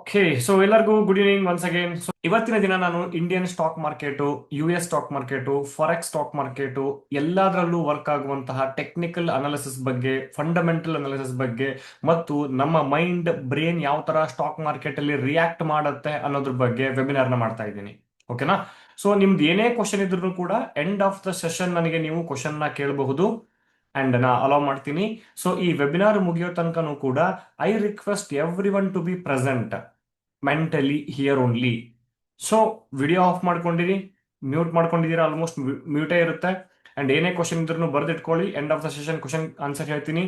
Okay, so ಎಲ್ಲರಿಗೂ good evening once again. So ಇವತ್ತಿನ ದಿನ ನಾನು Indian stock market, US stock market, forex stock market ಎಲ್ಲದರಲ್ಲೂ work ಆಗುವಂತಹ ಟೆಕ್ನಿಕಲ್ ಅನಾಲಿಸಿಸ್ ಬಗ್ಗೆ, ಫಂಡಮೆಂಟಲ್ ಅನಾಲಿಸಿಸ್ ಬಗ್ಗೆ ಮತ್ತು ನಮ್ಮ ಮೈಂಡ್ ಬ್ರೇನ್ ಯಾವ ತರ ಸ್ಟಾಕ್ ಮಾರ್ಕೆಟ್ ಅಲ್ಲಿ ರಿಯಾಕ್ಟ್ ಮಾಡುತ್ತೆ ಅನ್ನೋದ್ರ ಬಗ್ಗೆ ವೆಬಿನಾರ್ನ ಮಾಡ್ತಾ ಇದ್ದೀನಿ. ಓಕೆನಾ? ಸೊ ನಿಮ್ದು ಏನೇ ಕ್ವಶನ್ ಇದ್ರೂ ಕೂಡ ಎಂಡ್ ಆಫ್ ದ ಸೆಷನ್ ನನಗೆ ನೀವು ಕ್ವಶನ್ ನ ಕೇಳಬಹುದು ಅಂಡ್ ನಾ ಅಲೋ ಮಾಡ್ತೀನಿ. ಸೊ ಈ ವೆಬಿನಾರ್ ಮುಗಿಯೋ ತನಕನೂ ಕೂಡ I request every one to be present mentally here only. So video off ಮಾಡ್ಕೊಂಡಿರಿ, ಮ್ಯೂಟ್ ಮಾಡ್ಕೊಂಡಿದ್ದೀರಾ, ಆಲ್ಮೋಸ್ಟ್ ಮ್ಯೂಟೇ ಇರುತ್ತೆ. ಅಂಡ್ ಏನೇ ಕ್ವಶನ್ ಇದ್ರೂ ಬರ್ದಿಟ್ಕೊಳ್ಳಿ. End of the session question answer ಹೇಳ್ತೀನಿ.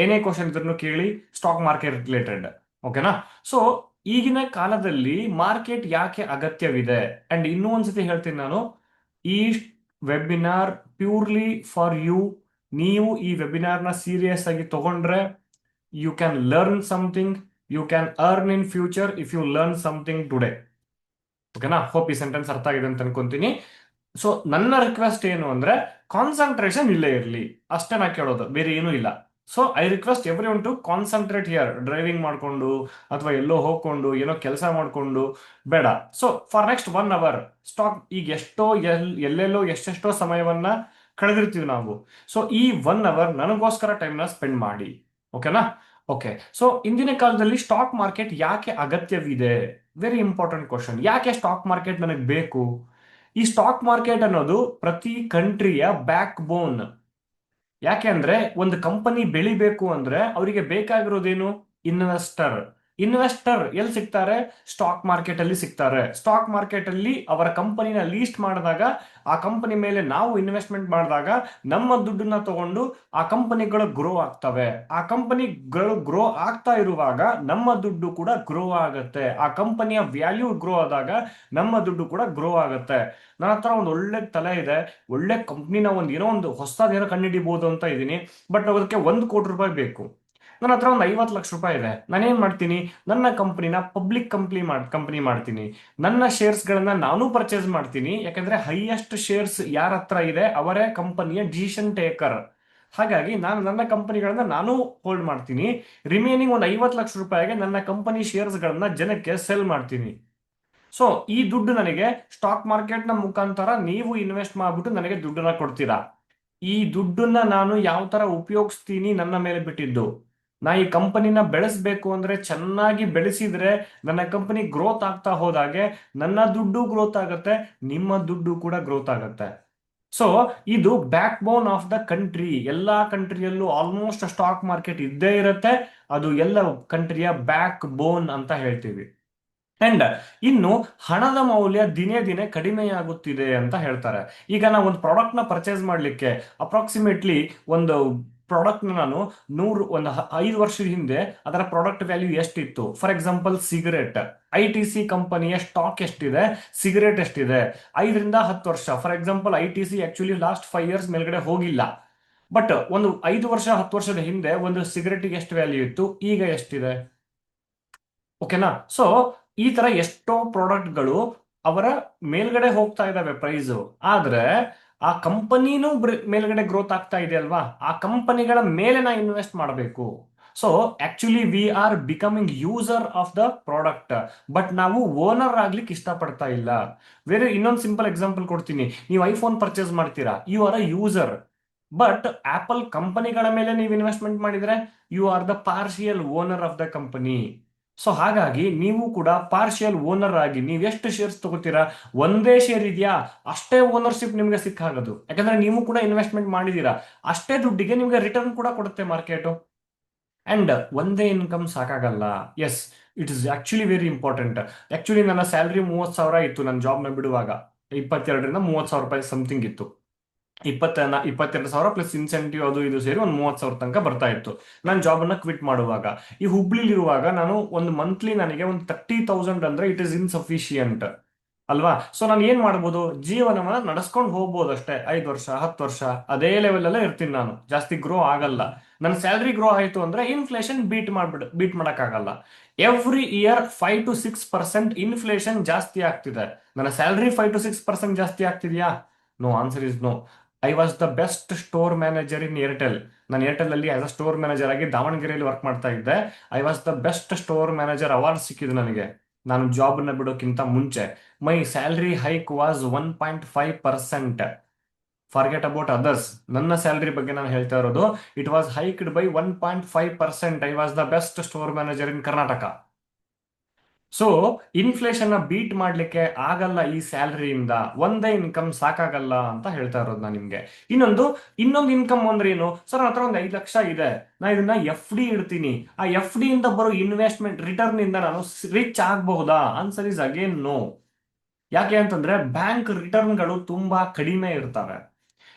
ಏನೇ ಕ್ವಶನ್ ಇದ್ರೂ ಕೇಳಿ, ಸ್ಟಾಕ್ ಮಾರ್ಕೆಟ್ ರಿಲೇಟೆಡ್. ಓಕೆನಾ? ಸೊ ಈಗಿನ ಕಾಲದಲ್ಲಿ ಮಾರ್ಕೆಟ್ ಯಾಕೆ ಅಗತ್ಯವಿದೆ ಅಂಡ್ ಇನ್ನೂ ಒಂದ್ಸತಿ ಹೇಳ್ತೀನಿ ನಾನು, ಈ ವೆಬಿನಾರ್ ಪ್ಯೂರ್ಲಿ ಫಾರ್ ಯು. ನೀವು ಈ ವೆಬಿನಾರ್ನ ಸೀರಿಯಸ್ ಆಗಿ ತಗೊಂಡ್ರೆ you can learn something, you can earn in future if you learn something today. ಓಕೆನಾ? ಹೋಪ್ ಈ ಸೆಂಟೆನ್ಸ್ ಅರ್ಥ ಆಗಿದೆ ಅಂತ ಅನ್ಕೊಂತೀನಿ. ಸೊ ನನ್ನ ರಿಕ್ವೆಸ್ಟ್ ಏನು ಅಂದ್ರೆ ಕಾನ್ಸಂಟ್ರೇಷನ್ ಇಲ್ಲೇ ಇರಲಿ, ಅಷ್ಟೇ ನಾ ಕೇಳೋದು, ಬೇರೆ ಏನೂ ಇಲ್ಲ. So I request every one to concentrate here. Driving ಮಾಡ್ಕೊಂಡು ಅಥವಾ ಎಲ್ಲೋ ಹೋಗ್ಕೊಂಡು ಏನೋ ಕೆಲಸ ಮಾಡ್ಕೊಂಡು ಬೇಡ. So for next 1 hour stock ಈಗ ಎಲ್ಲೆಲ್ಲೋ ಎಷ್ಟೆಷ್ಟೋ ಸಮಯವನ್ನ ಕಳೆದಿರ್ತೀವಿ ನಾವು. ಸೊ ಈ 1 ಅವರ್ ನನಗೋಸ್ಕರ ಟೈಮ್ನ ಸ್ಪೆಂಡ್ ಮಾಡಿ. ಓಕೆನಾ? ಓಕೆ. ಸೊ ಇಂದಿನ ಕಾಲದಲ್ಲಿ ಸ್ಟಾಕ್ ಮಾರ್ಕೆಟ್ ಯಾಕೆ ಅಗತ್ಯವಿದೆ? Very important question. ಯಾಕೆ ಸ್ಟಾಕ್ ಮಾರ್ಕೆಟ್ ನನಗೆ ಬೇಕು? ಈ ಸ್ಟಾಕ್ ಮಾರ್ಕೆಟ್ ಅನ್ನೋದು ಪ್ರತಿ ಕಂಟ್ರಿಯ ಬ್ಯಾಕ್ ಬೋನ್. ಯಾಕೆ ಅಂದ್ರೆ ಒಂದು ಕಂಪನಿ ಬೆಳಿಬೇಕು ಅಂದ್ರೆ ಅವರಿಗೆ ಬೇಕಾಗಿರೋದೇನು? ಇನ್ವೆಸ್ಟರ್. ಇನ್ವೆಸ್ಟರ್ ಎಲ್ಲಿ ಸಿಗ್ತಾರೆ? ಸ್ಟಾಕ್ ಮಾರ್ಕೆಟ್ ಅಲ್ಲಿ ಸಿಗ್ತಾರೆ. ಸ್ಟಾಕ್ ಮಾರ್ಕೆಟ್ ಅಲ್ಲಿ ಅವರ ಕಂಪನಿನ ಲೀಸ್ಟ್ ಮಾಡಿದಾಗ, ಆ ಕಂಪನಿ ಮೇಲೆ ನಾವು ಇನ್ವೆಸ್ಟ್ಮೆಂಟ್ ಮಾಡಿದಾಗ ನಮ್ಮ ದುಡ್ಡನ್ನ ತಗೊಂಡು ಆ ಕಂಪನಿಗಳು ಗ್ರೋ ಆಗ್ತವೆ. ಆ ಕಂಪನಿಗಳು ಗ್ರೋ ಆಗ್ತಾ ಇರುವಾಗ ನಮ್ಮ ದುಡ್ಡು ಕೂಡ ಗ್ರೋ ಆಗುತ್ತೆ. ಆ ಕಂಪನಿಯ ವ್ಯಾಲ್ಯೂ ಗ್ರೋ ಆದಾಗ ನಮ್ಮ ದುಡ್ಡು ಕೂಡ ಗ್ರೋ ಆಗುತ್ತೆ. ನನ್ನ ಹತ್ರ ಒಂದು ಒಳ್ಳೆ ತಲೆ ಇದೆ, ಒಳ್ಳೆ ಕಂಪ್ನಿನ ಏನೋ ಒಂದು ಹೊಸದೇನೋ ಕಂಡುಹಿಡಿಬಹುದು ಅಂತ ಇದ್ದೀನಿ. ಬಟ್ ಅದಕ್ಕೆ 1 ಕೋಟಿ ರೂಪಾಯಿ ಬೇಕು. ನನ್ನ ಹತ್ರ ಒಂದು 50 ಲಕ್ಷ ರೂಪಾಯಿ ಇದೆ. ನಾನೇನ್ ಮಾಡ್ತೀನಿ? ನನ್ನ ಕಂಪನಿನ ಪಬ್ಲಿಕ್ ಕಂಪನಿ ಮಾಡ್ತೀನಿ. ನನ್ನ ಶೇರ್ಸ್ ಗಳನ್ನ ನಾನು ಪರ್ಚೇಸ್ ಮಾಡ್ತೀನಿ. ಯಾಕಂದ್ರೆ ಹೈಯೆಸ್ಟ್ ಶೇರ್ಸ್ ಯಾರ ಹತ್ರ ಇದೆ ಅವರೇ ಕಂಪನಿಯ ಡಿಸಿಷನ್ ಟೇಕರ್. ಹಾಗಾಗಿ ನಾನು ನನ್ನ ಕಂಪನಿಗಳನ್ನ ನಾನು ಹೋಲ್ಡ್ ಮಾಡ್ತೀನಿ. ರಿಮೈನಿಂಗ್ ಒಂದು 50 ಲಕ್ಷ ರೂಪಾಯಿಗೆ ನನ್ನ ಕಂಪನಿ ಶೇರ್ಸ್ ಗಳನ್ನ ಜನಕ್ಕೆ ಸೆಲ್ ಮಾಡ್ತೀನಿ. ಸೊ ಈ ದುಡ್ಡು ನನಗೆ ಸ್ಟಾಕ್ ಮಾರ್ಕೆಟ್ ನ ಮುಖಾಂತರ ನೀವು ಇನ್ವೆಸ್ಟ್ ಮಾಡ್ಬಿಟ್ಟು ನನಗೆ ದುಡ್ಡನ್ನ ಕೊಡ್ತೀರಾ. ಈ ದುಡ್ಡನ್ನ ನಾನು ಯಾವ ತರ ಉಪಯೋಗಿಸ್ತೀನಿ ನನ್ನ ಮೇಲೆ ಬಿಟ್ಟಿದ್ದು. ನಾ ಈ ಕಂಪನಿನ ಬೆಳೆಸ್ಬೇಕು ಅಂದ್ರೆ ಚೆನ್ನಾಗಿ ಬೆಳೆಸಿದ್ರೆ ನನ್ನ ಕಂಪನಿ ಗ್ರೋತ್ ಆಗ್ತಾ ಹೋದಾಗೆ ನನ್ನ ದುಡ್ಡು ಗ್ರೋತ್ ಆಗುತ್ತೆ, ನಿಮ್ಮ ದುಡ್ಡು ಕೂಡ ಗ್ರೋತ್ ಆಗುತ್ತೆ. ಸೊ ಇದು back bone of the country. ಎಲ್ಲಾ ಕಂಟ್ರಿಯಲ್ಲೂ ಆಲ್ಮೋಸ್ಟ್ ಸ್ಟಾಕ್ ಮಾರ್ಕೆಟ್ ಇದ್ದೇ ಇರುತ್ತೆ. ಅದು ಎಲ್ಲ ಕಂಟ್ರಿಯ ಬ್ಯಾಕ್ ಬೋನ್ ಅಂತ ಹೇಳ್ತೀವಿ. ಅಂಡ್ ಇನ್ನು ಹಣದ ಮೌಲ್ಯ ದಿನೇ ದಿನೇ ಕಡಿಮೆಯಾಗುತ್ತಿದೆ ಅಂತ ಹೇಳ್ತಾರೆ. ಈಗ ನಾವು ಒಂದು ಪ್ರಾಡಕ್ಟ್ ನ ಪರ್ಚೇಸ್ ಮಾಡ್ಲಿಕ್ಕೆ ಅಪ್ರಾಕ್ಸಿಮೇಟ್ಲಿ ಒಂದು ಪ್ರಾಡಕ್ಟ್ ನಾನು ಒಂದು 5 ವರ್ಷದ ಹಿಂದೆ ಅದರ ಪ್ರಾಡಕ್ಟ್ ವ್ಯಾಲ್ಯೂ ಎಷ್ಟಿತ್ತು? ಫಾರ್ ಎಕ್ಸಾಂಪಲ್ ಸಿಗರೇಟ್, ITC ಕಂಪನಿಯ ಸ್ಟಾಕ್ ಎಷ್ಟಿದೆ, ಸಿಗರೇಟ್ ಎಷ್ಟಿದೆ? 5ರಿಂದ 10 ವರ್ಷ. For example ITC actually last 5 years ಮೇಲ್ಗಡೆ ಹೋಗಿಲ್ಲ. ಬಟ್ ಒಂದು 5 ವರ್ಷ 10 ವರ್ಷದ ಹಿಂದೆ ಒಂದು ಸಿಗರೇಟ್ಗೆ ಎಷ್ಟು ವ್ಯಾಲ್ಯೂ ಇತ್ತು, ಈಗ ಎಷ್ಟಿದೆ? ಓಕೆನಾ? ಸೊ ಈ ತರ ಎಷ್ಟೋ ಪ್ರಾಡಕ್ಟ್ಗಳು ಅವರ ಮೇಲ್ಗಡೆ ಹೋಗ್ತಾ ಇದಾವೆ ಪ್ರೈಸ್. ಆದ್ರೆ ಆ ಕಂಪನಿನೂ ಮೇಲ್ಗಡೆ ಗ್ರೋತ್ ಆಗ್ತಾ ಇದೆ ಅಲ್ವಾ? ಆ ಕಂಪನಿಗಳ ಮೇಲೆ ನಾ ಇನ್ವೆಸ್ಟ್ ಮಾಡಬೇಕು. So actually we are becoming user of the product, but ನಾವು ಓನರ್ ಆಗ್ಲಿಕ್ಕೆ ಇಷ್ಟಪಡ್ತಾ ಇಲ್ಲ. ಬೇರೆ ಇನ್ನೊಂದು ಸಿಂಪಲ್ ಎಕ್ಸಾಂಪಲ್ ಕೊಡ್ತೀನಿ. ನೀವು ಐಫೋನ್ ಪರ್ಚೇಸ್ ಮಾಡ್ತೀರಾ, you are a user. But Apple ಕಂಪನಿಗಳ ಮೇಲೆ ನೀವು ಇನ್ವೆಸ್ಟ್ಮೆಂಟ್ ಮಾಡಿದ್ರೆ you are the partial owner of the company. So ಹಾಗಾಗಿ ನೀವು ಕೂಡ ಪಾರ್ಷಿಯಲ್ ಓನರ್ ಆಗಿ ನೀವು ಎಷ್ಟು ಶೇರ್ಸ್ ತಗೋತೀರಾ, ಒಂದೇ ಶೇರ್ ಇದೆಯಾ ಅಷ್ಟೇ ಓನರ್ಶಿಪ್ ನಿಮ್ಗೆ ಸಿಕ್ಕಾಗದು. ಯಾಕಂದ್ರೆ ನೀವು ಕೂಡ ಇನ್ವೆಸ್ಟ್ಮೆಂಟ್ ಮಾಡಿದೀರಾ, ಅಷ್ಟೇ ದುಡ್ಡಿಗೆ ನಿಮ್ಗೆ ರಿಟರ್ನ್ ಕೂಡ ಕೊಡುತ್ತೆ ಮಾರ್ಕೆಟ್. ಅಂಡ್ ಒಂದೇ ಇನ್ಕಮ್ ಸಾಕಾಗಲ್ಲ. Yes, it is actually very important. Actually ನನ್ನ ಸ್ಯಾಲ್ರಿ 30,000 ಇತ್ತು ನನ್ನ ಜಾಬ್ನ ಬಿಡುವಾಗ. 22ರಿಂದ 30,000 ರೂಪಾಯಿ ಸಮಥಿಂಗ್ ಇತ್ತು. 22,000 ಪ್ಲಸ್ ಇನ್ಸೆಂಟಿವ್ ಅದು ಇದು ಸೇರಿ ಒಂದು 30,000 ತನಕ ಬರ್ತಾ ಇತ್ತು ನಾನು ಜಾಬ್ ಅನ್ನ ಕ್ವಿಟ್ ಮಾಡುವಾಗ. ಈ ಹುಬ್ಳಿಲಿರುವಾಗ ನಾನು ಒಂದು ಮಂತ್ಲಿ ನನಗೆ ಒಂದು 30,000 ಅಂದ್ರೆ ಇಟ್ ಇಸ್ ಇನ್ಸಫಿಶಿಯಂಟ್ ಅಲ್ವಾ? ಸೊ ನಾನು ಏನ್ ಮಾಡ್ಬೋದು? ಜೀವನವನ್ನ ನಡೆಸ್ಕೊಂಡು ಹೋಗ್ಬೋದು ಅಷ್ಟೇ. 5 ವರ್ಷ 10 ವರ್ಷ ಅದೇ ಲೆವೆಲ್ ಅಲ್ಲೇ ಇರ್ತೀನಿ ನಾನು, ಜಾಸ್ತಿ ಗ್ರೋ ಆಗಲ್ಲ. ನನ್ನ ಸ್ಯಾಲ್ರಿ ಗ್ರೋ ಆಯ್ತು ಅಂದ್ರೆ ಇನ್ಫ್ಲೇಷನ್ ಬೀಟ್ ಮಾಡಕ್ಕಾಗಲ್ಲ. ಎವ್ರಿ ಇಯರ್ 5 to 6% ಇನ್ಫ್ಲೇಷನ್ ಜಾಸ್ತಿ ಆಗ್ತಿದೆ. ನನ್ನ ಸ್ಯಾಲ್ರಿ 5 to 6% ಜಾಸ್ತಿ ಆಗ್ತಿದ್ಯಾ? No, answer is no. I was the best store manager in Airtel. ನಾನು ಏರ್ಟೆಲ್ ಅಲ್ಲಿ ಆಸ್ ಅ ಸ್ಟೋರ್ ಮ್ಯಾನೇಜರ್ ಆಗಿ ದಾವಣಗೆರೆಯಲ್ಲಿ ವರ್ಕ್ ಮಾಡ್ತಾ ಇದ್ದೆ. I was the best store manager award ಸಿಕ್ಕಿದ್ದು ನನಗೆ, ನಾನು ಜಾಬ್ ನ ಬಿಡೋಕ್ಕಿಂತ ಮುಂಚೆ. My salary hike was 1.5%. Forget about others, ನನ್ನ ಸ್ಯಾಲರಿ ಬಗ್ಗೆ ನಾನು ಹೇಳ್ತಾ ಇರೋದು. It was hiked by 1.5%. I was the best store manager in Karnataka. So inflation ನ ಬೀಟ್ ಮಾಡ್ಲಿಕ್ಕೆ ಆಗಲ್ಲ ಈ ಸ್ಯಾಲರಿಯಿಂದ, ಒಂದೇ ಇನ್ಕಮ್ ಸಾಕಾಗಲ್ಲ ಅಂತ ಹೇಳ್ತಾ ಇರೋದು ನಾನು ನಿಮ್ಗೆ. ಇನ್ನೊಂದು ಇನ್ಕಮ್ ಅಂದ್ರೆ ಏನು ಸರ್? ನನ್ನ ಹತ್ರ ಒಂದು 5 ಲಕ್ಷ ಇದೆ, ನಾ ಇದನ್ನ ಎಫ್ ಡಿ ಇಡ್ತೀನಿ, ಆ ಎಫ್ ಡಿ ಇಂದ ಬರೋ ಇನ್ವೆಸ್ಟ್ಮೆಂಟ್ ರಿಟರ್ನ್ ಇಂದ ನಾನು ರಿಚ್ ಆಗಬಹುದಾ? Answer is again no. ಯಾಕೆ ಅಂತಂದ್ರೆ ಬ್ಯಾಂಕ್ ರಿಟರ್ನ್ಗಳು ತುಂಬಾ ಕಡಿಮೆ ಇರ್ತವೆ.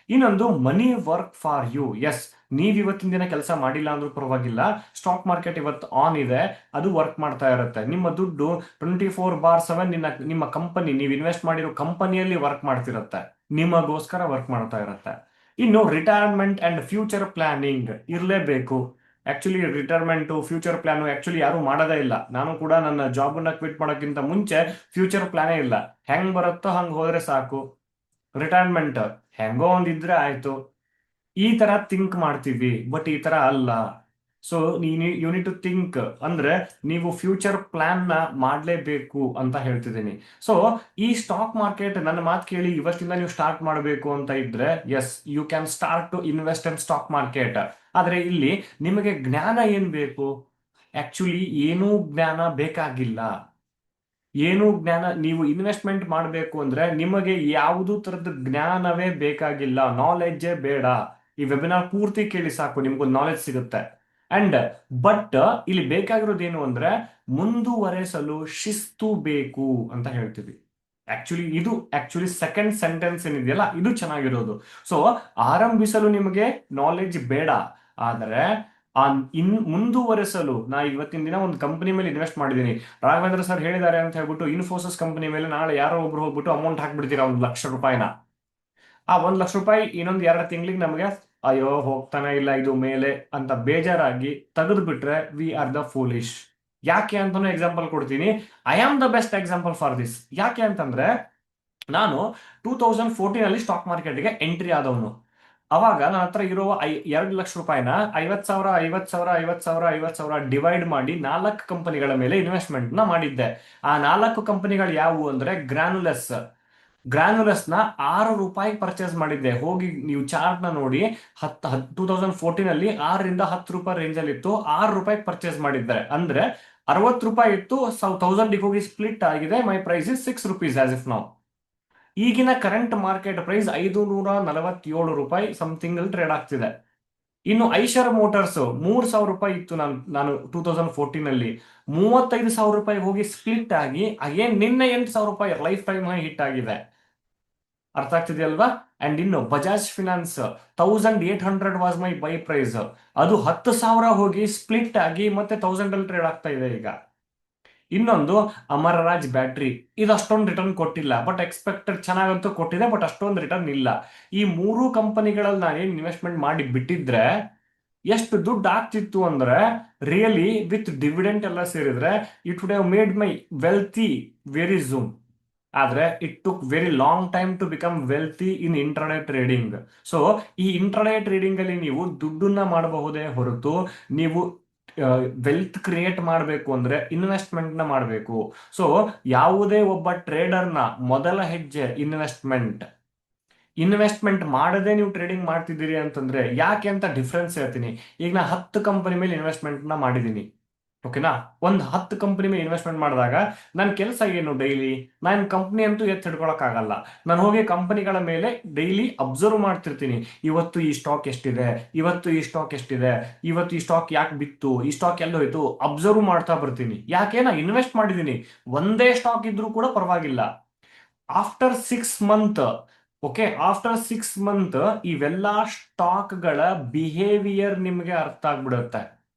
ಇನ್ನೊಂದು, money work for you. Yes, ನೀವ್ ಇವತ್ತಿನ ದಿನ ಕೆಲಸ ಮಾಡಿಲ್ಲ ಅಂದ್ರೂ ಪರವಾಗಿಲ್ಲ, ಸ್ಟಾಕ್ ಮಾರ್ಕೆಟ್ ಇವತ್ತು ಆನ್ ಇದೆ, ಅದು ವರ್ಕ್ ಮಾಡ್ತಾ ಇರುತ್ತೆ. ನಿಮ್ಮ ದುಡ್ಡು 24/7 ನಿಮ್ಮ ಕಂಪನಿ, ನೀವು ಇನ್ವೆಸ್ಟ್ ಮಾಡಿರೋ ಕಂಪನಿಯಲ್ಲಿ ವರ್ಕ್ ಮಾಡ್ತಿರತ್ತೆ, ನಿಮಗೋಸ್ಕರ ವರ್ಕ್ ಮಾಡ್ತಾ ಇರತ್ತೆ. ಇನ್ನು ರಿಟೈರ್ಮೆಂಟ್ ಅಂಡ್ ಫ್ಯೂಚರ್ ಪ್ಲಾನಿಂಗ್ ಇರಲೇಬೇಕು. Actually retirement future plan actually ಯಾರು ಮಾಡೋದೇ ಇಲ್ಲ. ನಾನು ಕೂಡ ನನ್ನ ಜಾಬ್ ನ ಕ್ವಿಟ್ ಮಾಡೋಕ್ಕಿಂತ ಮುಂಚೆ ಫ್ಯೂಚರ್ ಪ್ಲಾನೇ ಇಲ್ಲ. ಹೆಂಗ್ ಬರುತ್ತೋ ಹಂಗ್ ಹೋದ್ರೆ ಸಾಕು, ರಿಟೈರ್ಮೆಂಟ್ ಹೆಂಗೋ ಒಂದಿದ್ರೆ ಆಯ್ತು, ಈ ತರ ಥಿಂಕ್ ಮಾಡ್ತೀವಿ. ಬಟ್ ಈ ತರ ಅಲ್ಲ. So you need to think, ಅಂದ್ರೆ ನೀವು ಫ್ಯೂಚರ್ ಪ್ಲಾನ್ ನ ಮಾಡ್ಲೇಬೇಕು ಅಂತ ಹೇಳ್ತಿದ್ದೀನಿ. ಸೊ ಈ ಸ್ಟಾಕ್ ಮಾರ್ಕೆಟ್, ನನ್ನ ಮಾತು ಕೇಳಿ ಇವತ್ತಿಂದ ನೀವು ಸ್ಟಾರ್ಟ್ ಮಾಡಬೇಕು ಅಂತ ಇದ್ರೆ, yes, you can start to invest in stock market. ಆದ್ರೆ ಇಲ್ಲಿ ನಿಮಗೆ ಜ್ಞಾನ ಏನ್ ಬೇಕು? ಆಕ್ಚುಲಿ ಏನೂ ಜ್ಞಾನ ಬೇಕಾಗಿಲ್ಲ. ಏನು ಜ್ಞಾನ, ನೀವು ಇನ್ವೆಸ್ಟ್ಮೆಂಟ್ ಮಾಡಬೇಕು ಅಂದ್ರೆ ನಿಮಗೆ ಯಾವುದು ತರದ ಜ್ಞಾನವೇ ಬೇಕಾಗಿಲ್ಲ, ನಾಲೆಡ್ಜೇ ಬೇಡ. ಈ ವೆಬಿನಾರ್ ಪೂರ್ತಿ ಕೇಳಿ ಸಾಕು, ನಿಮ್ಗೊಂದು ನಾಲೆಡ್ಜ್ ಸಿಗುತ್ತೆ. ಅಂಡ್ ಬಟ್ ಇಲ್ಲಿ ಬೇಕಾಗಿರೋದೇನು ಅಂದ್ರೆ ಮುಂದುವರೆಸಲು ಶಿಸ್ತು ಬೇಕು ಅಂತ ಹೇಳ್ತೀವಿ. ಆಕ್ಚುಲಿ ಸೆಕೆಂಡ್ ಸೆಂಟೆನ್ಸ್ ಏನಿದೆಯಲ್ಲ, ಇದು ಚೆನ್ನಾಗಿರೋದು. ಸೊ ಆರಂಭಿಸಲು ನಿಮಗೆ ನಾಲೆಡ್ಜ್ ಬೇಡ, ಆದರೆ ಆ ಮುಂದುವರೆಸಲು, ನಾ ಇವತ್ತಿನ ದಿನ ಒಂದು ಕಂಪನಿ ಮೇಲೆ ಇನ್ವೆಸ್ಟ್ ಮಾಡಿದ್ದೀನಿ, ರಾಘವೇಂದ್ರ ಸರ್ ಹೇಳಿದ್ದಾರೆ ಅಂತ ಹೇಳ್ಬಿಟ್ಟು ಇನ್ಫೋಸಿಸ್ ಕಂಪನಿ ಮೇಲೆ ನಾಳೆ ಯಾರೋ ಒಬ್ರು ಹೋಗ್ಬಿಟ್ಟು ಅಮೌಂಟ್ ಹಾಕ್ಬಿಡ್ತೀರಾ, 1 ಲಕ್ಷ ರೂಪಾಯಿನ. ಆ 1 ಲಕ್ಷ ರೂಪಾಯಿ ಇನ್ನೊಂದು 2 ತಿಂಗಳಿಗೆ ನಮಗೆ ಅಯ್ಯೋ ಹೋಗ್ತಾನೆ ಇಲ್ಲ ಇದು ಮೇಲೆ ಅಂತ ಬೇಜಾರಾಗಿ ತೆಗೆದು ಬಿಟ್ರೆ ವಿ ಆರ್ ದ ಫೂಲಿಶ್. ಯಾಕೆ ಅಂತಾನು ಎಕ್ಸಾಂಪಲ್ ಕೊಡ್ತೀನಿ. I am the best example for this. ಯಾಕೆ ಅಂತಂದ್ರೆ ನಾನು 2014 ಅಲ್ಲಿ ಸ್ಟಾಕ್ ಮಾರ್ಕೆಟ್ಗೆ ಎಂಟ್ರಿ ಆದವನು. ಅವಾಗ ನನ್ನ ಹತ್ರ ಇರೋ 2 ಲಕ್ಷ ರೂಪಾಯಿನ 50,000 50,000 50,000 50,000 ಡಿವೈಡ್ ಮಾಡಿ 4 ಕಂಪನಿಗಳ ಮೇಲೆ ಇನ್ವೆಸ್ಟ್ಮೆಂಟ್ ನ ಮಾಡಿದ್ದೆ. ಆ 4 ಕಂಪನಿಗಳು ಯಾವುವು ಅಂದ್ರೆ ಗ್ರಾನುಲಸ್ ನ 6 ರೂಪಾಯಿ ಪರ್ಚೇಸ್ ಮಾಡಿದ್ದೆ. ಹೋಗಿ ನೀವು ಚಾರ್ಟ್ ನ ನೋಡಿ, 2014 ಅಲ್ಲಿ 6 ರಿಂದ 10 ರೂಪಾಯಿ ರೇಂಜ್ ಅಲ್ಲಿ ಇತ್ತು, 6 ರೂಪಾಯಿ ಪರ್ಚೇಸ್ ಮಾಡಿದ್ದಾರೆ. ಅಂದ್ರೆ 60 ರೂಪಾಯಿ ಇತ್ತು, 1000 ಹೋಗಿ ಸ್ಪ್ಲಿಟ್ ಆಗಿದೆ. My price is 6 rupees as if ನಾವು. ಈಗಿನ ಕರೆಂಟ್ ಮಾರ್ಕೆಟ್ ಪ್ರೈಸ್ 547 ರೂಪಾಯಿ ಸಮಥಿಂಗ್ ಅಲ್ಲಿ ಟ್ರೇಡ್ ಆಗ್ತಿದೆ. ಇನ್ನು ಐಷರ್ ಮೋಟಾರ್ಸ್ 3,000 ರೂಪಾಯಿ ಇತ್ತು ನಾನು 2014 ಅಲ್ಲಿ, 35,000 ರೂಪಾಯಿ ಹೋಗಿ ಸ್ಪ್ಲಿಟ್ ಆಗಿ ಅಗೇನ್ ನಿನ್ನೆ 8,000 ರೂಪಾಯಿ ಲೈಫ್ ಟೈಮ್ ಹಿಟ್ ಆಗಿದೆ. ಅರ್ಥ ಆಗ್ತಿದೆಯಲ್ವಾ? ಅಂಡ್ ಇನ್ನು Bajaj finance 1,800 was my buy price, ಅದು 10,000 ಹೋಗಿ ಸ್ಪ್ಲಿಟ್ ಆಗಿ ಮತ್ತೆ 1,000 ಅಲ್ಲಿ ಟ್ರೇಡ್ ಆಗ್ತಾ ಇದೆ ಈಗ. ಇನ್ನೊಂದು ಅಮರರಾಜ್ ಬ್ಯಾಟ್ರಿ, ಇದು ಅಷ್ಟೊಂದು ರಿಟರ್ನ್ ಕೊಟ್ಟಿಲ್ಲ, ಬಟ್ ಎಕ್ಸ್ಪೆಕ್ಟೆಡ್ ಚೆನ್ನಾಗಂತೂ ಕೊಟ್ಟಿದೆ, ಬಟ್ ಅಷ್ಟೊಂದು ರಿಟರ್ನ್ ಇಲ್ಲ. ಈ 3 ಕಂಪನಿಗಳಲ್ಲಿ ನಾನೇನು ಇನ್ವೆಸ್ಟ್ಮೆಂಟ್ ಮಾಡಿ ಬಿಟ್ಟಿದ್ರೆ ಎಷ್ಟು ದುಡ್ಡು ಆಗ್ತಿತ್ತು ಅಂದ್ರೆ, ರಿಯಲಿ ವಿತ್ ಡಿವಿಡೆಂಟ್ ಎಲ್ಲ ಸೇರಿದ್ರೆ it would have made my wealthy very soon. ಆದ್ರೆ it took very long time to become wealthy in intraday trading. So ಈ ಇಂಟ್ರಾಡೇ ಟ್ರೇಡಿಂಗ್ ಅಲ್ಲಿ ನೀವು ದುಡ್ಡನ್ನ ಮಾಡಬಹುದೇ ಹೊರತು, ನೀವು ವೆಲ್ತ್ ಕ್ರಿಯೇಟ್ ಮಾಡಬೇಕು ಅಂದ್ರೆ ಇನ್ವೆಸ್ಟ್ಮೆಂಟ್ ನ ಮಾಡಬೇಕು. ಸೊ ಯಾವುದೇ ಒಬ್ಬ ಟ್ರೇಡರ್ನ ಮೊದಲ ಹೆಜ್ಜೆ ಇನ್ವೆಸ್ಟ್ಮೆಂಟ್ ಮಾಡದೆ ನೀವು ಟ್ರೇಡಿಂಗ್ ಮಾಡ್ತಿದ್ದೀರಿ ಅಂತಂದ್ರೆ ಯಾಕೆ ಅಂತ ಡಿಫ್ರೆನ್ಸ್ ಹೇಳ್ತೀನಿ. ಈಗ ನಾ 10 ಕಂಪನಿ ಮೇಲೆ ಇನ್ವೆಸ್ಟ್ಮೆಂಟ್ ನ ಮಾಡಿದ್ದೀನಿ, ಓಕೆನಾ? ಒಂದು 10 ಕಂಪನಿ ಮೇಲೆ ಇನ್ವೆಸ್ಟ್ಮೆಂಟ್ ಮಾಡಿದಾಗ ನನ್ನ ಕೆಲಸ ಏನು? ಡೈಲಿ ನಾನು ಕಂಪನಿ ಅಂತೂ ಹಿಡ್ಕೊಳಕ್ ಆಗಲ್ಲ. ನಾನು ಹೋಗಿ ಕಂಪನಿಗಳ ಮೇಲೆ ಡೈಲಿ ಅಬ್ಸರ್ವ್ ಮಾಡ್ತಿರ್ತೀನಿ. ಇವತ್ತು ಈ ಸ್ಟಾಕ್ ಎಷ್ಟಿದೆ, ಇವತ್ತು ಈ ಸ್ಟಾಕ್ ಎಷ್ಟಿದೆ, ಇವತ್ತು ಈ ಸ್ಟಾಕ್ ಯಾಕೆ ಬಿತ್ತು, ಈ ಸ್ಟಾಕ್ ಎಲ್ಲ ಹೋಯ್ತು, ಅಬ್ಸರ್ವ್ ಮಾಡ್ತಾ ಬರ್ತೀನಿ. ಯಾಕೆ? ನಾ ಇನ್ವೆಸ್ಟ್ ಮಾಡಿದ್ದೀನಿ. ಒಂದೇ ಸ್ಟಾಕ್ ಇದ್ರೂ ಕೂಡ ಪರವಾಗಿಲ್ಲ. ಆಫ್ಟರ್ 6 ಮಂತ್, ಆಫ್ಟರ್ 6 ಮಂತ್ ಇವೆಲ್ಲಾ ಸ್ಟಾಕ್ಗಳ ಬಿಹೇವಿಯರ್ ನಿಮಗೆ ಅರ್ಥ ಆಗ್ಬಿಡುತ್ತೆ.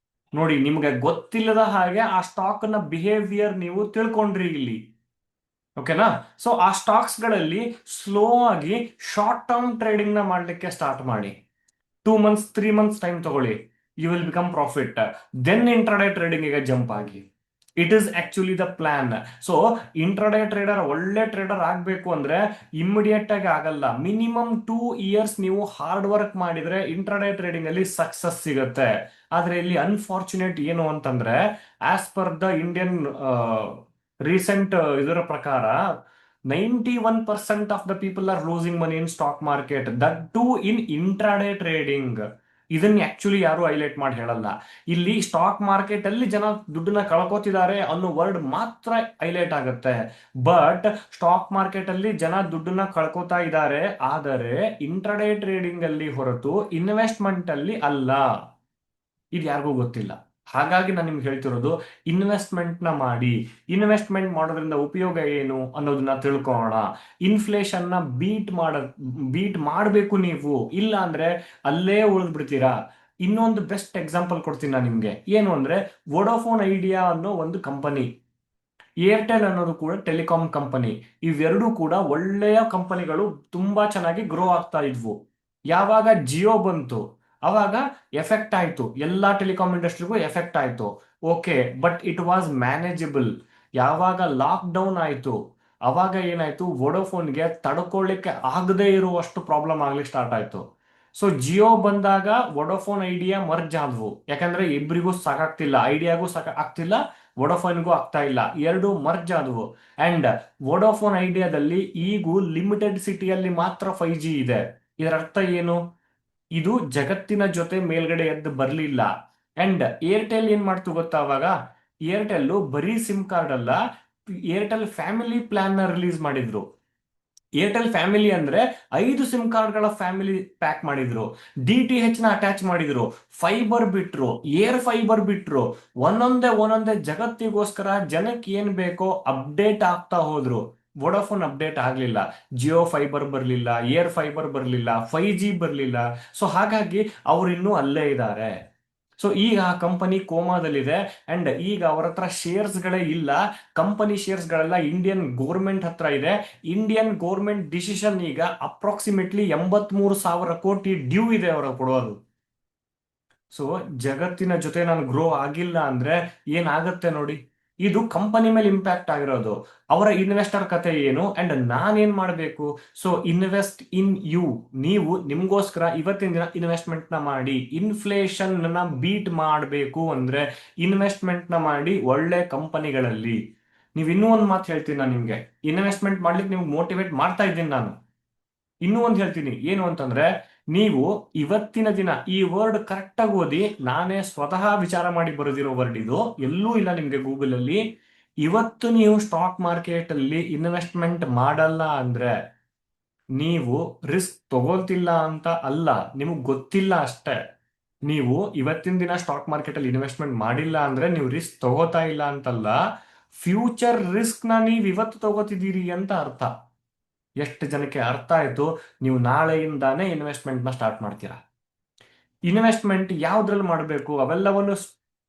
ನೋಡಿ, ನಿಮ್ಗೆ ಗೊತ್ತಿಲ್ಲದ ಹಾಗೆ ಆ ಸ್ಟಾಕ್ ನ ಬಿಹೇವಿಯರ್ ನೀವು ತಿಳ್ಕೊಂಡ್ರಿ ಇಲ್ಲಿ, ಓಕೆನಾ? ಸೊ ಆ ಸ್ಟಾಕ್ಸ್ ಗಳಲ್ಲಿ ಸ್ಲೋ ಆಗಿ ಶಾರ್ಟ್ ಟರ್ಮ್ ಟ್ರೇಡಿಂಗ್ ನ ಮಾಡ್ಲಿಕ್ಕೆ ಸ್ಟಾರ್ಟ್ ಮಾಡಿ. 2 ಮಂತ್ಸ್ 3 ಮಂತ್ಸ್ ಟೈಮ್ ತಗೊಳ್ಳಿ, you will become profit. Then intraday trading ಗೆ ಜಂಪ್ ಆಗಿ. It is actually the plan. So intraday trader ಒಳ್ಳೆ ಟ್ರೇಡರ್ ಆಗ್ಬೇಕು ಅಂದ್ರೆ ಇಮ್ಮಿಡಿಯೇಟ್ ಆಗಿ ಆಗಲ್ಲ. ಮಿನಿಮಮ್ 2 ಇಯರ್ಸ್ ನೀವು ಹಾರ್ಡ್ ವರ್ಕ್ ಮಾಡಿದ್ರೆ ಇಂಟ್ರಾಡೇ ಟ್ರೇಡಿಂಗ್ ಅಲ್ಲಿ ಸಕ್ಸಸ್ ಸಿಗುತ್ತೆ. ಆದ್ರೆ ಇಲ್ಲಿ ಅನ್ಫಾರ್ಚುನೇಟ್ ಏನು ಅಂತಂದ್ರೆ, as per the Indian recent ಇದರ ಪ್ರಕಾರ 91% of the people are losing money in stock market, that to in intraday trading. ಇದನ್ನ ಆಕ್ಚುಲಿ ಯಾರು ಹೈಲೈಟ್ ಮಾಡಿ ಹೇಳಲ್ಲ. ಇಲ್ಲಿ ಸ್ಟಾಕ್ ಮಾರ್ಕೆಟ್ ಅಲ್ಲಿ ಜನ ದುಡ್ಡನ್ನ ಕಳ್ಕೊತಿದ್ದಾರೆ ಅನ್ನೋ ವರ್ಡ್ ಮಾತ್ರ ಹೈಲೈಟ್ ಆಗುತ್ತೆ. ಬಟ್ ಸ್ಟಾಕ್ ಮಾರ್ಕೆಟ್ ಅಲ್ಲಿ ಜನ ದುಡ್ಡನ್ನ ಕಳ್ಕೊತಾ ಇದ್ದಾರೆ, ಆದರೆ ಇಂಟ್ರಾಡೇ ಟ್ರೇಡಿಂಗ್ ಅಲ್ಲಿ ಹೊರತು ಇನ್ವೆಸ್ಟ್ಮೆಂಟ್ ಅಲ್ಲಿ ಅಲ್ಲ. ಇದು ಯಾರಿಗೂ ಗೊತ್ತಿಲ್ಲ. ಹಾಗಾಗಿ ನಾನು ನಿಮ್ಗೆ ಹೇಳ್ತಿರೋದು, ಇನ್ವೆಸ್ಟ್ಮೆಂಟ್ ನ ಮಾಡಿ. ಇನ್ವೆಸ್ಟ್ಮೆಂಟ್ ಮಾಡೋದ್ರಿಂದ ಉಪಯೋಗ ಏನು ಅನ್ನೋದನ್ನ ತಿಳ್ಕೊಳ್ಳೋಣ. ಇನ್ಫ್ಲೇಷನ್ ನ ಬೀಟ್ ಮಾಡಬೇಕು ನೀವು, ಇಲ್ಲ ಅಂದ್ರೆ ಅಲ್ಲೇ ಉಳಿದ್ ಬಿಡ್ತೀರಾ. ಇನ್ನೊಂದು ಬೆಸ್ಟ್ ಎಕ್ಸಾಂಪಲ್ ಕೊಡ್ತೀನಿ ನಾನು ನಿಮ್ಗೆ. ಏನು ಅಂದ್ರೆ, ವೋಡಾಫೋನ್ ಐಡಿಯಾ ಅನ್ನೋ ಒಂದು ಕಂಪನಿ, ಏರ್ಟೆಲ್ ಅನ್ನೋದು ಕೂಡ ಟೆಲಿಕಾಂ ಕಂಪನಿ. ಇವೆರಡೂ ಕೂಡ ಒಳ್ಳೆಯ ಕಂಪನಿಗಳು, ತುಂಬಾ ಚೆನ್ನಾಗಿ ಗ್ರೋ ಆಗ್ತಾ ಇದ್ವು. ಯಾವಾಗ ಜಿಯೋ ಬಂತು ಅವಾಗ ಎಫೆಕ್ಟ್ ಆಯ್ತು, ಎಲ್ಲಾ ಟೆಲಿಕಾಂ ಇಂಡಸ್ಟ್ರಿಗೂ ಎಫೆಕ್ಟ್ ಆಯ್ತು. Okay, but it was manageable. ಯಾವಾಗ ಲಾಕ್ ಡೌನ್ ಆಯ್ತು ಅವಾಗ ಏನಾಯ್ತು, ವೋಡೋಫೋನ್ಗೆ ತಡ್ಕೊಳ್ಳಿಕ್ಕೆ ಆಗದೆ ಇರುವಷ್ಟು ಪ್ರಾಬ್ಲಮ್ ಆಗ್ಲಿಕ್ಕೆ ಸ್ಟಾರ್ಟ್ ಆಯ್ತು. ಸೊ ಜಿಯೋ ಬಂದಾಗ ವೋಡೋಫೋನ್ ಐಡಿಯಾ ಮರ್ಜ್ ಆದ್ವು, ಯಾಕಂದ್ರೆ ಇಬ್ಬರಿಗೂ ಸಾಕಾಗ್ತಿಲ್ಲ, ಐಡಿಯಾಗೂ ಆಗ್ತಿಲ್ಲ, ವೋಡೋಫೋನ್ಗೂ ಆಗ್ತಾ ಇಲ್ಲ, ಎರಡು ಮರ್ಜ್ ಆದವು. ಅಂಡ್ ವೋಡೋಫೋನ್ ಐಡಿಯಾದಲ್ಲಿ ಈಗೂ ಲಿಮಿಟೆಡ್ ಸಿಟಿಯಲ್ಲಿ ಮಾತ್ರ 5G ಇದೆ. ಇದರ ಅರ್ಥ ಏನು? ಇದು ಜಗತ್ತಿನ ಜೊತೆ ಮೇಲ್ಗಡೆ ಎದ್ದು ಬರ್ಲಿಲ್ಲ. ಅಂಡ್ ಏರ್ಟೆಲ್ ಏನ್ ಮಾಡ್ತು ಗೊತ್ತಾ ಅವಾಗ? ಏರ್ಟೆಲ್ ಬರೀ ಸಿಮ್ ಕಾರ್ಡ್ ಅಲ್ಲ, ಏರ್ಟೆಲ್ ಫ್ಯಾಮಿಲಿ ಪ್ಲಾನ್ ನ ರಿಲೀಸ್ ಮಾಡಿದ್ರು. ಏರ್ಟೆಲ್ ಫ್ಯಾಮಿಲಿ ಅಂದ್ರೆ 5 ಸಿಮ್ ಕಾರ್ಡ್ಗಳ ಫ್ಯಾಮಿಲಿ ಪ್ಯಾಕ್ ಮಾಡಿದ್ರು. DTH ನ ಅಟ್ಯಾಚ್ ಮಾಡಿದ್ರು, ಫೈಬರ್ ಬಿಟ್ರು, ಏರ್ ಫೈಬರ್ ಬಿಟ್ರು. ಒಂದೊಂದೇ ಜಗತ್ತಿಗೋಸ್ಕರ ಜನಕ್ಕೆ ಏನ್ ಬೇಕೋ ಅಪ್ಡೇಟ್ ಆಗ್ತಾ ಹೋದ್ರು. ವೋಡಾಫೋನ್ ಅಪ್ಡೇಟ್ ಆಗ್ಲಿಲ್ಲ, ಜಿಯೋ ಫೈಬರ್ ಬರ್ಲಿಲ್ಲ, ಏರ್ ಫೈಬರ್ ಬರ್ಲಿಲ್ಲ, 5G ಬರ್ಲಿಲ್ಲ. ಸೊ ಹಾಗಾಗಿ ಅವ್ರು ಇನ್ನೂ ಅಲ್ಲೇ ಇದ್ದಾರೆ. ಸೊ ಈಗ ಆ ಕಂಪನಿ ಕೋಮಾದಲ್ಲಿದೆ. ಅಂಡ್ ಈಗ ಅವ್ರ ಹತ್ರ ಶೇರ್ಸ್ಗಳೇ ಇಲ್ಲ. ಕಂಪನಿ ಶೇರ್ಸ್ಗಳೆಲ್ಲ ಇಂಡಿಯನ್ ಗೋರ್ಮೆಂಟ್ ಹತ್ರ ಇದೆ. ಇಂಡಿಯನ್ ಗೋರ್ಮೆಂಟ್ ಡಿಸಿಷನ್ ಈಗ ಅಪ್ರಾಕ್ಸಿಮೇಟ್ಲಿ 83,000 ಕೋಟಿ ಡ್ಯೂ ಇದೆ ಅವರ ಕೊಡೋದು. ಸೊ ಜಗತ್ತಿನ ಜೊತೆ ನಾನು ಗ್ರೋ ಆಗಿಲ್ಲ ಅಂದ್ರೆ ಏನಾಗತ್ತೆ ನೋಡಿ. ಇದು ಕಂಪನಿ ಮೇಲೆ ಇಂಪ್ಯಾಕ್ಟ್ ಆಗಿರೋದು. ಅವರ ಇನ್ವೆಸ್ಟರ್ ಕತೆ ಏನು, ಅಂಡ್ ನಾನೇನ್ ಮಾಡಬೇಕು? So invest in you. ನೀವು ನಿಮ್ಗೋಸ್ಕರ ಇವತ್ತಿನ ದಿನ ಇನ್ವೆಸ್ಟ್ಮೆಂಟ್ ನ ಮಾಡಿ. ಇನ್ಫ್ಲೇಷನ್ ನ ಬೀಟ್ ಮಾಡಬೇಕು ಅಂದ್ರೆ ಇನ್ವೆಸ್ಟ್ಮೆಂಟ್ ನ ಮಾಡಿ ಒಳ್ಳೆ ಕಂಪನಿಗಳಲ್ಲಿ. ನೀವು ಇನ್ನೂ ಒಂದು ಮಾತು ಹೇಳ್ತೀನಿ ನಾನು ನಿಮ್ಗೆ, ಇನ್ವೆಸ್ಟ್ಮೆಂಟ್ ಮಾಡ್ಲಿಕ್ಕೆ ನಿಮ್ಗೆ ಮೋಟಿವೇಟ್ ಮಾಡ್ತಾ ಇದ್ದೀನಿ ನಾನು. ಇನ್ನೂ ಒಂದು ಹೇಳ್ತೀನಿ, ಏನು ಅಂತಂದ್ರೆ, ನೀವು ಇವತ್ತಿನ ದಿನ ಈ ವರ್ಡ್ ಕರೆಕ್ಟ್ ಆಗಿ ಓದಿ. ನಾನೇ ಸ್ವತಃ ವಿಚಾರ ಮಾಡಿ ಬರೆದಿರೋ ವರ್ಡ್ ಇದು, ಎಲ್ಲೂ ಇಲ್ಲ ನಿಮ್ಗೆ ಗೂಗಲ್ ಅಲ್ಲಿ. ಇವತ್ತು ನೀವು ಸ್ಟಾಕ್ ಮಾರ್ಕೆಟ್ ಅಲ್ಲಿ ಇನ್ವೆಸ್ಟ್ಮೆಂಟ್ ಮಾಡಲ್ಲ ಅಂದ್ರೆ ನೀವು ರಿಸ್ಕ್ ತಗೋತಿಲ್ಲ ಅಂತ ಅಲ್ಲ, ನಿಮಗೆ ಗೊತ್ತಿಲ್ಲ ಅಷ್ಟೇ. ನೀವು ಇವತ್ತಿನ ದಿನ ಸ್ಟಾಕ್ ಮಾರ್ಕೆಟ್ ಅಲ್ಲಿ ಇನ್ವೆಸ್ಟ್ಮೆಂಟ್ ಮಾಡಿಲ್ಲ ಅಂದ್ರೆ ನೀವು ರಿಸ್ಕ್ ತಗೋತಾ ಇಲ್ಲ ಅಂತಲ್ಲ, ಫ್ಯೂಚರ್ ರಿಸ್ಕ್ ನ ನೀವು ಇವತ್ತು ತಗೋತಿದ್ದೀರಿ ಅಂತ ಅರ್ಥ. ಎಷ್ಟು ಜನಕ್ಕೆ ಅರ್ಥ ಆಯ್ತು? ನೀವು ನಾಳೆಯಿಂದಾನೇ ಇನ್ವೆಸ್ಟ್ಮೆಂಟ್ ನ ಸ್ಟಾರ್ಟ್ ಮಾಡ್ತೀರಾ. ಇನ್ವೆಸ್ಟ್ಮೆಂಟ್ ಯಾವ್ದ್ರಲ್ಲಿ ಮಾಡಬೇಕು ಅವೆಲ್ಲವನ್ನು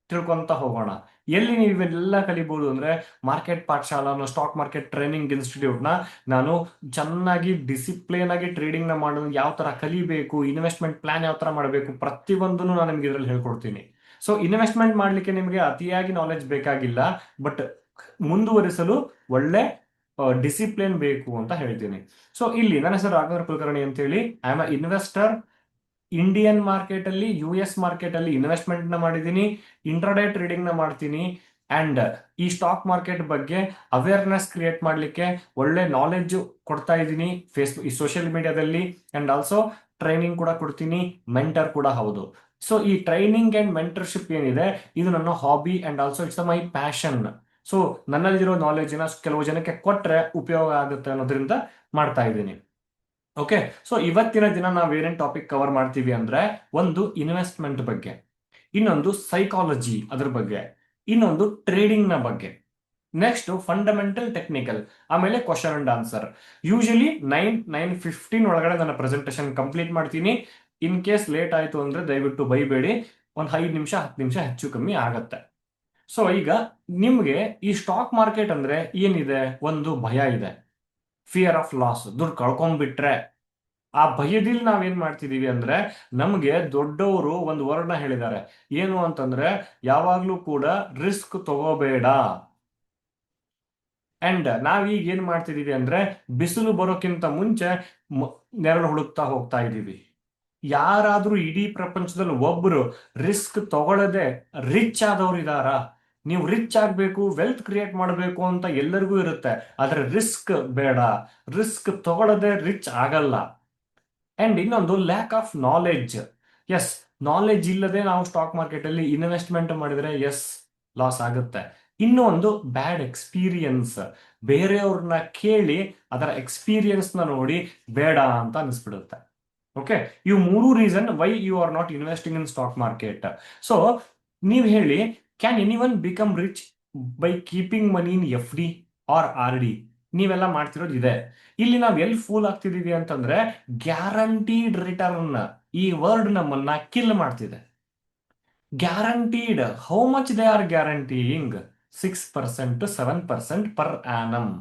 ತಿಳ್ಕೊಂತ ಹೋಗೋಣ. ಎಲ್ಲಿ ನೀವು ಇವೆಲ್ಲ ಕಲಿಬಹುದು ಅಂದ್ರೆ, market Pathshala stock market training institute ನ ನಾನು ಚೆನ್ನಾಗಿ ಡಿಸಿಪ್ಲಿನ್ ಆಗಿ ಟ್ರೇಡಿಂಗ್ ನ ಮಾಡೋದು ಯಾವ ತರ ಕಲಿಬೇಕು, ಇನ್ವೆಸ್ಟ್ಮೆಂಟ್ ಪ್ಲಾನ್ ಯಾವ ತರ ಮಾಡಬೇಕು, ಪ್ರತಿಯೊಂದನ್ನು ನಾನು ನಿಮ್ಗೆ ಇದರಲ್ಲಿ ಹೇಳ್ಕೊಡ್ತೀನಿ. ಸೊ ಇನ್ವೆಸ್ಟ್ಮೆಂಟ್ ಮಾಡ್ಲಿಕ್ಕೆ ನಿಮಗೆ ಅತಿಯಾಗಿ ನಾಲೆಜ್ ಬೇಕಾಗಿಲ್ಲ, ಬಟ್ ಮುಂದುವರಿಸಲು ಒಳ್ಳೆ ಡಿಸಿಪ್ಲಿನ್ ಬೇಕು ಅಂತ ಹೇಳ್ತೀನಿ. ಸೊ ಇಲ್ಲಿ ನನ್ನ ಹೆಸರು ರಾಘವೇಂದ್ರ ಕುಲಕರ್ಣಿ ಅಂತ ಹೇಳಿ. I am a investor. Indian market ಅಲ್ಲಿ, US ಮಾರ್ಕೆಟ್ ಅಲ್ಲಿ ಇನ್ವೆಸ್ಟ್ಮೆಂಟ್ ನ ಮಾಡಿದ್ದೀನಿ, ಇಂಟ್ರಾಡೇ ಟ್ರೇಡಿಂಗ್ ನ ಮಾಡ್ತೀನಿ. ಅಂಡ್ ಈ ಸ್ಟಾಕ್ ಮಾರ್ಕೆಟ್ ಬಗ್ಗೆ ಅವೇರ್ನೆಸ್ ಕ್ರಿಯೇಟ್ ಮಾಡ್ಲಿಕ್ಕೆ ಒಳ್ಳೆ ನಾಲೆಡ್ಜ್ ಕೊಡ್ತಾ ಇದ್ದೀನಿ ಫೇಸ್ಬುಕ್, ಈ ಸೋಷಿಯಲ್ ಮೀಡಿಯಾದಲ್ಲಿ. ಅಂಡ್ ಆಲ್ಸೋ ಟ್ರೈನಿಂಗ್ ಕೂಡ ಕೊಡ್ತೀನಿ, ಮೆಂಟರ್ ಕೂಡ ಹೌದು. ಸೊ ಈ ಟ್ರೈನಿಂಗ್ ಅಂಡ್ ಮೆಂಟರ್ಶಿಪ್ ಏನಿದೆ, ಇದು ನನ್ನ hobby and also it's my passion. So ನನ್ನಲ್ಲಿರೋ ನಾಲೆಡ್ಜಿನ ಕೆಲವು ಜನಕ್ಕೆ ಕೊಟ್ರೆ ಉಪಯೋಗ ಆಗುತ್ತೆ ಅನ್ನೋದ್ರಿಂದ ಮಾಡ್ತಾ ಇದ್ದೀನಿ. ಓಕೆ, ಸೊ ಇವತ್ತಿನ ದಿನ ನಾವು ಏನೇನು ಟಾಪಿಕ್ ಕವರ್ ಮಾಡ್ತೀವಿ ಅಂದ್ರೆ, ಒಂದು ಇನ್ವೆಸ್ಟ್ಮೆಂಟ್ ಬಗ್ಗೆ, ಇನ್ನೊಂದು ಸೈಕಾಲಜಿ ಅದ್ರ ಬಗ್ಗೆ, ಇನ್ನೊಂದು ಟ್ರೇಡಿಂಗ್ ನ ಬಗ್ಗೆ, ನೆಕ್ಸ್ಟ್ ಫಂಡಮೆಂಟಲ್ ಟೆಕ್ನಿಕಲ್, ಆಮೇಲೆ ಕ್ವಶನ್ ಅಂಡ್ ಆನ್ಸರ್. ಯೂಶಲಿ 9:15 ಒಳಗಡೆ ನನ್ನ ಪ್ರೆಸೆಂಟೇಶನ್ ಕಂಪ್ಲೀಟ್ ಮಾಡ್ತೀನಿ. ಇನ್ ಕೇಸ್ ಲೇಟ್ ಆಯ್ತು ಅಂದ್ರೆ ದಯವಿಟ್ಟು ಬೈಬೇಡಿ, ಒಂದು 5 ನಿಮಿಷ 10 ನಿಮಿಷ ಹೆಚ್ಚು ಕಮ್ಮಿ ಆಗತ್ತೆ. ಸೊ ಈಗ ನಿಮ್ಗೆ ಈ ಸ್ಟಾಕ್ ಮಾರ್ಕೆಟ್ ಅಂದ್ರೆ ಏನಿದೆ? ಒಂದು ಭಯ ಇದೆ, ಫಿಯರ್ ಆಫ್ ಲಾಸ್. ದುಡ್ಡು ಕಳ್ಕೊಂಡ್ಬಿಟ್ರೆ ಆ ಭಯದಲ್ಲಿ ನಾವೇನ್ ಮಾಡ್ತಿದೀವಿ ಅಂದ್ರೆ, ನಮ್ಗೆ ದೊಡ್ಡವರು ಒಂದು ವರ್ಡ್ನ ಹೇಳಿದ್ದಾರೆ, ಏನು ಅಂತಂದ್ರೆ ಯಾವಾಗ್ಲೂ ಕೂಡ ರಿಸ್ಕ್ ತಗೋಬೇಡ. ಅಂಡ್ ನಾವೀಗ ಏನ್ ಮಾಡ್ತಿದೀವಿ ಅಂದ್ರೆ, ಬಿಸಿಲು ಬರೋಕ್ಕಿಂತ ಮುಂಚೆ ನೆರಳು ಹುಡುಕ್ತಾ ಹೋಗ್ತಾ ಇದೀವಿ. ಯಾರಾದ್ರೂ ಇಡೀ ಪ್ರಪಂಚದಲ್ಲಿ ಒಬ್ರು ರಿಸ್ಕ್ ತಗೊಳ್ಳದೆ ರಿಚ್ ಆದವ್ರು ಇದಾರಾ? ನೀವು ರಿಚ್ ಆಗ್ಬೇಕು, ವೆಲ್ತ್ ಕ್ರಿಯೇಟ್ ಮಾಡಬೇಕು ಅಂತ ಎಲ್ಲರಿಗೂ ಇರುತ್ತೆ, ಆದ್ರೆ ರಿಸ್ಕ್ ಬೇಡ. ರಿಸ್ಕ್ ತಗೊಳ್ಳದೆ ರಿಚ್ ಆಗಲ್ಲ. ಅಂಡ್ ಇನ್ನೊಂದು, lack of knowledge. Yes, knowledge ಇಲ್ಲದೆ ನಾವು ಸ್ಟಾಕ್ ಮಾರ್ಕೆಟ್ ಅಲ್ಲಿ ಇನ್ವೆಸ್ಟ್ಮೆಂಟ್ ಮಾಡಿದ್ರೆ ಎಸ್, ಲಾಸ್ ಆಗುತ್ತೆ. ಇನ್ನೊಂದು, ಬ್ಯಾಡ್ ಎಕ್ಸ್ಪೀರಿಯನ್ಸ್. ಬೇರೆಯವ್ರನ್ನ ಕೇಳಿ ಅದರ ಎಕ್ಸ್ಪೀರಿಯನ್ಸ್ ನ ನೋಡಿ ಬೇಡ ಅಂತ ಅನಿಸ್ಬಿಡುತ್ತೆ. ಓಕೆ, ಇವು ಮೂರು reason why you are not investing in stock market. So ನೀವು ಹೇಳಿ, can anyone become rich by keeping money in FD or RD? ನೀವೆಲ್ಲ ಮಾಡ್ತಿರೋದು ಇದೆ. ಇಲ್ಲಿ ನಾವ್ ಎಲ್ಲಿ ಫೂಲ್ ಆಗ್ತಿದೀವಿ ಅಂತಂದ್ರೆ, ಗ್ಯಾರಂಟೀಡ್ ರಿಟರ್ನ್ ಈ ವರ್ಡ್ ನಮ್ಮನ್ನ ಕಿಲ್ ಮಾಡ್ತಿದೆ. Guaranteed, how much they are guaranteeing? 6% 7% per annum.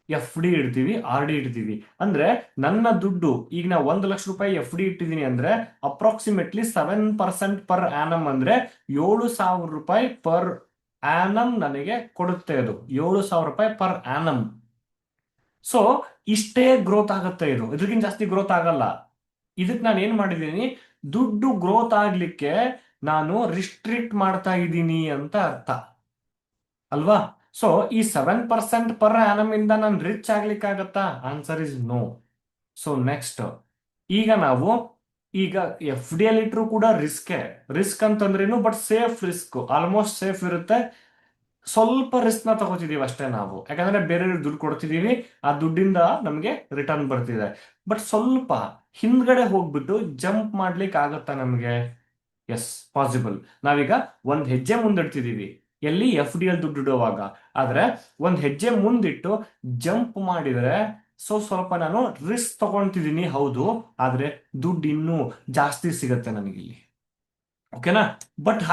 FD ಇಡ್ತೀವಿ, RD ಇಡ್ತೀವಿ ಅಂದ್ರೆ, ನನ್ನ ದುಡ್ಡು ಈಗ ನಾ 1 ಲಕ್ಷ ರೂಪಾಯಿ FD ಇಟ್ಟಿದ್ದೀನಿ ಅಂದ್ರೆ ಅಪ್ರಾಕ್ಸಿಮೇಟ್ಲಿ 7% ಪರ್ ಆನಮ್ ಅಂದ್ರೆ 7,000 ರೂಪಾಯಿ ಪರ್ ಆನಮ್ ನನಗೆ ಕೊಡುತ್ತೆ. ಅದು 7,000 ರೂಪಾಯಿ ಪರ್ ಆನಮ್. ಸೊ ಇಷ್ಟೇ ಗ್ರೋತ್ ಆಗುತ್ತೆ, ಇದಕ್ಕಿಂತ ಜಾಸ್ತಿ ಗ್ರೋತ್ ಆಗಲ್ಲ. ಇದಕ್ಕೆ ನಾನು ಏನ್ ಮಾಡಿದ್ದೀನಿ, ದುಡ್ಡು ಗ್ರೋತ್ ಆಗ್ಲಿಕ್ಕೆ ನಾನು ರಿಸ್ಟ್ರಿಕ್ಟ್ ಮಾಡ್ತಾ ಇದ್ದೀನಿ ಅಂತ ಅರ್ಥ ಅಲ್ವಾ? ಸೊ ಈ 7% ಪರ್ ಆನಮ್ ಇಂದ ನಾನು ರಿಚ್ ಆಗ್ಲಿಕ್ಕಾಗತ್ತಾ? Answer is no. So next, ಈಗ ನಾವು ಈಗ FD ಅಲ್ಲಿ ಇಟ್ರು ಕೂಡ ರಿಸ್ಕ್ ಅಂತಂದ್ರೇನು, but safe risk, almost safe ಇರುತ್ತೆ. ಸ್ವಲ್ಪ ರಿಸ್ಕ್ ನ ತಗೋತಿದೀವಿ ಅಷ್ಟೇ ನಾವು, ಯಾಕಂದ್ರೆ ಬೇರೆ ದುಡ್ಡು ಕೊಡ್ತಿದೀವಿ, ಆ ದುಡ್ಡಿಂದ ನಮ್ಗೆ ರಿಟರ್ನ್ ಬರ್ತಿದೆ. ಬಟ್ ಸ್ವಲ್ಪ ಹಿಂದ್ಗಡೆ ಹೋಗ್ಬಿಟ್ಟು ಜಂಪ್ ಮಾಡ್ಲಿಕ್ಕೆ ಆಗತ್ತಾ ನಮ್ಗೆ? Yes, possible. ನಾವೀಗ ಒಂದ್ ಹೆಜ್ಜೆ ಮುಂದಿಡ್ತಿದೀವಿ, ಎಲ್ಲಿ? FD ಅಲ್ಲಿ ದುಡ್ಡು ಇಡುವಾಗ. ಆದ್ರೆ ಒಂದ್ ಹೆಜ್ಜೆ ಮುಂದಿಟ್ಟು ಜಂಪ್ ಮಾಡಿದ್ರೆ, ಸೊ ಸ್ವಲ್ಪ ನಾನು ರಿಸ್ಕ್ ತಗೊಂತಿದ್ದೀನಿ ಹೌದು, ಆದ್ರೆ ದುಡ್ಡು ಇನ್ನೂ ಜಾಸ್ತಿ ಸಿಗತ್ತೆ ನನಗಿಲ್ಲಿ. ಓಕೆನಾ? ಬಟ್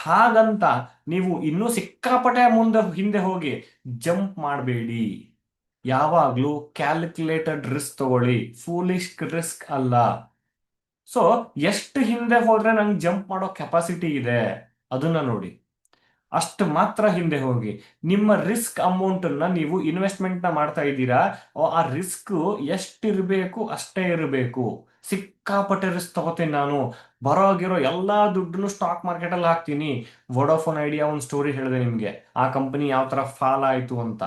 ಹಾಗಂತ ನೀವು ಇನ್ನೂ ಸಿಕ್ಕಾಪಟ್ಟೆ ಹಿಂದೆ ಹೋಗಿ ಜಂಪ್ ಮಾಡಬೇಡಿ. ಯಾವಾಗ್ಲೂ ಕ್ಯಾಲ್ಕುಲೇಟೆಡ್ ರಿಸ್ಕ್ ತಗೊಳ್ಳಿ, ಫೂಲಿಶ್ ರಿಸ್ಕ್ ಅಲ್ಲ. ಸೊ ಎಷ್ಟು ಹಿಂದೆ ಹೋದ್ರೆ ನಂಗೆ ಜಂಪ್ ಮಾಡೋ ಕೆಪಾಸಿಟಿ ಇದೆ ಅದನ್ನ ನೋಡಿ, ಅಷ್ಟು ಮಾತ್ರ ಹಿಂದೆ ಹೋಗಿ. ನಿಮ್ಮ ರಿಸ್ಕ್ ಅಮೌಂಟ್ ಅನ್ನ ನೀವು ಇನ್ವೆಸ್ಟ್ಮೆಂಟ್ ನ ಮಾಡ್ತಾ ಇದ್ದೀರಾ, ಆ ರಿಸ್ಕ್ ಎಷ್ಟಿರ್ಬೇಕು ಅಷ್ಟೇ ಇರಬೇಕು. ಸಿಕ್ಕಾಪಟ್ಟೆ ರಿಸ್ಕ್ ತಗೋತೀನಿ ನಾನು, ಬರೋಗಿರೋ ಎಲ್ಲಾ ದುಡ್ಡನ್ನು ಸ್ಟಾಕ್ ಮಾರ್ಕೆಟ್ ಅಲ್ಲಿ ಹಾಕ್ತೀನಿ. ವೋಡಾಫೋನ್ ಐಡಿಯಾ ಒಂದು ಸ್ಟೋರಿ ಹೇಳಿದೆ ನಿಮ್ಗೆ, ಆ ಕಂಪನಿ ಯಾವ ತರ ಫಾಲ್ ಆಯ್ತು ಅಂತ.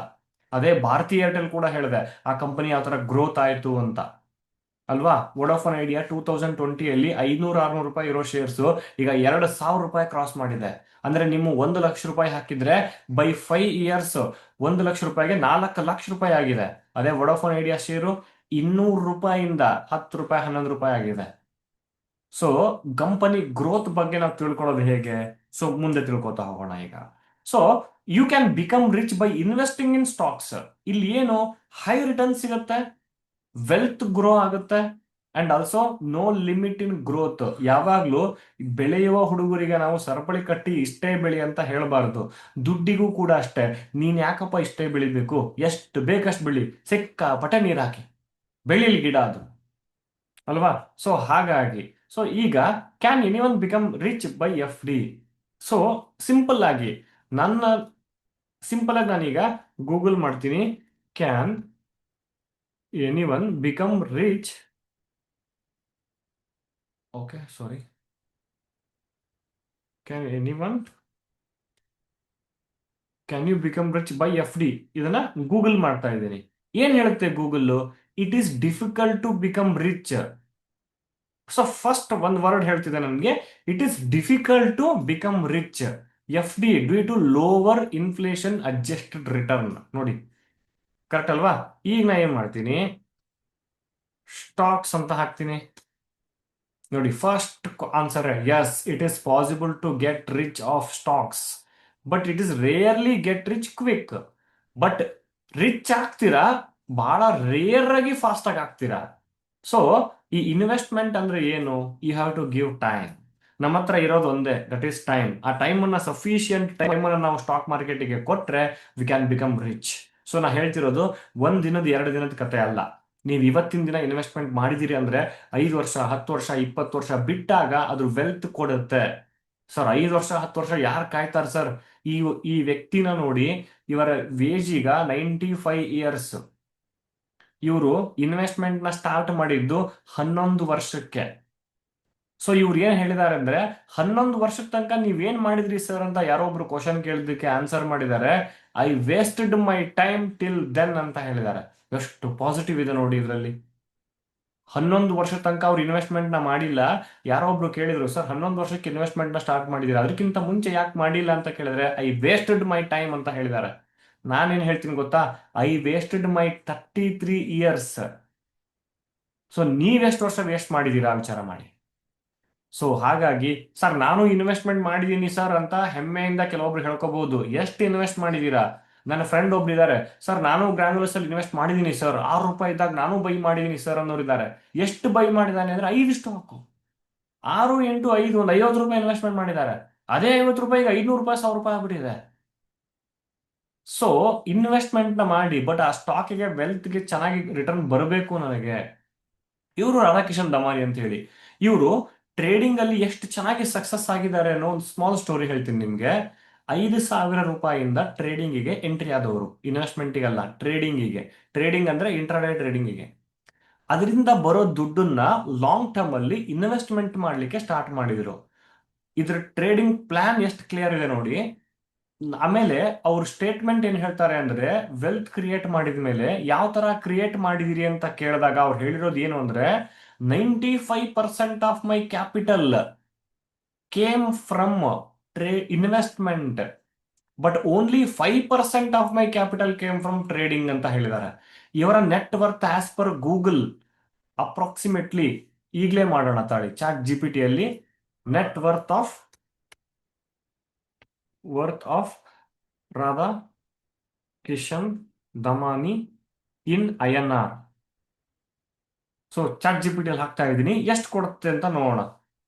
ಅದೇ ಭಾರತಿ ಏರ್ಟೆಲ್ ಕೂಡ ಹೇಳಿದೆ, ಆ ಕಂಪನಿ ಯಾವ ತರ ಗ್ರೋತ್ ಆಯ್ತು ಅಂತ, ಅಲ್ವಾ? ವೋಡಾಫೋನ್ ಐಡಿಯಾ 2020 500-600 ರೂಪಾಯಿ ಇರೋ ಶೇರ್ಸ್ ಈಗ 2,000 ರೂಪಾಯಿ ಕ್ರಾಸ್ ಮಾಡಿದೆ. ಅಂದ್ರೆ ನಿಮ್ಮ 1 ಲಕ್ಷ ರೂಪಾಯಿ ಹಾಕಿದ್ರೆ ಬೈ 5 ಇಯರ್ಸ್ 1 ಲಕ್ಷ ರೂಪಾಯಿಗೆ 4 ಲಕ್ಷ ರೂಪಾಯಿ ಆಗಿದೆ. ಅದೇ ವೋಡಾಫೋನ್ ಐಡಿಯಾ ಶೇರು 200 ರೂಪಾಯಿಂದ 10 ರೂಪಾಯಿ 11 ರೂಪಾಯಿ ಆಗಿದೆ. ಸೊ ಕಂಪನಿ ಗ್ರೋತ್ ಬಗ್ಗೆ ನಾವು ತಿಳ್ಕೊಳ್ಳೋದು ಹೇಗೆ? ಸೊ ಮುಂದೆ ತಿಳ್ಕೊತಾ ಹೋಗೋಣ ಈಗ. So you can become rich by investing in stocks. ಇಲ್ಲಿ ಏನು, ಹೈ ರಿಟರ್ನ್ ಸಿಗುತ್ತೆ, ವೆಲ್ತ್ ಗ್ರೋ ಆಗುತ್ತೆ, and also no limit in growth. ಯಾವಾಗ್ಲೂ ಬೆಳೆಯುವ ಹುಡುಗರಿಗೆ ನಾವು ಸರಪಳಿ ಕಟ್ಟಿ ಇಷ್ಟೇ ಬೆಳಿ ಅಂತ ಹೇಳಬಾರ್ದು. ದುಡ್ಡಿಗೂ ಕೂಡ ಅಷ್ಟೇ, ನೀನ್ ಯಾಕಪ್ಪ ಇಷ್ಟೇ ಬೆಳಿಬೇಕು, ಎಷ್ಟು ಬೇಕಷ್ಟು ಬೆಳಿ, ಸಿಕ್ಕಾಪಟ್ಟೆ ನೀರ್ ಹಾಕಿ ಬೆಳಿಲಿ ಗಿಡ ಅದು, ಅಲ್ವಾ? ಸೊ ಹಾಗಾಗಿ, ಸೊ ಈಗ can anyone become rich by FD? So simple ಆಗಿ ನನ್ನ ನಾನೀಗ ಗೂಗಲ್ ಮಾಡ್ತೀನಿ, can anyone become rich, okay sorry, can anyone can you become rich by FD? ಇದನ್ನ ಗೂಗಲ್ ಮಾಡ್ತಾ ಇದ್ದೀನಿ. ಏನ್ ಹೇಳುತ್ತೆ Google? It is difficult to become rich. So first ಒಂದ್ ವರ್ಡ್ ಹೇಳ್ತಿದೆ ನನ್ಗೆ, it is difficult to become rich. FD due to lower inflation adjusted return. ನೋಡಿ, correct ಅಲ್ವಾ? ಈಗ ನಾ ಏನ್ ಮಾಡ್ತೀನಿ, ಸ್ಟಾಕ್ಸ್ ಅಂತ ಹಾಕ್ತೀನಿ. ನೋಡಿ, first answer, yes, it is possible to get rich of stocks, but it is rarely get rich quick. But rich ಆಗ್ತೀರಾ, ಬಹಳ ರೇರ್ ಆಗಿ ಫಾಸ್ಟ್ ಆಗಿ ಆಗ್ತೀರಾ. ಸೊ ಈ ಇನ್ವೆಸ್ಟ್ಮೆಂಟ್ ಅಂದ್ರೆ ಏನು? You have to give time. ನಮ್ಮ ಹತ್ರ ಇರೋದು ಒಂದೇ, ದಟ್ ಈಸ್ ಟೈಮ್. ಆ ಟೈಮ್ ಅನ್ನ, ಸಫಿಶಿಯಂಟ್ ಟೈಮ್ ಅನ್ನ ನಾವು ಸ್ಟಾಕ್ ಮಾರ್ಕೆಟ್ಗೆ ಕೊಟ್ರೆ we can become rich. So ನಾ ಹೇಳ್ತಿರೋದು 1 ದಿನದ 2 ದಿನದ ಕತೆ ಅಲ್ಲ. ನೀವು ಇವತ್ತಿನ ದಿನ ಇನ್ವೆಸ್ಟ್ಮೆಂಟ್ ಮಾಡಿದಿರಿ ಅಂದ್ರೆ 5 ವರ್ಷ, 10 ವರ್ಷ, 20 ವರ್ಷ ಬಿಟ್ಟಾಗ ಅದ್ರ ವೆಲ್ತ್ ಕೊಡುತ್ತೆ. ಸರ್ 5 ವರ್ಷ, 10 ವರ್ಷ ಯಾರು ಕಾಯ್ತಾರೆ ಸರ್? ಈ ಈ ವ್ಯಕ್ತಿನ ನೋಡಿ, ಇವರ ವೇಜ್ ಈಗ 95 ಇಯರ್ಸ್. ಇವರು ಇನ್ವೆಸ್ಟ್ಮೆಂಟ್ ನ ಸ್ಟಾರ್ಟ್ ಮಾಡಿದ್ದು 11 ವರ್ಷಕ್ಕೆ. ಸೊ ಇವ್ರು ಏನ್ ಹೇಳಿದ್ದಾರೆ ಅಂದ್ರೆ, 11 ವರ್ಷದ ತನಕ ನೀವೇನ್ ಮಾಡಿದ್ರಿ ಸರ್ ಅಂತ ಯಾರೋ ಒಬ್ರು ಕ್ವಶನ್ ಕೇಳಿದಕ್ಕೆ ಆನ್ಸರ್ ಮಾಡಿದ್ದಾರೆ, I wasted my time till then ಅಂತ ಹೇಳಿದ್ದಾರೆ. ಎಷ್ಟು ಪಾಸಿಟಿವ್ ಇದೆ ನೋಡಿ ಇದರಲ್ಲಿ. 11 ವರ್ಷ ತನಕ ಅವ್ರು ಇನ್ವೆಸ್ಟ್ಮೆಂಟ್ ನ ಮಾಡಿಲ್ಲ. ಯಾರೋ ಒಬ್ರು ಕೇಳಿದ್ರು, ಸರ್ 11 ವರ್ಷಕ್ಕೆ ಇನ್ವೆಸ್ಟ್ಮೆಂಟ್ ನ ಸ್ಟಾರ್ಟ್ ಮಾಡಿದಿರ, ಅದಕ್ಕಿಂತ ಮುಂಚೆ ಯಾಕೆ ಮಾಡಿಲ್ಲ ಅಂತ ಕೇಳಿದ್ರೆ, ಐ ವೇಸ್ಟೆಡ್ ಮೈ ಟೈಮ್ ಅಂತ ಹೇಳಿದ್ದಾರೆ. ನಾನೇನ್ ಹೇಳ್ತೀನಿ ಗೊತ್ತಾ, I wasted my 33 years. So ನೀವೆಷ್ಟು ವರ್ಷ ವೇಸ್ಟ್ ಮಾಡಿದೀರಾ ವಿಚಾರ ಮಾಡಿ. ಸೊ ಹಾಗಾಗಿ ಸರ್ ನಾನು ಇನ್ವೆಸ್ಟ್ಮೆಂಟ್ ಮಾಡಿದೀನಿ ಸರ್ ಅಂತ ಹೆಮ್ಮೆಯಿಂದ ಕೆಲವೊಬ್ರು ಹೇಳ್ಕೋಬಹುದು. ಎಷ್ಟು ಇನ್ವೆಸ್ಟ್ ಮಾಡಿದೀರಾ? ನನ್ನ ಫ್ರೆಂಡ್ ಒಬ್ರು ಇದ್ದಾರೆ, ಸರ್ ನಾನು ಗ್ರಾನ್ಯುಲಸ್ ಅಲ್ಲಿ ಇನ್ವೆಸ್ಟ್ ಮಾಡಿದೀನಿ ಸರ್, ₹6 ಇದ್ದಾಗ ನಾನು ಬೈ ಮಾಡಿದೀನಿ ಸರ್ ಅನ್ನೋರಿದ್ದಾರೆ. ಎಷ್ಟು ಬೈ ಮಾಡಿದಾನೆ ಅಂದ್ರೆ 5 ಸ್ಟಾಕ್. 6 ಇಂಟು 5 ಒಂದು ₹50 ಇನ್ವೆಸ್ಟ್ಮೆಂಟ್ ಮಾಡಿದ್ದಾರೆ. ಅದೇ ₹50 ಈಗ ₹500, ₹1000 ಆಗ್ಬಿಟ್ಟಿದೆ. ಸೊ ಇನ್ವೆಸ್ಟ್ಮೆಂಟ್ ನ ಮಾಡಿ, ಬಟ್ ಆ ಸ್ಟಾಕಿಗೆ ವೆಲ್ತ್ಗೆ ಚೆನ್ನಾಗಿ ರಿಟರ್ನ್ ಬರಬೇಕು ನನಗೆ. ಇವರು ರಾಧಾಕಿಶನ್ ದಮಾನಿ ಅಂತ ಹೇಳಿ, ಇವರು ಟ್ರೇಡಿಂಗ್ ಅಲ್ಲಿ ಎಷ್ಟು ಚೆನ್ನಾಗಿ ಸಕ್ಸಸ್ ಆಗಿದ್ದಾರೆ ಅನ್ನೋ ಒಂದು ಸ್ಮಾಲ್ ಸ್ಟೋರಿ ಹೇಳ್ತೀನಿ ನಿಮ್ಗೆ. ₹5,000 ಟ್ರೇಡಿಂಗಿಗೆ ಎಂಟ್ರಿ ಆದವರು, ಇನ್ವೆಸ್ಟ್ಮೆಂಟಿಗಲ್ಲ ಟ್ರೇಡಿಂಗಿಗೆ. ಟ್ರೇಡಿಂಗ್ ಅಂದ್ರೆ ಇಂಟ್ರಾಡೇ ಟ್ರೇಡಿಂಗಿಗೆ. ಅದರಿಂದ ಬರೋ ದುಡ್ಡನ್ನ ಲಾಂಗ್ ಟರ್ಮ್ ಅಲ್ಲಿ ಇನ್ವೆಸ್ಟ್ಮೆಂಟ್ ಮಾಡ್ಲಿಕ್ಕೆ ಸ್ಟಾರ್ಟ್ ಮಾಡಿದ್ರು. ಇದ್ರ ಟ್ರೇಡಿಂಗ್ ಪ್ಲಾನ್ ಎಷ್ಟು ಕ್ಲಿಯರ್ ಇದೆ ನೋಡಿ. ಆಮೇಲೆ ಅವ್ರ ಸ್ಟೇಟ್ಮೆಂಟ್ ಏನ್ ಹೇಳ್ತಾರೆ ಅಂದ್ರೆ, ವೆಲ್ತ್ ಕ್ರಿಯೇಟ್ ಮಾಡಿದ ಮೇಲೆ ಯಾವ ತರ ಕ್ರಿಯೇಟ್ ಮಾಡಿದಿರಿ ಅಂತ ಕೇಳಿದಾಗ ಅವ್ರು ಹೇಳಿರೋದು ಏನು ಅಂದ್ರೆ, 95% of my capital came from investment, but only 5% of my capital came from trading ಅಂತ ಹೇಳಿದ್ದಾರೆ. ಇವರ net worth as per Google approximately, ಈಗಲೇ ಮಾಡೋಣ ತಾಳಿ, ಚಾಟ್ GPT ಅಲ್ಲಿ net worth of Radha Kishan Damani in INR. So chat GPT ಅಲ್ಲಿ ಹಾಕ್ತಾ ಇದ್ದೀನಿ, ಎಷ್ಟು ಕೊಡುತ್ತೆ ಅಂತ ನೋಡೋಣ.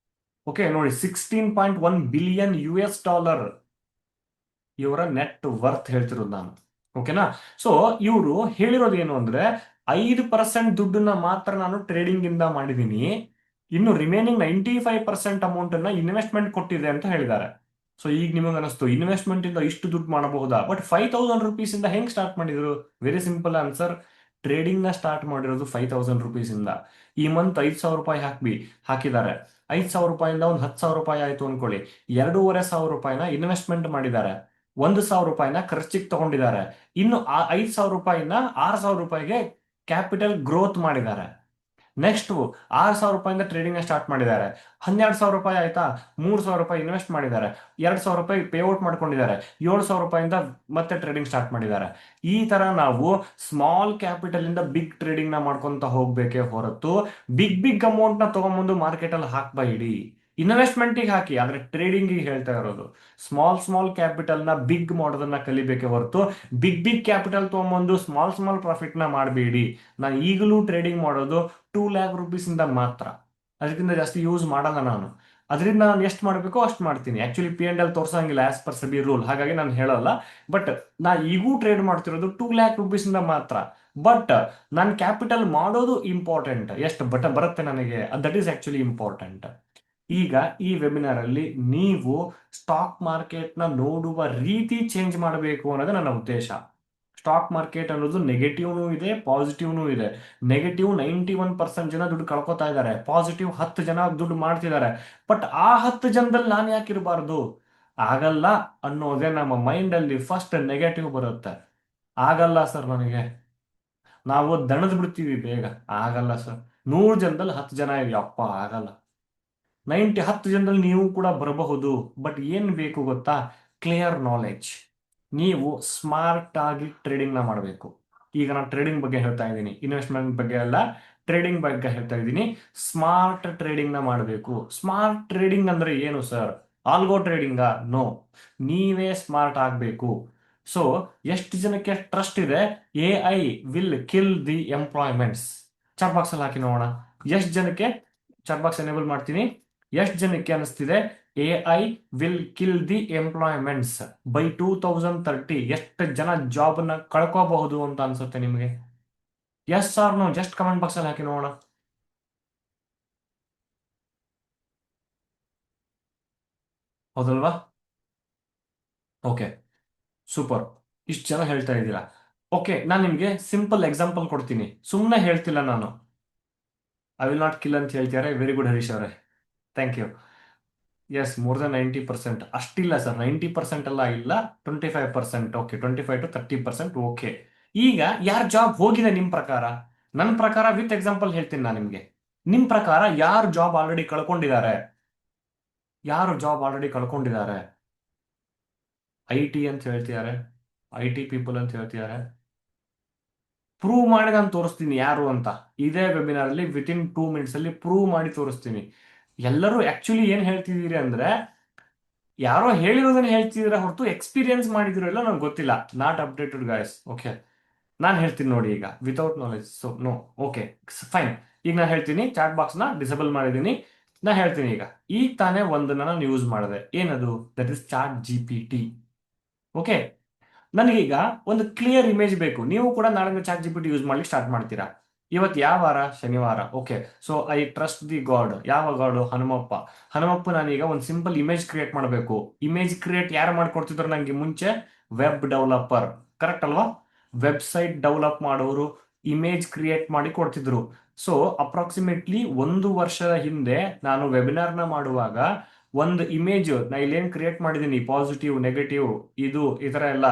ಓಕೆ ನೋಡಿ, $16.1 ಬಿಲಿಯನ್ ಇವರ ನೆಟ್ ವರ್ತ್ ಹೇಳ್ತಿರೋದು ನಾನು. ಓಕೆನಾ? ಸೊ ಇವರು ಹೇಳಿರೋದು ಏನು ಅಂದ್ರೆ, 5% ದುಡ್ಡನ್ನ ಮಾತ್ರ ನಾನು ಟ್ರೇಡಿಂಗ್ ಇಂದ ಮಾಡಿದೀನಿ, ಇನ್ನು ರಿಮೈನಿಂಗ್ 95% ಅಮೌಂಟ್ ಅನ್ನ ಇನ್ವೆಸ್ಟ್ಮೆಂಟ್ ಕೊಟ್ಟಿದೆ ಅಂತ ಹೇಳಿದ್ದಾರೆ. ಸೊ ಈಗ ನಿಮಗೆ ಅನಿಸ್ತು, ಇನ್ವೆಸ್ಟ್ಮೆಂಟ್ ಇಂದ ಇಷ್ಟು ದುಡ್ಡು ಮಾಡಬಹುದಾ? ಬಟ್ ₹5,000 ಇಂದ ಹೆಂಗ್ ಸ್ಟಾರ್ಟ್ ಮಾಡಿದ್ರು? ವೆರಿ ಸಿಂಪಲ್ ಆನ್ಸರ್, ಟ್ರೇಡಿಂಗ್ ನ ಸ್ಟಾರ್ಟ್ ಮಾಡಿರೋದು ₹5,000 ಇಂದ. ಈ ಮಂತ್ ₹5,000 ಹಾಕಿದ್ದಾರೆ. ₹5,000 ಒಂದು ₹10,000 ಆಯ್ತು ಅನ್ಕೊಳ್ಳಿ. ₹2,500 ಇನ್ವೆಸ್ಟ್ಮೆಂಟ್ ಮಾಡಿದ್ದಾರೆ. ₹1,000 ಖರ್ಚಿಗೆ ತಗೊಂಡಿದ್ದಾರೆ. ಇನ್ನು ಆ ₹5,000 ₹6,000ಗೆ ಕ್ಯಾಪಿಟಲ್ ಗ್ರೋತ್ ಮಾಡಿದ್ದಾರೆ. ನೆಕ್ಸ್ಟ್ ₹6,000 ಟ್ರೇಡಿಂಗ್ ಸ್ಟಾರ್ಟ್ ಮಾಡಿದ್ದಾರೆ. ₹12,000 ಆಯ್ತಾ, ₹3,000 ಇನ್ವೆಸ್ಟ್ ಮಾಡಿದ್ದಾರೆ, ₹2,000 ಪೇಔಟ್ ಮಾಡ್ಕೊಂಡಿದ್ದಾರೆ, ₹7,000 ಮತ್ತೆ ಟ್ರೇಡಿಂಗ್ ಸ್ಟಾರ್ಟ್ ಮಾಡಿದ್ದಾರೆ. ಈ ತರ ನಾವು ಸ್ಮಾಲ್ ಕ್ಯಾಪಿಟಲ್ ಇಂದ ಬಿಗ್ ಟ್ರೇಡಿಂಗ್ ನ ಮಾಡ್ಕೊಂತ ಹೋಗ್ಬೇಕೇ ಹೊರತು, ಬಿಗ್ ಅಮೌಂಟ್ ನ ತಗೊಂಡ್ಬಂದು ಮಾರ್ಕೆಟ್ ಅಲ್ಲಿ ಹಾಕ್ಬೇಡಿ. ಇನ್ವೆಸ್ಟ್ಮೆಂಟಿಗೆ ಹಾಕಿ, ಆದ್ರೆ ಟ್ರೇಡಿಂಗ್ ಹೇಳ್ತಾ ಇರೋದು ಸ್ಮಾಲ್ ಕ್ಯಾಪಿಟಲ್ ನ ಬಿಗ್ ಮಾಡೋದನ್ನ ಕಲಿಬೇಕೆ ಹೊರತು, ಬಿಗ್ ಕ್ಯಾಪಿಟಲ್ ತಗೊಂಡ್ಬಂದು ಸ್ಮಾಲ್ ಪ್ರಾಫಿಟ್ ನ ಮಾಡಬೇಡಿ. ನಾನು ಈಗಲೂ ಟ್ರೇಡಿಂಗ್ ಮಾಡೋದು ₹2,00,000 ಇಂದ ಮಾತ್ರ, ಅದಕ್ಕಿಂತ ಜಾಸ್ತಿ ಯೂಸ್ ಮಾಡಲ್ಲ ನಾನು. ಅದರಿಂದ ನಾನು ಎಷ್ಟು ಮಾಡಬೇಕೋ ಅಷ್ಟು ಮಾಡ್ತೀನಿ. ಆಕ್ಚುಲಿ P&L ತೋರ್ಸಂಗಿಲ್ಲ ಆಸ್ ಪರ್ ಸೆಬಿ ರೂಲ್, ಹಾಗಾಗಿ ನಾನು ಹೇಳಲ್ಲ. ಬಟ್ ನಾ ಈಗೂ ಟ್ರೇಡ್ ಮಾಡ್ತಿರೋದು ₹2,00,000 ಇಂದ ಮಾತ್ರ. ಬಟ್ ನನ್ನ ಕ್ಯಾಪಿಟಲ್ ಮಾಡೋದು ಇಂಪಾರ್ಟೆಂಟ್, ಎಷ್ಟು ಬರುತ್ತೆ ನನಗೆ, ದಟ್ ಈಸ್ ಆಕ್ಚುಲಿ ಇಂಪಾರ್ಟೆಂಟ್. ಈಗ ಈ ವೆಬಿನಾರ್ ಅಲ್ಲಿ ನೀವು ಸ್ಟಾಕ್ ಮಾರ್ಕೆಟ್ ನ ನೋಡುವ ರೀತಿ ಚೇಂಜ್ ಮಾಡಬೇಕು ಅನ್ನೋದು ನನ್ನ ಉದ್ದೇಶ. ಸ್ಟಾಕ್ ಮಾರ್ಕೆಟ್ ಅನ್ನೋದು ನೆಗೆಟಿವ್ನೂ ಇದೆ, ಪಾಸಿಟಿವ್ನೂ ಇದೆ. ನೆಗೆಟಿವ್ 91% ಜನ ದುಡ್ಡು ಕಳ್ಕೊತಾ ಇದ್ದಾರೆ, ಪಾಸಿಟಿವ್ 10 ಜನ ದುಡ್ಡು ಮಾಡ್ತಿದ್ದಾರೆ. ಬಟ್ ಆ 10 ಜನದಲ್ಲಿ ನಾನು ಯಾಕಿರಬಾರ್ದು? ಆಗಲ್ಲ ಅನ್ನೋದೇ ನಮ್ಮ ಮೈಂಡ್ ಅಲ್ಲಿ ಫಸ್ಟ್ ನೆಗೆಟಿವ್ ಬರುತ್ತೆ. ಆಗಲ್ಲ ಸರ್ ನನಗೆ, ನಾವು ದಣದ್ ಬಿಡ್ತೀವಿ ಬೇಗ. ಆಗಲ್ಲ ಸರ್, 100 ಜನದಲ್ಲಿ 10 ಜನ ಇದೆ, ಅಪ್ಪ ಆಗಲ್ಲ. 10 ಜನರಲ್ಲಿ ನೀವು ಕೂಡ ಬರಬಹುದು. ಬಟ್ ಏನ್ ಬೇಕು ಗೊತ್ತಾ? Clear knowledge. ನೀವು ಸ್ಮಾರ್ಟ್ ಆಗಿ ಟ್ರೇಡಿಂಗ್ ನ ಮಾಡಬೇಕು. ಈಗ ನಾನು ಟ್ರೇಡಿಂಗ್ ಬಗ್ಗೆ ಹೇಳ್ತಾ ಇದ್ದೀನಿ, ಇನ್ವೆಸ್ಟ್ಮೆಂಟ್ ಬಗ್ಗೆ ಅಲ್ಲ, ಟ್ರೇಡಿಂಗ್ ಬಗ್ಗೆ ಹೇಳ್ತಾ ಇದ್ದೀನಿ. ಸ್ಮಾರ್ಟ್ ಟ್ರೇಡಿಂಗ್ ನ ಮಾಡಬೇಕು. ಸ್ಮಾರ್ಟ್ ಟ್ರೇಡಿಂಗ್ ಅಂದ್ರೆ ಏನು ಸರ್? ಆಲ್ಗೋ ಟ್ರೇಡಿಂಗಾ? ನೋ, ನೀವೇ ಸ್ಮಾರ್ಟ್ ಆಗಬೇಕು. ಸೊ ಎಷ್ಟು ಜನಕ್ಕೆ ಟ್ರಸ್ಟ್ ಇದೆ AI will kill the employments? Chat box ಅಲ್ಲಿ ಹಾಕಿ ನೋಡೋಣ. ಎಷ್ಟು ಜನಕ್ಕೆ, ಚಾಟ್ ಬಾಕ್ಸ್ ಎನೇಬಲ್ ಮಾಡ್ತೀನಿ, ಎಷ್ಟು ಜನಕ್ಕೆ ಅನಿಸ್ತಿದೆ AI will kill the employments by 2030? ಎಷ್ಟು ಜನ ಜಾಬ್ ನ ಕಳ್ಕೋಬಹುದು ಅಂತ ಅನ್ಸುತ್ತೆ ನಿಮಗೆ? Yes or no just comment box ಅಲ್ಲಿ ಹಾಕಿ ನೋಡೋಣ. ಹೌದಲ್ವಾ? Okay, super. ಇಷ್ಟು ಜನ ಹೇಳ್ತಾ ಇದ್ದೀರಾ. ಓಕೆ, ನಾನು ನಿಮ್ಗೆ ಸಿಂಪಲ್ ಎಕ್ಸಾಂಪಲ್ ಕೊಡ್ತೀನಿ, ಸುಮ್ಮನೆ ಹೇಳ್ತಿಲ್ಲ ನಾನು. ಐ ವಿಲ್ ನಾಟ್ ಕಿಲ್ ಅಂತ ಹೇಳ್ತಿದ್ದಾರೆ. ವೆರಿ ಗುಡ್ ಹರೀಶ್ ಅವರೇ, thank you. Yes, more than 90%. ಅಷ್ಟಿಲ್ಲ ಸರ್, 90% ಎಲ್ಲ ಇಲ್ಲ, 25%. Okay, 25 to 30%. ಓಕೆ, ಈಗ ಯಾರ ಜಾಬ್ ಹೋಗಿದೆ ನಿಮ್ ಪ್ರಕಾರ? ನನ್ನ ಪ್ರಕಾರ ವಿತ್ ಎಕ್ಸಾಂಪಲ್ ಹೇಳ್ತೀನಿ ನಾನು ನಿಮ್ಗೆ. ನಿಮ್ ಪ್ರಕಾರ ಯಾರು ಜಾಬ್ ಆಲ್ರೆಡಿ ಕಳ್ಕೊಂಡಿದ್ದಾರೆ? ಯಾರು ಜಾಬ್ ಆಲ್ರೆಡಿ ಕಳ್ಕೊಂಡಿದ್ದಾರೆ? ಐ ಟಿ ಅಂತ ಹೇಳ್ತಿದ್ದಾರೆ, ಐ ಟಿ ಪೀಪಲ್ ಅಂತ ಹೇಳ್ತಿದ್ದಾರೆ. ಪ್ರೂವ್ ಮಾಡಿ ನಾನು ತೋರಿಸ್ತೀನಿ ಯಾರು ಅಂತ. ಇದೇ ವೆಬಿನಾರ್ ಅಲ್ಲಿ ವಿತಿನ್ 2 minutes ಅಲ್ಲಿ ಪ್ರೂವ್ ಮಾಡಿ ತೋರಿಸ್ತೀನಿ. ಎಲ್ಲರೂ ಆಕ್ಚುಲಿ ಏನ್ ಹೇಳ್ತಿದ್ದೀರಿ ಅಂದ್ರೆ, ಯಾರೋ ಹೇಳಿರೋದನ್ನ ಹೇಳ್ತಿದ್ದೀರಾ ಹೊರತು ಎಕ್ಸ್ಪೀರಿಯನ್ಸ್ ಮಾಡಿದಿರೋ ಇಲ್ಲ ನಂಗೆ ಗೊತ್ತಿಲ್ಲ. Not updated guys. ಓಕೆ, ನಾನು ಹೇಳ್ತೀನಿ ನೋಡಿ ಈಗ, without knowledge. So no. Okay, fine. ಈಗ ನಾನು ಹೇಳ್ತೀನಿ, ಚಾಟ್ ಬಾಕ್ಸ್ ನ ಡಿಸೇಬಲ್ ಮಾಡಿದ್ದೀನಿ. ನಾ ಹೇಳ್ತೀನಿ ಈಗ ತಾನೇ ಒಂದನ್ನ ನಾನು ಯೂಸ್ ಮಾಡಿದೆ. ಏನದು? That is chat G P T. Okay, ನನಗೀಗ ಒಂದು ಕ್ಲಿಯರ್ ಇಮೇಜ್ ಬೇಕು. ನೀವು ಕೂಡ ನಾಳೆ chat G P T use ಮಾಡ್ಲಿಕ್ಕೆ ಸ್ಟಾರ್ಟ್ ಮಾಡ್ತೀರಾ. ಇವತ್ತು ಯಾವ ವಾರ? ಶನಿವಾರ. Okay, so I trust the God. ಯಾವ ಗಾಡ್? ಹನುಮಪ್ಪ. ಹನುಮಪ್ಪ, ನಾನೀಗ ಒಂದು ಸಿಂಪಲ್ ಇಮೇಜ್ ಕ್ರಿಯೇಟ್ ಮಾಡಬೇಕು. ಇಮೇಜ್ ಕ್ರಿಯೇಟ್ ಯಾರು ಮಾಡ್ಕೊಡ್ತಿದ್ರು ನಂಗೆ ಮುಂಚೆ? Web developer. ಕರೆಕ್ಟ್ ಅಲ್ವಾ? ವೆಬ್ಸೈಟ್ ಡೆವಲಪ್ ಮಾಡೋರು ಇಮೇಜ್ ಕ್ರಿಯೇಟ್ ಮಾಡಿ ಕೊಡ್ತಿದ್ರು. ಸೊ ಅಪ್ರಾಕ್ಸಿಮೇಟ್ಲಿ 1 ವರ್ಷದ ಹಿಂದೆ ನಾನು ವೆಬಿನಾರ್ನ ಮಾಡುವಾಗ ಒಂದು ಇಮೇಜ್ ನಾ ಇಲ್ಲೇನ್ ಕ್ರಿಯೇಟ್ ಮಾಡಿದ್ದೀನಿ, ಪಾಸಿಟಿವ್, ನೆಗೆಟಿವ್, ಇದು ಈ ತರ ಎಲ್ಲ,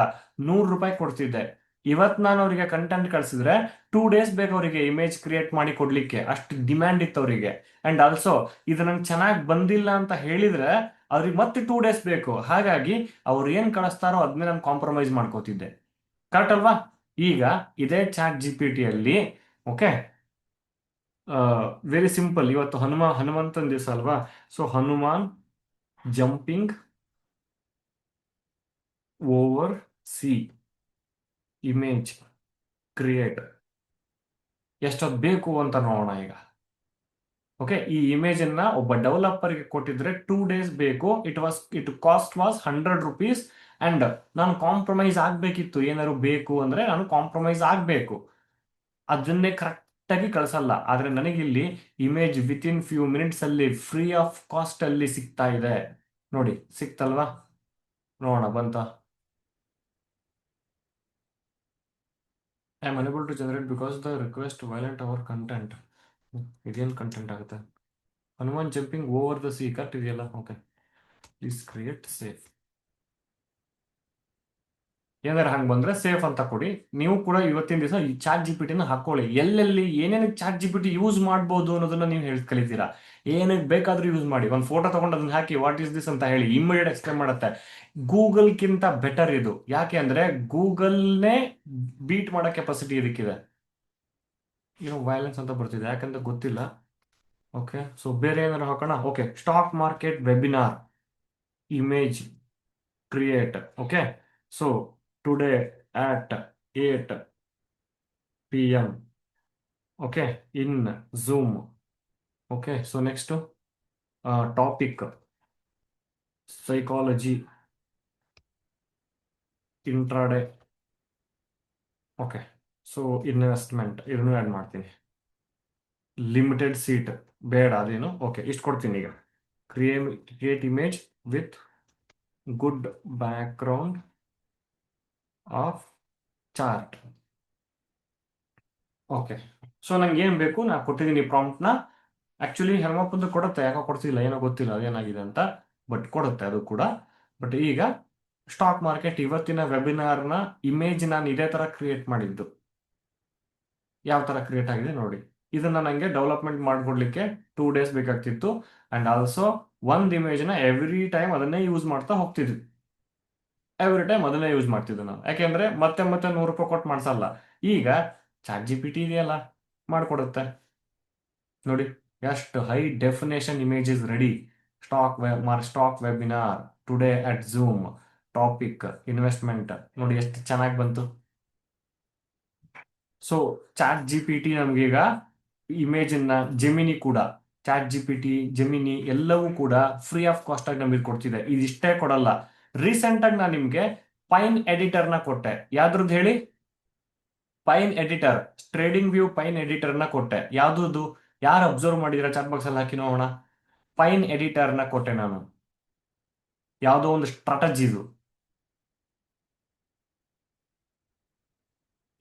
₹100 ಕೊಡ್ತಿದ್ದೆ. ಇವತ್ ನಾನು ಅವರಿಗೆ ಕಂಟೆಂಟ್ ಕಳ್ಸಿದ್ರೆ 2 days ಬೇಕು ಅವರಿಗೆ ಇಮೇಜ್ ಕ್ರಿಯೇಟ್ ಮಾಡಿ ಕೊಡ್ಲಿಕ್ಕೆ. ಅಷ್ಟು ಡಿಮ್ಯಾಂಡ್ ಇತ್ತು ಅವರಿಗೆ. ಅಂಡ್ ಆಲ್ಸೋ ಇದು ನಂಗೆ ಚೆನ್ನಾಗಿ ಬಂದಿಲ್ಲ ಅಂತ ಹೇಳಿದ್ರೆ ಅವ್ರಿಗೆ ಮತ್ತೆ 2 days ಬೇಕು. ಹಾಗಾಗಿ ಅವ್ರು ಏನ್ ಕಳಿಸ್ತಾರೋ ಅದನ್ನೇ ನಾನು ಕಾಂಪ್ರಮೈಸ್ ಮಾಡ್ಕೋತಿದ್ದೆ. ಕರೆಕ್ಟ್ ಅಲ್ವಾ? ಈಗ ಇದೇ ಚಾಟ್ ಜಿ ಪಿ ಟಿಯಲ್ಲಿ, ಓಕೆ, ವೆರಿ ಸಿಂಪಲ್. ಇವತ್ತು ಹನುಮಂತನ ದಿವಸ ಅಲ್ವಾ? So Hanuman jumping over sea image create ಎಷ್ಟೊತ್ತು ಬೇಕು ಅಂತ ನೋಡೋಣ ಈಗ. ಓಕೆ, ಈ ಇಮೇಜ್ ಅನ್ನ ಒಬ್ಬ ಡೆವಲಪರ್ಗೆ ಕೊಟ್ಟಿದ್ರೆ 2 days ಬೇಕು. It cost was ₹100. ಅಂಡ್ ನಾನು ಕಾಂಪ್ರಮೈಸ್ ಆಗ್ಬೇಕಿತ್ತು. ಏನಾದ್ರು ಬೇಕು ಅಂದ್ರೆ ನಾನು ಕಾಂಪ್ರಮೈಸ್ ಆಗ್ಬೇಕು. ಅದನ್ನೇ ಕರೆಕ್ಟ್ ಆಗಿ ಕಳ್ಸಲ್ಲ. ಆದ್ರೆ ನನಗಿಲ್ಲಿ ಇಮೇಜ್ ವಿತಿನ್ ಫ್ಯೂ ಮಿನಿಟ್ಸ್ ಅಲ್ಲಿ ಫ್ರೀ ಆಫ್ ಕಾಸ್ಟ್ ಅಲ್ಲಿ ಸಿಗ್ತಾ ಇದೆ. ನೋಡಿ, ಸಿಕ್ತಲ್ವಾ? ನೋಡೋಣ ಬಂತ. I am unable to generate because the request violent our content. ಇದೇನು ಕಂಟೆಂಟ್ ಆಗುತ್ತೆ? Hanuman jumping over the sea correct ಇದೆಯಲ್ಲ? Okay, please create safe. ಏನಾರ ಹಂಗೆ ಬಂದ್ರೆ ಸೇಫ್ ಅಂತ ಕೊಡಿ. ನೀವು ಕೂಡ ಇವತ್ತಿನ ದಿವಸ ಈ ಚಾಟ್ ಜಿ ಪಿ ಟಿನ ಹಾಕೊಳ್ಳಿ. ಎಲ್ಲೆಲ್ಲಿ ಏನೇನಕ್ಕೆ chat G P T use ಮಾಡ್ಬೋದು ಅನ್ನೋದನ್ನ ನೀವು ಹೇಳಿ ಕಲಿತೀರಾ. ಏನಕ್ಕೆ ಬೇಕಾದ್ರೂ ಯೂಸ್ ಮಾಡಿ. ಒಂದು ಫೋಟೋ ತಗೊಂಡು ಅದನ್ನ ಹಾಕಿ ವಾಟ್ ಈಸ್ ದಿಸ್ ಅಂತ ಹೇಳಿ ಇಮಿಡಿಯೇಟ್ ಎಕ್ಸ್ಪ್ಲೇನ್ ಮಾಡುತ್ತೆ. ಗೂಗಲ್ಗಿಂತ ಬೆಟರ್ ಇದು. ಯಾಕೆ ಅಂದ್ರೆ ಗೂಗಲ್ನೇ ಬೀಟ್ ಮಾಡೋ ಕೆಪಾಸಿಟಿ ಇದಕ್ಕಿದೆ. ಏನೋ ವೈಲೆನ್ಸ್ ಅಂತ ಬರ್ತಿದೆ, ಯಾಕಂತ ಗೊತ್ತಿಲ್ಲ. ಓಕೆ, ಸೊ ಬೇರೆ ಏನಾರು ಹಾಕೋಣ. Okay, stock market webinar image create. Okay, so today at 8 p.m. Okay, in zoom. Okay, so next topic psychology intraday. Okay, so investment ಇದನ್ನು ಆ್ಯಡ್ ಮಾಡ್ತೀನಿ. ಲಿಮಿಟೆಡ್ ಸೀಟ್ ಬೇಡ, ಅದೇನು. ಓಕೆ, ಇಷ್ಟು ಕೊಡ್ತೀನಿ ಈಗ. Create image with good background of chart. Okay, so ನಂಗೆ ಏನು ಬೇಕು ನಾ ಕೊಟ್ಟಿದ್ದೀನಿ ಪ್ರಾಂಪ್ಟ್ನ. ಆಕ್ಚುಲಿ ಹೆಲ್ಮಪ್ಪಂದು ಕೊಡುತ್ತೆ, ಯಾಕೋ ಕೊಡ್ತಿಲ್ಲ, ಏನೋ ಗೊತ್ತಿಲ್ಲ ಅದೇನಾಗಿದೆ ಅಂತ. ಬಟ್ ಕೊಡುತ್ತೆ ಅದು ಕೂಡ. ಬಟ್ ಈಗ ಸ್ಟಾಕ್ ಮಾರ್ಕೆಟ್ ಇವತ್ತಿನ ವೆಬಿನಾರ್ನ ಇಮೇಜ್ ನಾನು ಇದೇ ತರ ಕ್ರಿಯೇಟ್ ಮಾಡಿದ್ದು. ಯಾವ ತರ ಕ್ರಿಯೇಟ್ ಆಗಿದೆ ನೋಡಿ. ಇದನ್ನ ನನಗೆ ಡೆವಲಪ್ಮೆಂಟ್ ಮಾಡ್ಕೊಡ್ಲಿಕ್ಕೆ 2 days ಬೇಕಾಗ್ತಿತ್ತು. ಅಂಡ್ ಆಲ್ಸೋ ಒಂದು ಇಮೇಜ್ನ ಎವ್ರಿ ಟೈಮ್ ಅದನ್ನೇ ಯೂಸ್ ಮಾಡ್ತಾ ಹೋಗ್ತಿದ್ವಿ. ಎವ್ರಿ ಟೈಮ್ ಅದನ್ನೇ ಯೂಸ್ ಮಾಡ್ತಿದ್ದೆ ನಾವು. ಯಾಕೆಂದ್ರೆ ಮತ್ತೆ ಮತ್ತೆ ₹100 ಕೊಟ್ಟು ಮಾಡ್ಸಲ್ಲ. ಈಗ ಚಾಟ್ ಜಿ ಪಿ ಟಿ ಇದೆಯಲ್ಲ, ಮಾಡ್ಕೊಡುತ್ತೆ ನೋಡಿ. ಎಷ್ಟು high definition image is ready. Stock webinar today at Zoom, topic investment. ನೋಡಿ ಎಷ್ಟು ಚೆನ್ನಾಗಿ ಬಂತು. So chat G P T ನಮ್ಗೀಗ ಇಮೇಜ್ ಅನ್ನ, ಜೆಮಿನಿ ಕೂಡ, chat G P T, Gemini ಎಲ್ಲವೂ ಕೂಡ ಫ್ರೀ ಆಫ್ ಕಾಸ್ಟ್ ಆಗಿ ನಮಗೆ ಕೊಡ್ತಿದೆ. ಇದಿಷ್ಟೇ ಕೊಡಲ್ಲ. ರೀಸೆಂಟ್ ಆಗಿ ನಾನು ನಿಮ್ಗೆ ಪೈನ್ ಎಡಿಟರ್ನ ಕೊಟ್ಟೆ. ಯಾವ್ದ್ರದ್ದು ಹೇಳಿ? Pine editor, trading view pine editor ನ ಕೊಟ್ಟೆ. ಯಾವ್ದು? ಯಾರು ಅಬ್ಸರ್ವ್ ಮಾಡಿದ್ರ ಚಾಟ್ ಬಾಕ್ಸ್ ಅಲ್ಲಿ ಹಾಕಿ ನೋಡೋಣ. ಪೈನ್ ಎಡಿಟರ್ ನ ಕೊಟ್ಟೆ ನಾನು. ಯಾವುದೋ ಒಂದು ಸ್ಟ್ರಾಟಜಿದು.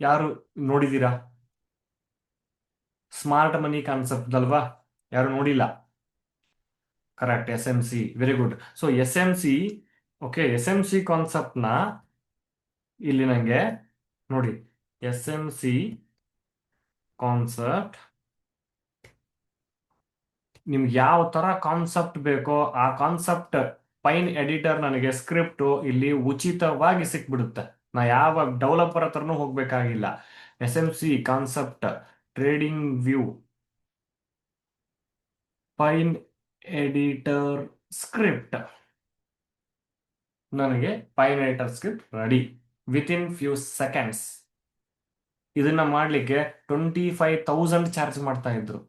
ಯಾರು ನೋಡಿದೀರಾ? ಸ್ಮಾರ್ಟ್ ಮನಿ ಕಾನ್ಸೆಪ್ಟ್ ಅಲ್ವಾ? ಯಾರು ನೋಡಿಲ್ಲ? Correct, S M C, very good. So S M C, okay, S M C concept ನ ಇಲ್ಲಿ ನಂಗೆ ನೋಡಿ. ಎಸ್ ಎಂ ಸಿ ಕಾನ್ಸೆಪ್ಟ್, ನಿಮ್ಗೆ ಯಾವ ತರ ಕಾನ್ಸೆಪ್ಟ್ ಬೇಕೋ ಆ ಕಾನ್ಸೆಪ್ಟ್ ಪೈನ್ ಎಡಿಟರ್ ನನಗೆ ಸ್ಕ್ರಿಪ್ಟ್ ಇಲ್ಲಿ ಉಚಿತವಾಗಿ ಸಿಕ್ಬಿಡುತ್ತೆ. ನಾ ಯಾವ ಡೆವಲಪರ್ ಹತ್ರನೂ ಹೋಗ್ಬೇಕಾಗಿಲ್ಲ. S M C concept trading view pine editor script, ನನಗೆ pine editor script ready within few seconds. ಇದನ್ನ ಮಾಡ್ಲಿಕ್ಕೆ 25,000 ಚಾರ್ಜ್ ಮಾಡ್ತಾ ಇದ್ರು.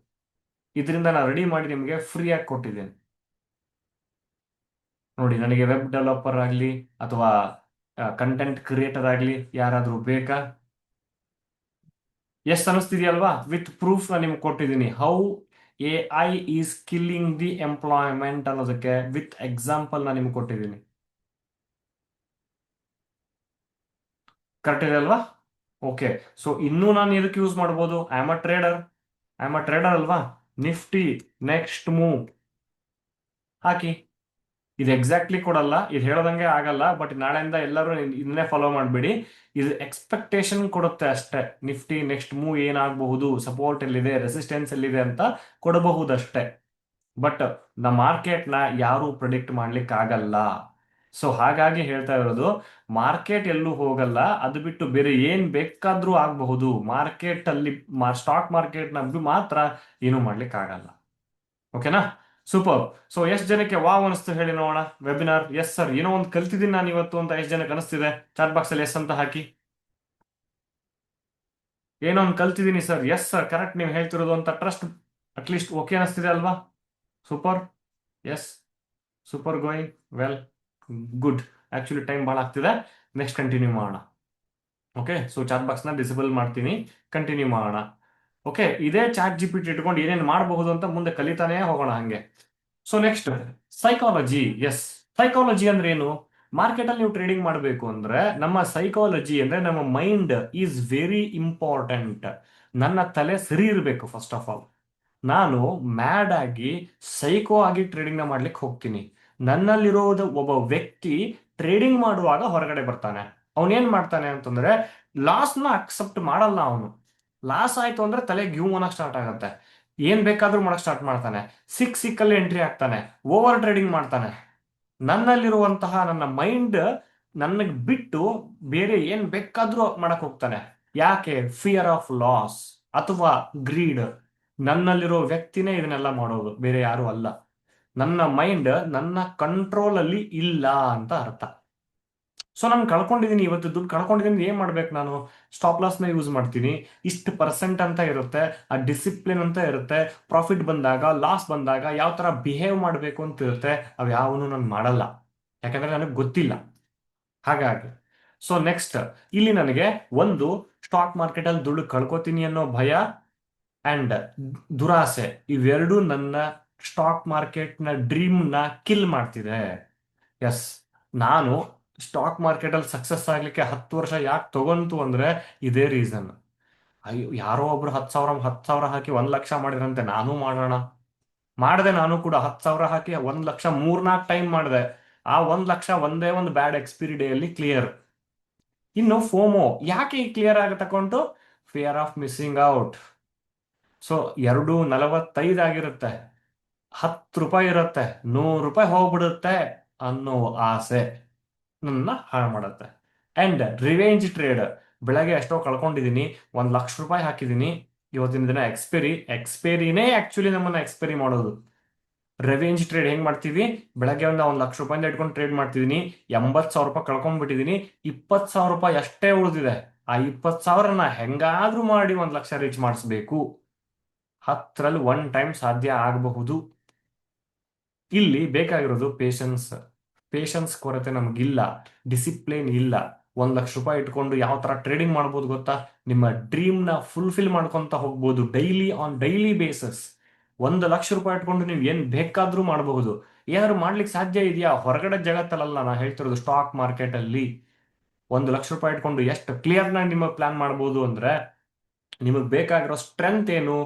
ಇದರಿಂದ ನಾನು ರೆಡಿ ಮಾಡಿ ನಿಮಗೆ ಫ್ರೀ ಆಗಿ ಕೊಟ್ಟಿದ್ದೇನೆ. ನೋಡಿ, ನನಗೆ ವೆಬ್ ಡೆವಲಪರ್ ಆಗಲಿ ಅಥವಾ ಕಂಟೆಂಟ್ ಕ್ರಿಯೇಟರ್ ಆಗಲಿ ಯಾರಾದರೂ ಬೇಕಾ? ಎಸ್ ಅನಿಸ್ತಿದೆಯಲ್ವಾ? ವಿತ್ ಪ್ರೂಫ್ ನಾನು ನಿಮ್ಗೆ ಕೊಟ್ಟಿದ್ದೀನಿ. How A I is killing the employment ಅನ್ನೋದಕ್ಕೆ ವಿತ್ ಎಕ್ಸಾಂಪಲ್ ನಾನು ನಿಮ್ಗೆ ಕೊಟ್ಟಿದ್ದೀನಿ. ಕರೆಕ್ಟ್ ಇದೆ ಅಲ್ವಾ? ಓಕೆ, ಸೊ ಇನ್ನೂ ನಾನು ಇದಕ್ಕೆ ಯೂಸ್ ಮಾಡ್ಬೋದು. ಐ ಆಮ್ ಅ ಟ್ರೇಡರ್ ಅಲ್ವಾ? ನಿಫ್ಟಿ ನೆಕ್ಸ್ಟ್ ಮೂವ್ ಹಾಕಿ. ಇದು ಎಕ್ಸಾಕ್ಟ್ಲಿ ಕೊಡಲ್ಲ, ಇದು ಹೇಳೋದಂಗೆ ಆಗಲ್ಲ, ಬಟ್ ನಾಳೆಯಿಂದ ಎಲ್ಲರೂ ಇದನ್ನೇ ಫಾಲೋ ಮಾಡಬೇಡಿ. ಇದು ಎಕ್ಸ್ಪೆಕ್ಟೇಷನ್ ಕೊಡುತ್ತೆ ಅಷ್ಟೇ. ನಿಫ್ಟಿ ನೆಕ್ಸ್ಟ್ ಮೂವ್ ಏನಾಗಬಹುದು, ಸಪೋರ್ಟ್ ಎಲ್ಲಿದೆ, ರೆಸಿಸ್ಟೆನ್ಸ್ ಎಲ್ಲಿದೆ ಅಂತ ಕೊಡಬಹುದಷ್ಟೇ. ಬಟ್ ಮಾರ್ಕೆಟ್ನ ಯಾರು ಪ್ರಿಡಿಕ್ಟ್ ಮಾಡ್ಲಿಕ್ಕೆ ಆಗಲ್ಲ. ಸೊ ಹಾಗಾಗಿ ಹೇಳ್ತಾ ಇರೋದು, ಮಾರ್ಕೆಟ್ ಎಲ್ಲೂ ಹೋಗಲ್ಲ. ಅದು ಬಿಟ್ಟು ಬೇರೆ ಏನ್ ಬೇಕಾದ್ರೂ ಆಗಬಹುದು. ಮಾರ್ಕೆಟ್ ಅಲ್ಲಿ ಸ್ಟಾಕ್ ಮಾರ್ಕೆಟ್ ನ ಮಾತ್ರ ಏನು ಮಾಡ್ಲಿಕ್ಕೆ ಆಗಲ್ಲ. ಓಕೆನಾ? ಸೂಪರ್. ಸೊ ಎಷ್ಟು ಜನಕ್ಕೆ ವಾವ್ ಅನಿಸ್ತು ಹೇಳಿ ನೋಡೋಣ. ವೆಬಿನಾರ್ ಎಸ್ ಸರ್, ಏನೋ ಒಂದು ಕಲ್ತಿದ್ದೀನಿ ನಾನು ಇವತ್ತು ಅಂತ ಎಷ್ಟು ಜನಕ್ಕೆ ಅನಿಸ್ತಿದೆ? ಚಾಟ್ ಬಾಕ್ಸ್ ಅಲ್ಲಿ ಎಸ್ ಅಂತ ಹಾಕಿ. ಏನೋ ಒಂದು ಕಲ್ತಿದ್ದೀನಿ ಸರ್, ಎಸ್ ಸರ್, ಕರೆಕ್ಟ್ ನೀವು ಹೇಳ್ತಿರೋದು ಅಂತ ಟ್ರಸ್ಟ್ ಅಟ್ಲೀಸ್ಟ್ ಓಕೆ ಅನಿಸ್ತಿದೆ ಅಲ್ವಾ? Super. Yes, super, going well, good. Actually time ಭಾಳ ಆಗ್ತಿದೆ. ನೆಕ್ಸ್ಟ್ ಕಂಟಿನ್ಯೂ ಮಾಡೋಣ. ಓಕೆ, ಸೊ ಚಾಟ್ ಬಾಕ್ಸ್ನ ಡಿಸೇಬಲ್ ಮಾಡ್ತೀನಿ, ಕಂಟಿನ್ಯೂ ಮಾಡೋಣ. ಓಕೆ, ಇದೇ ಚಾಟ್ ಜಿ ಪಿ ಟಿ ಇಟ್ಕೊಂಡು ಏನೇನು ಮಾಡಬಹುದು ಅಂತ ಮುಂದೆ ಕಲಿತಾನೇ ಹೋಗೋಣ ಹಂಗೆ. So next psychology. Yes, psychology ಅಂದ್ರೆ ಏನು? ಮಾರ್ಕೆಟ್ ಅಲ್ಲಿ ನೀವು ಟ್ರೇಡಿಂಗ್ ಮಾಡಬೇಕು ಅಂದ್ರೆ ನಮ್ಮ ಸೈಕಾಲಜಿ ಅಂದ್ರೆ ನಮ್ಮ ಮೈಂಡ್ ಈಸ್ ವೆರಿ ಇಂಪಾರ್ಟೆಂಟ್. ನನ್ನ ತಲೆ ಸರಿ ಇರಬೇಕು ಫಸ್ಟ್ ಆಫ್ ಆಲ್. ನಾನು ಮ್ಯಾಡ್ ಆಗಿ ಸೈಕೋ ಆಗಿ ಟ್ರೇಡಿಂಗ್ ನ ಮಾಡ್ಲಿಕ್ಕೆ ಹೋಗ್ತೀನಿ. ನನ್ನಲ್ಲಿರೋದು ಒಬ್ಬ ವ್ಯಕ್ತಿ ಟ್ರೇಡಿಂಗ್ ಮಾಡುವಾಗ ಹೊರಗಡೆ ಬರ್ತಾನೆ. ಅವನೇನ್ ಮಾಡ್ತಾನೆ ಅಂತಂದ್ರೆ ಲಾಸ್ ನ ಅಕ್ಸೆಪ್ಟ್ ಮಾಡಲ್ಲ. ಅವನು ಲಾಸ್ ಆಯ್ತು ಅಂದ್ರೆ ತಲೆ ಗ್ಯೂ ಅನ್ನಕ್ ಸ್ಟಾರ್ಟ್ ಆಗತ್ತೆ. ಏನ್ ಬೇಕಾದ್ರೂ ಮಾಡಕ್ ಸ್ಟಾರ್ಟ್ ಮಾಡ್ತಾನೆ. ಸಿಕ್ಕಲ್ಲಿ ಎಂಟ್ರಿ ಆಗ್ತಾನೆ, ಓವರ್ ಟ್ರೇಡಿಂಗ್ ಮಾಡ್ತಾನೆ. ನನ್ನಲ್ಲಿರುವಂತಹ ನನ್ನ ಮೈಂಡ್ ನನಗೆ ಬಿಟ್ಟು ಬೇರೆ ಏನ್ ಬೇಕಾದ್ರೂ ಮಾಡಕ್ ಹೋಗ್ತಾನೆ. ಯಾಕೆ? ಫಿಯರ್ ಆಫ್ ಲಾಸ್ ಅಥವಾ ಗ್ರೀಡ್. ನನ್ನಲ್ಲಿರೋ ವ್ಯಕ್ತಿನೇ ಇದನ್ನೆಲ್ಲ ಮಾಡೋದು, ಬೇರೆ ಯಾರು ಅಲ್ಲ. ನನ್ನ ಮೈಂಡ್ ನನ್ನ ಕಂಟ್ರೋಲ್ ಅಲ್ಲಿ ಇಲ್ಲ ಅಂತ ಅರ್ಥ. ಸೊ ನಾನು ಕಳ್ಕೊಂಡಿದ್ದೀನಿ, ಇವತ್ತು ದುಡ್ಡು ಕಳ್ಕೊಂಡಿದ್ದೀನಿ, ಏನ್ ಮಾಡ್ಬೇಕು ನಾನು? ಸ್ಟಾಪ್ ಲಾಸ್ ನ ಯೂಸ್ ಮಾಡ್ತೀನಿ. ಇಷ್ಟು ಪರ್ಸೆಂಟ್ ಅಂತ ಇರುತ್ತೆ, ಆ ಡಿಸಿಪ್ಲಿನ್ ಅಂತ ಇರುತ್ತೆ. ಪ್ರಾಫಿಟ್ ಬಂದಾಗ ಲಾಸ್ ಬಂದಾಗ ಯಾವ ತರ ಬಿಹೇವ್ ಮಾಡಬೇಕು ಅಂತ ಇರುತ್ತೆ. ಅವು ಯಾವನು ನಾನು ಮಾಡಲ್ಲ, ಯಾಕಂದ್ರೆ ನನಗೆ ಗೊತ್ತಿಲ್ಲ. ಹಾಗಾಗಿ ಸೊ ನೆಕ್ಸ್ಟ್ ಇಲ್ಲಿ ನನಗೆ ಒಂದು ಸ್ಟಾಕ್ ಮಾರ್ಕೆಟ್ ಅಲ್ಲಿ ದುಡ್ಡು ಕಳ್ಕೊತೀನಿ ಅನ್ನೋ ಭಯ ಅಂಡ್ ದುರಾಸೆ, ಇವೆರಡು ನನ್ನ ಸ್ಟಾಕ್ ಮಾರ್ಕೆಟ್ ನ ಡ್ರೀಮ್ ನ ಕಿಲ್ ಮಾಡ್ತಿದೆ. ಎಸ್, ನಾನು ಸ್ಟಾಕ್ ಮಾರ್ಕೆಟ್ ಅಲ್ಲಿ ಸಕ್ಸಸ್ ಆಗ್ಲಿಕ್ಕೆ 10 ವರ್ಷ ಯಾಕೆ ತಗೊಂತು ಅಂದ್ರೆ ಇದೇ ರೀಸನ್. ಅಯ್ಯೋ, ಯಾರೋ ಒಬ್ರು 10,000 ಹಾಕಿ 1 ಲಕ್ಷ ಮಾಡಿದ್ರಂತೆ, ನಾನು ಮಾಡೋಣ ಮಾಡಿದೆ. ನಾನು ಕೂಡ 10,000 ಹಾಕಿ 1 ಲಕ್ಷ 3-4 ಟೈಮ್ ಮಾಡಿದೆ. ಆ 1 ಲಕ್ಷ ಒಂದೇ ಒಂದು ಬ್ಯಾಡ್ ಎಕ್ಸ್ಪೈರಿ ಡೇ ಅಲ್ಲಿ ಕ್ಲಿಯರ್. ಇನ್ನು ಫೋಮೋ ಯಾಕೆ ಕ್ಲಿಯರ್ ಆಗಿ ತಗೊಂಡು? Fear of missing out. So 2.45 ಆಗಿರುತ್ತೆ, 10 ರೂಪಾಯಿ ಇರುತ್ತೆ, 100 ರೂಪಾಯಿ ಹೋಗ್ಬಿಡುತ್ತೆ ಅನ್ನೋ ಆಸೆ ನನ್ನ ಹಾಳು ಮಾಡುತ್ತೆ. ಅಂಡ್ ರಿವೆಂಜ್ ಟ್ರೇಡ್, ಬೆಳಗ್ಗೆ ಎಷ್ಟೋ ಕಳ್ಕೊಂಡಿದ್ದೀನಿ, 1 ಲಕ್ಷ ರೂಪಾಯಿ ಹಾಕಿದ್ದೀನಿ, ಇವತ್ತಿನ ದಿನ ಎಕ್ಸ್ಪೈರಿನೇ ಆಕ್ಚುಲಿ ನಮ್ಮನ್ನ ಎಕ್ಸ್ಪೈರಿ ಮಾಡೋದು. ರಿವೆಂಜ್ ಟ್ರೇಡ್ ಹೆಂಗ್ ಮಾಡ್ತೀವಿ? ಬೆಳಗ್ಗೆ 1 ಲಕ್ಷ ರೂಪಾಯಿಂದ ಇಟ್ಕೊಂಡು ಟ್ರೇಡ್ ಮಾಡ್ತಿದ್ದೀನಿ, 80,000 ರೂಪಾಯಿ ಕಳ್ಕೊಂಡ್ಬಿಟ್ಟಿದ್ದೀನಿ, 20,000 ರೂಪಾಯಿ ಅಷ್ಟೇ ಉಳಿದಿದೆ. ಆ 20,000ನ ಹೆಂಗಾದ್ರೂ ಮಾಡಿ 1 ಲಕ್ಷ ರೀಚ್ ಮಾಡಿಸ್ಬೇಕು. 10ರಲ್ಲಿ 1 ಟೈಮ್ ಸಾಧ್ಯ ಆಗಬಹುದು. ಇಲ್ಲಿ ಬೇಕಾಗಿರೋದು ಪೇಷನ್ಸ್. ಪೇಷನ್ಸ್ ಕೊರತೆ ನಮಗಿಲ್ಲ, ಡಿಸಿಪ್ಲಿನ್ ಇಲ್ಲ. 1 ಲಕ್ಷ ರೂಪಾಯಿ ಇಟ್ಕೊಂಡು ಯಾವ ತರ ಟ್ರೇಡಿಂಗ್ ಮಾಡ್ಬೋದು ಗೊತ್ತಾ? ನಿಮ್ಮ ಡ್ರೀಮ್ ನ ಫುಲ್ಫಿಲ್ ಮಾಡ್ಕೊಂತ ಹೋಗ್ಬೋದು ಡೈಲಿ ಬೇಸಿಸ್. 1 ಲಕ್ಷ ರೂಪಾಯಿ ಇಟ್ಕೊಂಡು ನೀವು ಏನ್ ಬೇಕಾದ್ರೂ ಮಾಡಬಹುದು. ಏನಾದ್ರು ಮಾಡ್ಲಿಕ್ಕೆ ಸಾಧ್ಯ ಇದೆಯಾ ಹೊರಗಡೆ ಜಗತ್ತಲ್ಲ, ನಾ ಹೇಳ್ತಿರೋದು ಸ್ಟಾಕ್ ಮಾರ್ಕೆಟ್ ಅಲ್ಲಿ. 1 ಲಕ್ಷ ರೂಪಾಯಿ ಇಟ್ಕೊಂಡು ಎಷ್ಟು ಕ್ಲಿಯರ್ ನಾಗಿ ನಿಮ್ಮ ಪ್ಲಾನ್ ಮಾಡ್ಬೋದು ಅಂದ್ರೆ, ನಿಮಗೆ ಬೇಕಾಗಿರೋ ಸ್ಟ್ರೆಂತ್ ಏನು?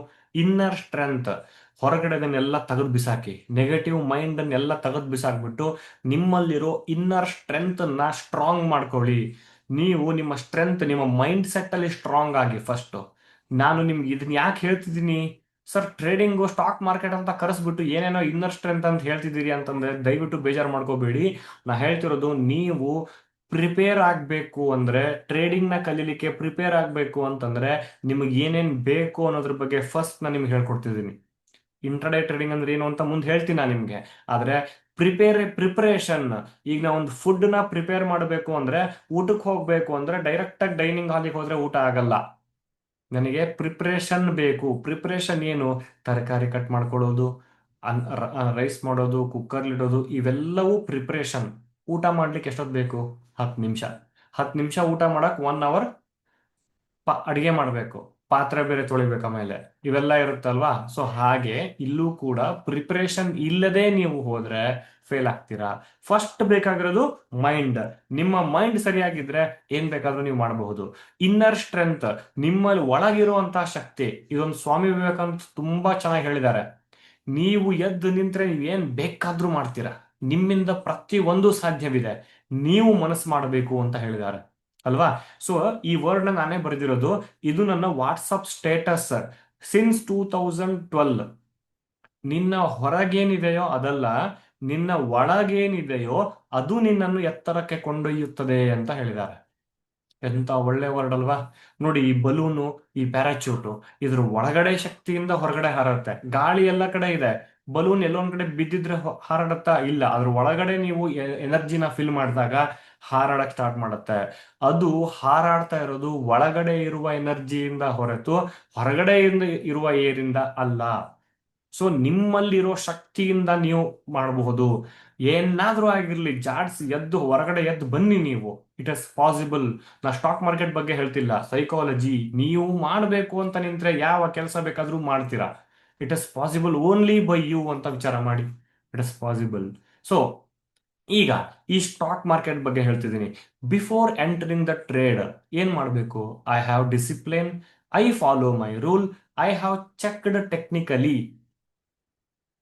Inner strength. ಹೊರಗಡೆದನ್ನೆಲ್ಲ ತೆಗೆದು ಬಿಸಾಕಿ, ನೆಗೆಟಿವ್ ಮೈಂಡ್ ಅನ್ನೆಲ್ಲ ತೆಗೆದು ಬಿಸಾಕ್ಬಿಟ್ಟು ನಿಮ್ಮಲ್ಲಿರೋ ಇನ್ನರ್ ಸ್ಟ್ರೆಂತ್ ಅನ್ನ ಸ್ಟ್ರಾಂಗ್ ಮಾಡ್ಕೊಳ್ಳಿ. ನೀವು ನಿಮ್ಮ ಸ್ಟ್ರೆಂತ್, ನಿಮ್ಮ ಮೈಂಡ್ ಸೆಟ್ ಅಲ್ಲಿ ಸ್ಟ್ರಾಂಗ್ ಆಗಿ ಫಸ್ಟ್. ನಾನು ನಿಮ್ಗೆ ಇದನ್ನ ಯಾಕೆ ಹೇಳ್ತಿದ್ದೀನಿ ಸರ್, ಟ್ರೇಡಿಂಗು ಸ್ಟಾಕ್ ಮಾರ್ಕೆಟ್ ಅಂತ ಕರೆಸ್ಬಿಟ್ಟು ಏನೇನೋ ಇನ್ನರ್ ಸ್ಟ್ರೆಂತ್ ಅಂತ ಹೇಳ್ತಿದ್ದೀರಿ ಅಂತಂದ್ರೆ ದಯವಿಟ್ಟು ಬೇಜಾರು ಮಾಡ್ಕೋಬೇಡಿ. ನಾ ಹೇಳ್ತಿರೋದು, ನೀವು ಪ್ರಿಪೇರ್ ಆಗಬೇಕು ಅಂದ್ರೆ, ಟ್ರೇಡಿಂಗ್ ನ ಕಲೀಲಿಕ್ಕೆ ಪ್ರಿಪೇರ್ ಆಗಬೇಕು ಅಂತಂದ್ರೆ ನಿಮಗೆ ಏನೇನ್ ಬೇಕು ಅನ್ನೋದ್ರ ಬಗ್ಗೆ ಫಸ್ಟ್ ನಾನು ನಿಮ್ಗೆ ಹೇಳ್ಕೊಡ್ತಿದ್ದೀನಿ. ಇಂಟ್ರಾಡೇ ಟ್ರೇಡಿಂಗ್ ಅಂದ್ರೆ ಏನು ಅಂತ ಮುಂದೆ ಹೇಳ್ತೀನಿ ನಾನು ನಿಮ್ಗೆ. ಆದ್ರೆ ಪ್ರಿಪರೇಷನ್, ಈಗ ನಾ ಒಂದು ಫುಡ್ ನ ಪ್ರಿಪೇರ್ ಮಾಡಬೇಕು ಅಂದ್ರೆ, ಊಟಕ್ಕೆ ಹೋಗ್ಬೇಕು ಅಂದ್ರೆ ಡೈರೆಕ್ಟ್ ಆಗಿ ಡೈನಿಂಗ್ ಹಾಲಿಗೆ ಹೋದ್ರೆ ಊಟ ಆಗಲ್ಲ. ನನಗೆ ಪ್ರಿಪ್ರೇಷನ್ ಬೇಕು. ಪ್ರಿಪ್ರೇಷನ್ ಏನು? ತರಕಾರಿ ಕಟ್ ಮಾಡ್ಕೊಳ್ಳೋದು, ರೈಸ್ ಮಾಡೋದು, ಕುಕ್ಕರ್ಲಿಡೋದು, ಇವೆಲ್ಲವೂ ಪ್ರಿಪ್ರೇಷನ್. ಊಟ ಮಾಡ್ಲಿಕ್ಕೆ ಎಷ್ಟೊತ್ತು ಬೇಕು? 10 ನಿಮಿಷ. 10 ನಿಮಿಷ ಊಟ ಮಾಡಕ್ 1 ಅವರ್ ಅಡಿಗೆ ಮಾಡಬೇಕು, ಪಾತ್ರೆ ಬೇರೆ ತೊಳಿಬೇಕು ಆಮೇಲೆ, ಇವೆಲ್ಲ ಇರುತ್ತಲ್ವಾ? ಸೊ ಹಾಗೆ ಇಲ್ಲೂ ಕೂಡ ಪ್ರಿಪರೇಷನ್ ಇಲ್ಲದೆ ನೀವು ಹೋದ್ರೆ ಫೇಲ್ ಆಗ್ತೀರಾ. ಫಸ್ಟ್ ಬೇಕಾಗಿರೋದು ಮೈಂಡ್. ನಿಮ್ಮ ಮೈಂಡ್ ಸರಿಯಾಗಿದ್ರೆ ಏನ್ ಬೇಕಾದ್ರೂ ನೀವು ಮಾಡಬಹುದು. ಇನ್ನರ್ ಸ್ಟ್ರೆಂತ್, ನಿಮ್ಮಲ್ಲಿ ಒಳಗಿರುವಂತಹ ಶಕ್ತಿ. ಇದೊಂದು ಸ್ವಾಮಿ ವಿವೇಕಾನಂದ ತುಂಬಾ ಚೆನ್ನಾಗಿ ಹೇಳಿದ್ದಾರೆ. ನೀವು ಎದ್ದು ನಿಂತ್ರೆ ನೀವು ಏನ್ ಬೇಕಾದ್ರೂ ಮಾಡ್ತೀರಾ. ನಿಮ್ಮಿಂದ ಪ್ರತಿ ಒಂದು ಸಾಧ್ಯವಿದೆ, ನೀವು ಮನಸ್ಸು ಮಾಡಬೇಕು ಅಂತ ಹೇಳಿದ್ದಾರೆ ಅಲ್ವಾ? ಸೊ ಈ ವರ್ಡ್ ನಾನೇ ಬರೆದಿರೋದು. ಇದು ನನ್ನ ವಾಟ್ಸಪ್ ಸ್ಟೇಟಸ್ ಸಿನ್ಸ್ 2012. ನಿನ್ನ ಹೊರಗೇನಿದೆಯೋ ಅದಲ್ಲ, ನಿನ್ನ ಒಳಗೇನಿದೆಯೋ ಅದು ನಿನ್ನನ್ನು ಎತ್ತರಕ್ಕೆ ಕೊಂಡೊಯ್ಯುತ್ತದೆ ಅಂತ ಹೇಳಿದ್ದಾರೆ. ಎಂತ ಒಳ್ಳೆ ವರ್ಡ್ ಅಲ್ವಾ? ನೋಡಿ, ಈ ಬಲೂನು, ಈ ಪ್ಯಾರಾಚೂಟು, ಇದ್ರ ಒಳಗಡೆ ಶಕ್ತಿಯಿಂದ ಹೊರಗಡೆ ಹಾರತ್ತೆ. ಗಾಳಿ ಎಲ್ಲ ಕಡೆ ಇದೆ, ಬಲೂನ್ ಎಲ್ಲೊಂದ್ ಕಡೆ ಬಿದ್ದಿದ್ರೆ ಹಾರಾಡತ್ತಾ? ಇಲ್ಲ. ಅದ್ರ ಒಳಗಡೆ ನೀವು ಎನರ್ಜಿನ ಫಿಲ್ ಮಾಡಿದಾಗ ಹಾರಾಡಕ್ ಸ್ಟಾರ್ಟ್ ಮಾಡುತ್ತೆ. ಅದು ಹಾರಾಡ್ತಾ ಇರೋದು ಒಳಗಡೆ ಇರುವ ಎನರ್ಜಿಯಿಂದ ಹೊರತು ಹೊರಗಡೆ ಇರುವ ಏರಿಂದ ಅಲ್ಲ. ಸೊ ನಿಮ್ಮಲ್ಲಿರೋ ಶಕ್ತಿಯಿಂದ ನೀವು ಮಾಡಬಹುದು. ಏನಾದ್ರೂ ಆಗಿರ್ಲಿ, ಜಾಡ್ಸ್ ಎದ್ದು ಹೊರಗಡೆ ಎದ್ದು ಬನ್ನಿ ನೀವು. It is possible. ನಾ ಸ್ಟಾಕ್ ಮಾರ್ಕೆಟ್ ಬಗ್ಗೆ ಹೇಳ್ತಿಲ್ಲ, ಸೈಕಾಲಜಿ. ನೀವು ಮಾಡಬೇಕು ಅಂತ ನಿಂತ್ರೆ ಯಾವ ಕೆಲಸ ಬೇಕಾದ್ರೂ ಮಾಡ್ತೀರಾ. It is possible only by you ಅಂತ ವಿಚಾರ ಮಾಡಿ. It is possible. ಸೊ ಈಗ ಈ ಸ್ಟಾಕ್ ಮಾರ್ಕೆಟ್ ಬಗ್ಗೆ ಹೇಳ್ತಿದ್ದೀನಿ. ಬಿಫೋರ್ ಎಂಟರಿಂಗ್ ದ ಟ್ರೇಡ್ ಏನ್ ಮಾಡಬೇಕು? I have discipline, I follow my rule, I have checked technically.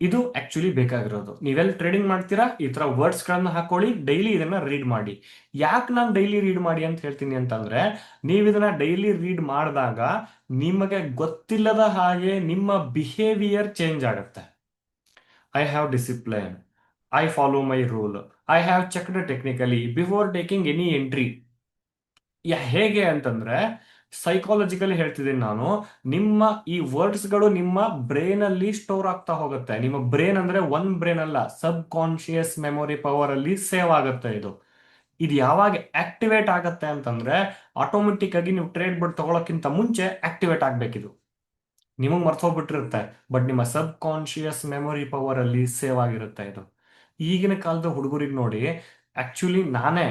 ಇದು ಆಕ್ಚುಲಿ ಬೇಕಾಗಿರೋದು. ನೀವೆಲ್ಲ ಟ್ರೇಡಿಂಗ್ ಮಾಡ್ತೀರಾ, ಈ ತರ ವರ್ಡ್ಸ್ ಗಳನ್ನ ಹಾಕೊಳ್ಳಿ, ಡೈಲಿ ಇದನ್ನ ರೀಡ್ ಮಾಡಿ. ಯಾಕೆ ನಾನು ಡೈಲಿ ರೀಡ್ ಮಾಡಿ ಅಂತ ಹೇಳ್ತೀನಿ ಅಂತಂದ್ರೆ, ನೀವು ಇದನ್ನ ಡೈಲಿ ರೀಡ್ ಮಾಡಿದಾಗ ನಿಮಗೆ ಗೊತ್ತಿಲ್ಲದ ಹಾಗೆ ನಿಮ್ಮ ಬಿಹೇವಿಯರ್ ಚೇಂಜ್ ಆಗುತ್ತೆ. I have discipline, I follow my rule, I have checked technically before taking any entry. ಹೇಗೆ ಅಂತಂದ್ರೆ, ಸೈಕಾಲಜಿಕಲಿ ಹೇಳ್ತಿದ್ದೀನಿ ನಾನು. ನಿಮ್ಮ ಈ ವರ್ಡ್ಸ್ಗಳು ನಿಮ್ಮ ಬ್ರೈನ್ ಅಲ್ಲಿ ಸ್ಟೋರ್ ಆಗ್ತಾ ಹೋಗುತ್ತೆ. ನಿಮ್ಮ ಬ್ರೈನ್ ಅಂದ್ರೆ ಒಂದ್ ಬ್ರೈನ್ ಅಲ್ಲ, ಸಬ್ ಕಾನ್ಶಿಯಸ್ ಮೆಮೊರಿ ಪವರ್ ಅಲ್ಲಿ ಸೇವ್ ಆಗುತ್ತೆ ಇದು. ಇದು ಯಾವಾಗ ಆಕ್ಟಿವೇಟ್ ಆಗತ್ತೆ ಅಂತಂದ್ರೆ, ಆಟೋಮೆಟಿಕ್ ಆಗಿ ನೀವು ಟ್ರೇಡ್ ಬೋರ್ಡ್ ತಗೊಳಕ್ಕಿಂತ ಮುಂಚೆ ಆಕ್ಟಿವೇಟ್ ಆಗ್ಬೇಕಿದು. ನಿಮಗೆ ಮರ್ತೋಗ್ಬಿಟ್ಟಿರುತ್ತೆ, ಬಟ್ ನಿಮ್ಮ ಸಬ್ ಕಾನ್ಶಿಯಸ್ ಮೆಮೊರಿ ಪವರ್ ಅಲ್ಲಿ ಸೇವ್ ಆಗಿರುತ್ತೆ ಇದು. ಈಗಿನ ಕಾಲದ ಹುಡುಗರಿಗೆ ನೋಡಿ, ಆಕ್ಚುಲಿ ನಾನೇ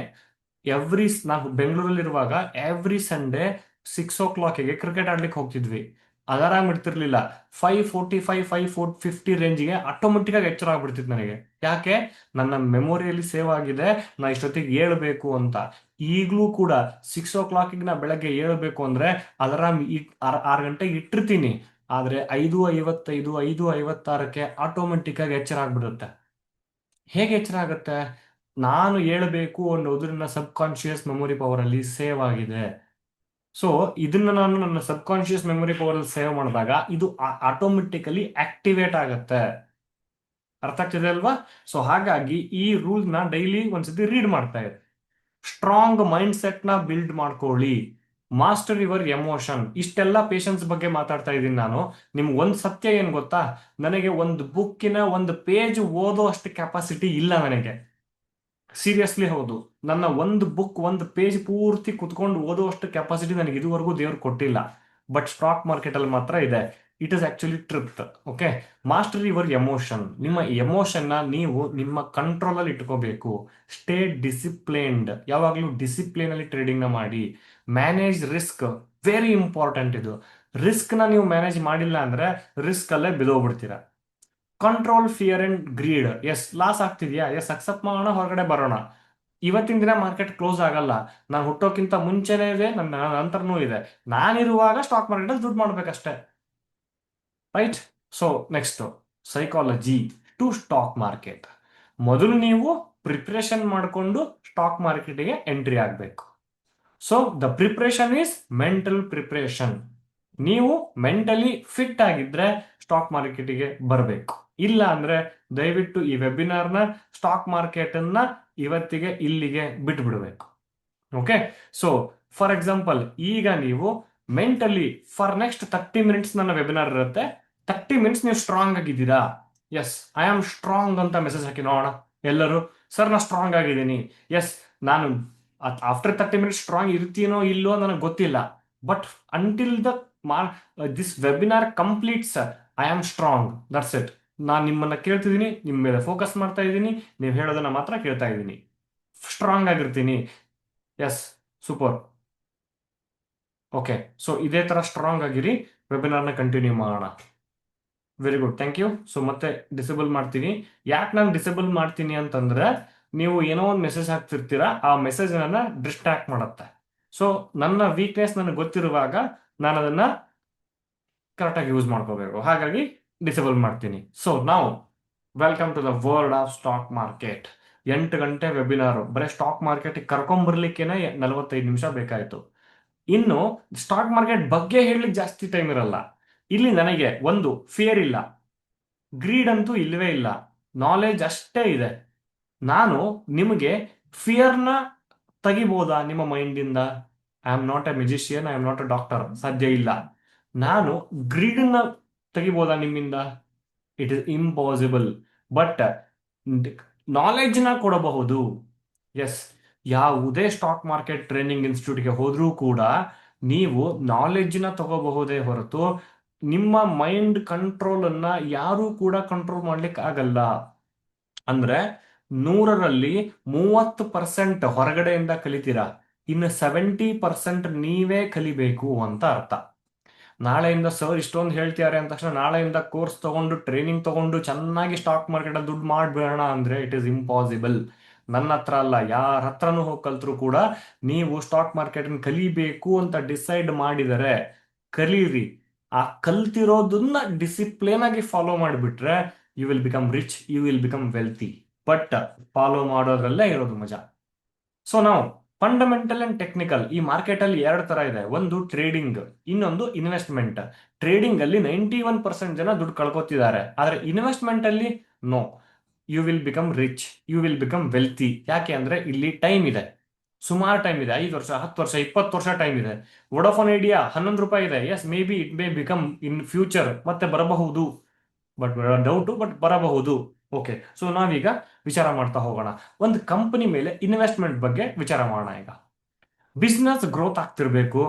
ನಾವು ಬೆಂಗಳೂರಲ್ಲಿರುವಾಗ ಎವ್ರಿ ಸಂಡೇ 6 o'clock ಕ್ರಿಕೆಟ್ ಆಡ್ಲಿಕ್ಕೆ ಹೋಗ್ತಿದ್ವಿ. ಅಲಾರಾಮ್ ಇಡ್ತಿರ್ಲಿಲ್ಲ. 5:45 5:50 ರೇಂಜ್ಗೆ ಆಟೋಮೆಟಿಕ್ ಆಗಿ ಎಚ್ಚರ ಆಗ್ಬಿಡ್ತಿತ್ತು ನನಗೆ. ಯಾಕೆ? ನನ್ನ ಮೆಮೊರಿಯಲ್ಲಿ ಸೇವ್ ಆಗಿದೆ, ನಾ ಇಷ್ಟೊತ್ತಿಗೆ ಏಳ್ಬೇಕು ಅಂತ. ಈಗಲೂ ಕೂಡ 6 o'clock ನಾ ಬೆಳಗ್ಗೆ ಏಳ್ಬೇಕು ಅಂದ್ರೆ ಅಲಾರಾಮ್ 6 ಗಂಟೆಗೆ ಇಟ್ಟಿರ್ತೀನಿ. ಆದ್ರೆ 5:55 5:56 ಆಟೋಮೆಟಿಕ್ ಆಗಿ ಎಚ್ಚರ ಆಗ್ಬಿಡುತ್ತೆ. ಹೇಗೆ ಎಚ್ಚರ ಆಗುತ್ತೆ? ನಾನು ಹೇಳ್ಬೇಕು ಅನ್ನೋದು ನನ್ನ ಸಬ್ ಕಾನ್ಶಿಯಸ್ ಮೆಮೊರಿ ಪವರ್ ಅಲ್ಲಿ ಸೇವ್ ಆಗಿದೆ. ಸೊ ಇದನ್ನ ನಾನು ನನ್ನ ಸಬ್ ಕಾನ್ಶಿಯಸ್ ಮೆಮೊರಿ ಪವರ್ ಅಲ್ಲಿ ಸೇವ್ ಮಾಡಿದಾಗ ಇದು ಆಟೋಮೆಟಿಕಲಿ ಆಕ್ಟಿವೇಟ್ ಆಗುತ್ತೆ. ಅರ್ಥ ಆಗ್ತಿದೆ ಅಲ್ವಾ? ಸೊ ಹಾಗಾಗಿ ಈ ರೂಲ್ ನ ಡೈಲಿ ಒಂದ್ಸತಿ ರೀಡ್ ಮಾಡ್ತಾ ಇದೆ. ಸ್ಟ್ರಾಂಗ್ ಮೈಂಡ್ ಸೆಟ್ ನ ಬಿಲ್ಡ್ ಮಾಡ್ಕೊಳ್ಳಿ. Master your emotion. ಇಷ್ಟೆಲ್ಲ ಪೇಷನ್ಸ್ ಬಗ್ಗೆ ಮಾತಾಡ್ತಾ ಇದ್ದೀನಿ ನಾನು. ನಿಮ್ಗೆ ಒಂದ್ ಸತ್ಯ ಏನ್ ಗೊತ್ತಾ? ನನಗೆ ಒಂದು ಬುಕ್ಕಿನ ಒಂದು ಪೇಜ್ ಓದೋ ಅಷ್ಟು ಕೆಪಾಸಿಟಿ ಇಲ್ಲ ನನಗೆ. ಸೀರಿಯಸ್ಲಿ ಹೌದು. ನನ್ನ ಒಂದು ಬುಕ್ ಒಂದು ಪೇಜ್ ಪೂರ್ತಿ ಕುತ್ಕೊಂಡು ಓದುವಷ್ಟು ಕೆಪಾಸಿಟಿ ನನಗೆ ಇದುವರೆಗೂ ದೇವ್ರು ಕೊಟ್ಟಿಲ್ಲ. ಬಟ್ ಸ್ಟಾಕ್ ಮಾರ್ಕೆಟ್ ಅಲ್ಲಿ ಮಾತ್ರ ಇದೆ. It is actually trip. Okay, master your emotion. ನಿಮ್ಮ ಎಮೋಷನ್ನ ನೀವು ನಿಮ್ಮ ಕಂಟ್ರೋಲ್ ಅಲ್ಲಿ ಇಟ್ಕೋಬೇಕು. ಸ್ಟೇ ಡಿಸಿಪ್ಲಿನ್ಡ್, ಯಾವಾಗಲೂ ಡಿಸಿಪ್ಲಿನ್ ಅಲ್ಲಿ ಟ್ರೇಡಿಂಗ್ ನ ಮಾಡಿ. ಮ್ಯಾನೇಜ್ ರಿಸ್ಕ್, ವೆರಿ ಇಂಪಾರ್ಟೆಂಟ್ ಇದು. ರಿಸ್ಕ್ ನ ನೀವು ಮ್ಯಾನೇಜ್ ಮಾಡಿಲ್ಲ ಅಂದ್ರೆ ರಿಸ್ಕ್ ಅಲ್ಲೇ ಬಿದೋಗ್ಬಿಡ್ತೀರಾ. Control fear and greed. Yes, loss ಆಗ್ತಿದ್ಯಾ, ಎಸ್ ಅಕ್ಸೆಪ್ಟ್ ಮಾಡೋಣ, ಹೊರಗಡೆ ಬರೋಣ. ಇವತ್ತಿನ ದಿನ ಮಾರ್ಕೆಟ್ ಕ್ಲೋಸ್ ಆಗಲ್ಲ. ನಾನು ಹುಟ್ಟೋಕ್ಕಿಂತ ಮುಂಚೆನೇ ಇದೆ, ನನ್ನ ನಂತರನೂ ಇದೆ. ನಾನಿರುವಾಗ ಸ್ಟಾಕ್ ಮಾರ್ಕೆಟ್ ದುಡ್ಡು ಮಾಡ್ಬೇಕಷ್ಟೇ, right? So next, psychology to stock market. ಮೊದಲು ನೀವು ಪ್ರಿಪ್ರೇಷನ್ ಮಾಡಿಕೊಂಡು ಸ್ಟಾಕ್ ಮಾರ್ಕೆಟ್ಗೆ ಎಂಟ್ರಿ ಆಗಬೇಕು. So the preparation is mental preparation. ನೀವು ಮೆಂಟಲಿ ಫಿಟ್ ಆಗಿದ್ರೆ ಸ್ಟಾಕ್ ಮಾರ್ಕೆಟ್ಗೆ ಬರಬೇಕು. ಇಲ್ಲ ಅಂದ್ರೆ ದಯವಿಟ್ಟು ಈ ವೆಬಿನಾರ್ನ, ಸ್ಟಾಕ್ ಮಾರ್ಕೆಟ್ ಅನ್ನ ಇವತ್ತಿಗೆ ಇಲ್ಲಿಗೆ ಬಿಟ್ಬಿಡ್ಬೇಕು. ಓಕೆ, ಸೊ ಫಾರ್ ಎಕ್ಸಾಂಪಲ್, ಈಗ ನೀವು ಮೆಂಟಲಿ ಫಾರ್ ನೆಕ್ಸ್ಟ್ 30 ಮಿನಿಟ್ಸ್ ನನ್ನ ವೆಬಿನಾರ್ ಇರುತ್ತೆ. 30 ಮಿನಿಟ್ಸ್ ನೀವು ಸ್ಟ್ರಾಂಗ್ ಆಗಿದ್ದೀರಾ? ಎಸ್, ಐ ಆಮ್ ಸ್ಟ್ರಾಂಗ್ ಅಂತ ಮೆಸೇಜ್ ಹಾಕಿ ನೋಡೋಣ ಎಲ್ಲರೂ. ಸರ್, ನಾನು ಸ್ಟ್ರಾಂಗ್ ಆಗಿದ್ದೀನಿ. ಎಸ್, ನಾನು ಆಫ್ಟರ್ 30 ಮಿನಿಟ್ಸ್ ಸ್ಟ್ರಾಂಗ್ ಇರ್ತೀನೋ ಇಲ್ಲೋ ನನಗೆ ಗೊತ್ತಿಲ್ಲ. But until this webinar completes, I am strong, that's it. ನಾನು ನಿಮ್ಮನ್ನ ಕೇಳ್ತಿದ್ದೀನಿ, ನಿಮ್ಮ ಮೇಲೆ ಫೋಕಸ್ ಮಾಡ್ತಾ ಇದ್ದೀನಿ, ನೀವು ಹೇಳೋದನ್ನ ಮಾತ್ರ ಕೇಳ್ತಾ ಇದ್ದೀನಿ. ಸ್ಟ್ರಾಂಗ್ ಆಗಿರ್ತೀನಿ. Yes, super. ಓಕೆ, ಸೊ ಇದೇ ತರ ಸ್ಟ್ರಾಂಗ್ ಆಗಿರಿ. ವೆಬಿನಾರ್ನ ಕಂಟಿನ್ಯೂ ಮಾಡೋಣ. Very good, thank you. So ಮತ್ತೆ ಡಿಸೇಬಲ್ ಮಾಡ್ತೀನಿ. ಯಾಕೆ ನಾನು ಡಿಸೇಬಲ್ ಮಾಡ್ತೀನಿ ಅಂತಂದ್ರೆ, ನೀವು ಏನೋ ಒಂದು ಮೆಸೇಜ್ ಹಾಕ್ತಿರ್ತೀರಾ, ಆ ಮೆಸೇಜ್ ನನ್ನ ಡಿಸ್ಟ್ರಾಕ್ಟ್ ಮಾಡುತ್ತೆ. ಸೊ ನನ್ನ ವೀಕ್ನೆಸ್ ನನಗೆ ಗೊತ್ತಿರುವಾಗ ನಾನು ಅದನ್ನ ಕರೆಕ್ಟಾಗಿ ಯೂಸ್ ಮಾಡ್ಕೋಬೇಕು. ಹಾಗಾಗಿ ಡಿಸೇಬಲ್ ಮಾಡ್ತೀನಿ. ಸೊ ನಾವು welcome to the world of stock market. 8 ಗಂಟೆ ವೆಬಿನಾರು, ಬರೀ ಸ್ಟಾಕ್ ಮಾರ್ಕೆಟ್ ಕರ್ಕೊಂಬರ್ಲಿಕ್ಕೇನೆ 45 ನಿಮಿಷ ಬೇಕಾಯ್ತು. ಇನ್ನು ಸ್ಟಾಕ್ ಮಾರ್ಕೆಟ್ ಬಗ್ಗೆ ಹೇಳಲಿಕ್ಕೆ ಜಾಸ್ತಿ ಟೈಮ್ ಇರಲ್ಲ. ಇಲ್ಲಿ ನನಗೆ ಒಂದು ಫಿಯರ್ ಇಲ್ಲ, ಗ್ರೀಡ್ ಅಂತೂ ಇಲ್ಲವೇ ಇಲ್ಲ, ನಾಲೆಜ್ ಅಷ್ಟೇ ಇದೆ. ನಾನು ನಿಮಗೆ ಫಿಯರ್ನ ತೆಗಿಬೋದಾ ನಿಮ್ಮ ಮೈಂಡಿಂದ? I am not a musician, I am not a doctor, ಸಾಧ್ಯ ಇಲ್ಲ. ನಾನು ಗ್ರೀಡ್ನ ತೆಗಿಬೋದಾ ನಿಮ್ಮಿಂದ? It is impossible. ಬಟ್ ನಾಲೆಜ್ನ ಕೊಡಬಹುದು. ಎಸ್, ಯಾವುದೇ ಸ್ಟಾಕ್ ಮಾರ್ಕೆಟ್ ಟ್ರೈನಿಂಗ್ ಇನ್ಸ್ಟಿಟ್ಯೂಟ್ಗೆ ಹೋದ್ರೂ ಕೂಡ ನೀವು ನಾಲೆಜ್ನ ತಗೋಬಹುದೇ ಹೊರತು ನಿಮ್ಮ ಮೈಂಡ್ ಕಂಟ್ರೋಲ್ ಅನ್ನ ಯಾರೂ ಕೂಡ ಕಂಟ್ರೋಲ್ ಮಾಡ್ಲಿಕ್ಕೆ ಆಗಲ್ಲ. ಅಂದ್ರೆ 100ರಲ್ಲಿ 30% ಹೊರಗಡೆಯಿಂದ ಕಲಿತೀರಾ, ಇನ್ನು 70% ನೀವೇ ಕಲಿಬೇಕು ಅಂತ ಅರ್ಥ. ನಾಳೆಯಿಂದ ಸರ್ ಇಷ್ಟೊಂದು ಹೇಳ್ತಿದ್ದಾರೆ ಅಂದ ತಕ್ಷಣ ನಾಳೆಯಿಂದ ಕೋರ್ಸ್ ತಗೊಂಡು ಟ್ರೈನಿಂಗ್ ತಗೊಂಡು ಚೆನ್ನಾಗಿ ಸ್ಟಾಕ್ ಮಾರ್ಕೆಟ್ ದುಡ್ಡು ಮಾಡ್ಬೇಡ ಅಂದ್ರೆ ಇಟ್ ಇಸ್ ಇಂಪಾಸಿಬಲ್. ನನ್ನ ಹತ್ರ ಅಲ್ಲ, ಯಾರ ಹತ್ರನೂ ಹೋಗಿ ಕಲ್ತ್ರು ಕೂಡ ನೀವು ಸ್ಟಾಕ್ ಮಾರ್ಕೆಟ್ ಕಲಿಬೇಕು ಅಂತ ಡಿಸೈಡ್ ಮಾಡಿದರೆ ಕಲೀರಿ. ಆ ಕಲ್ತಿರೋದನ್ನ ಡಿಸಿಪ್ಲಿನ್ ಆಗಿ ಫಾಲೋ ಮಾಡಿಬಿಟ್ರೆ you will become rich, you will become wealthy. But follow ಮಾಡೋದ್ರಲ್ಲೇ ಇರೋದು ಮಜಾ. ಸೊ ನಾವು ಫಂಡಮೆಂಟಲ್ ಅಂಡ್ ಟೆಕ್ನಿಕಲ್, ಈ ಮಾರ್ಕೆಟ್ ಅಲ್ಲಿ 2 ತರ ಇದೆ. ಒಂದು ಟ್ರೇಡಿಂಗ್, ಇನ್ನೊಂದು ಇನ್ವೆಸ್ಟ್ಮೆಂಟ್. ಟ್ರೇಡಿಂಗ್ ಅಲ್ಲಿ 91% ಜನ ದುಡ್ಡು ಕಳ್ಕೊತಿದ್ದಾರೆ, ಆದ್ರೆ ಇನ್ವೆಸ್ಟ್ಮೆಂಟ್ ಅಲ್ಲಿ no. You will become rich, you will become wealthy. ಯಾಕೆ ಅಂದ್ರೆ ಇಲ್ಲಿ ಟೈಮ್ ಇದೆ, ಸುಮಾರು ಟೈಮ್ ಇದೆ. 5 ವರ್ಷ, 10 ವರ್ಷ, 20 ವರ್ಷ ಟೈಮ್ ಇದೆ. ವೋಡಾಫೋನ್ ಐಡಿಯಾ 11 ರೂಪಾಯಿ ಇದೆ. Yes, maybe it may become in future ಮತ್ತೆ ಬರಬಹುದು, ಬಟ್ ಡೌಟು, ಬಟ್ ಬರಬಹುದು. ಓಕೆ, ಸೊ ನಾವೀಗ ವಿಚಾರ ಮಾಡ್ತಾ ಹೋಗೋಣ. ಒಂದು ಕಂಪನಿ ಮೇಲೆ ಇನ್ವೆಸ್ಟ್ಮೆಂಟ್ ಬಗ್ಗೆ ವಿಚಾರ ಮಾಡೋಣ. ಈಗ ಬಿಸ್ನೆಸ್ ಗ್ರೋತ್ ಆಗ್ತಿರ್ಬೇಕು,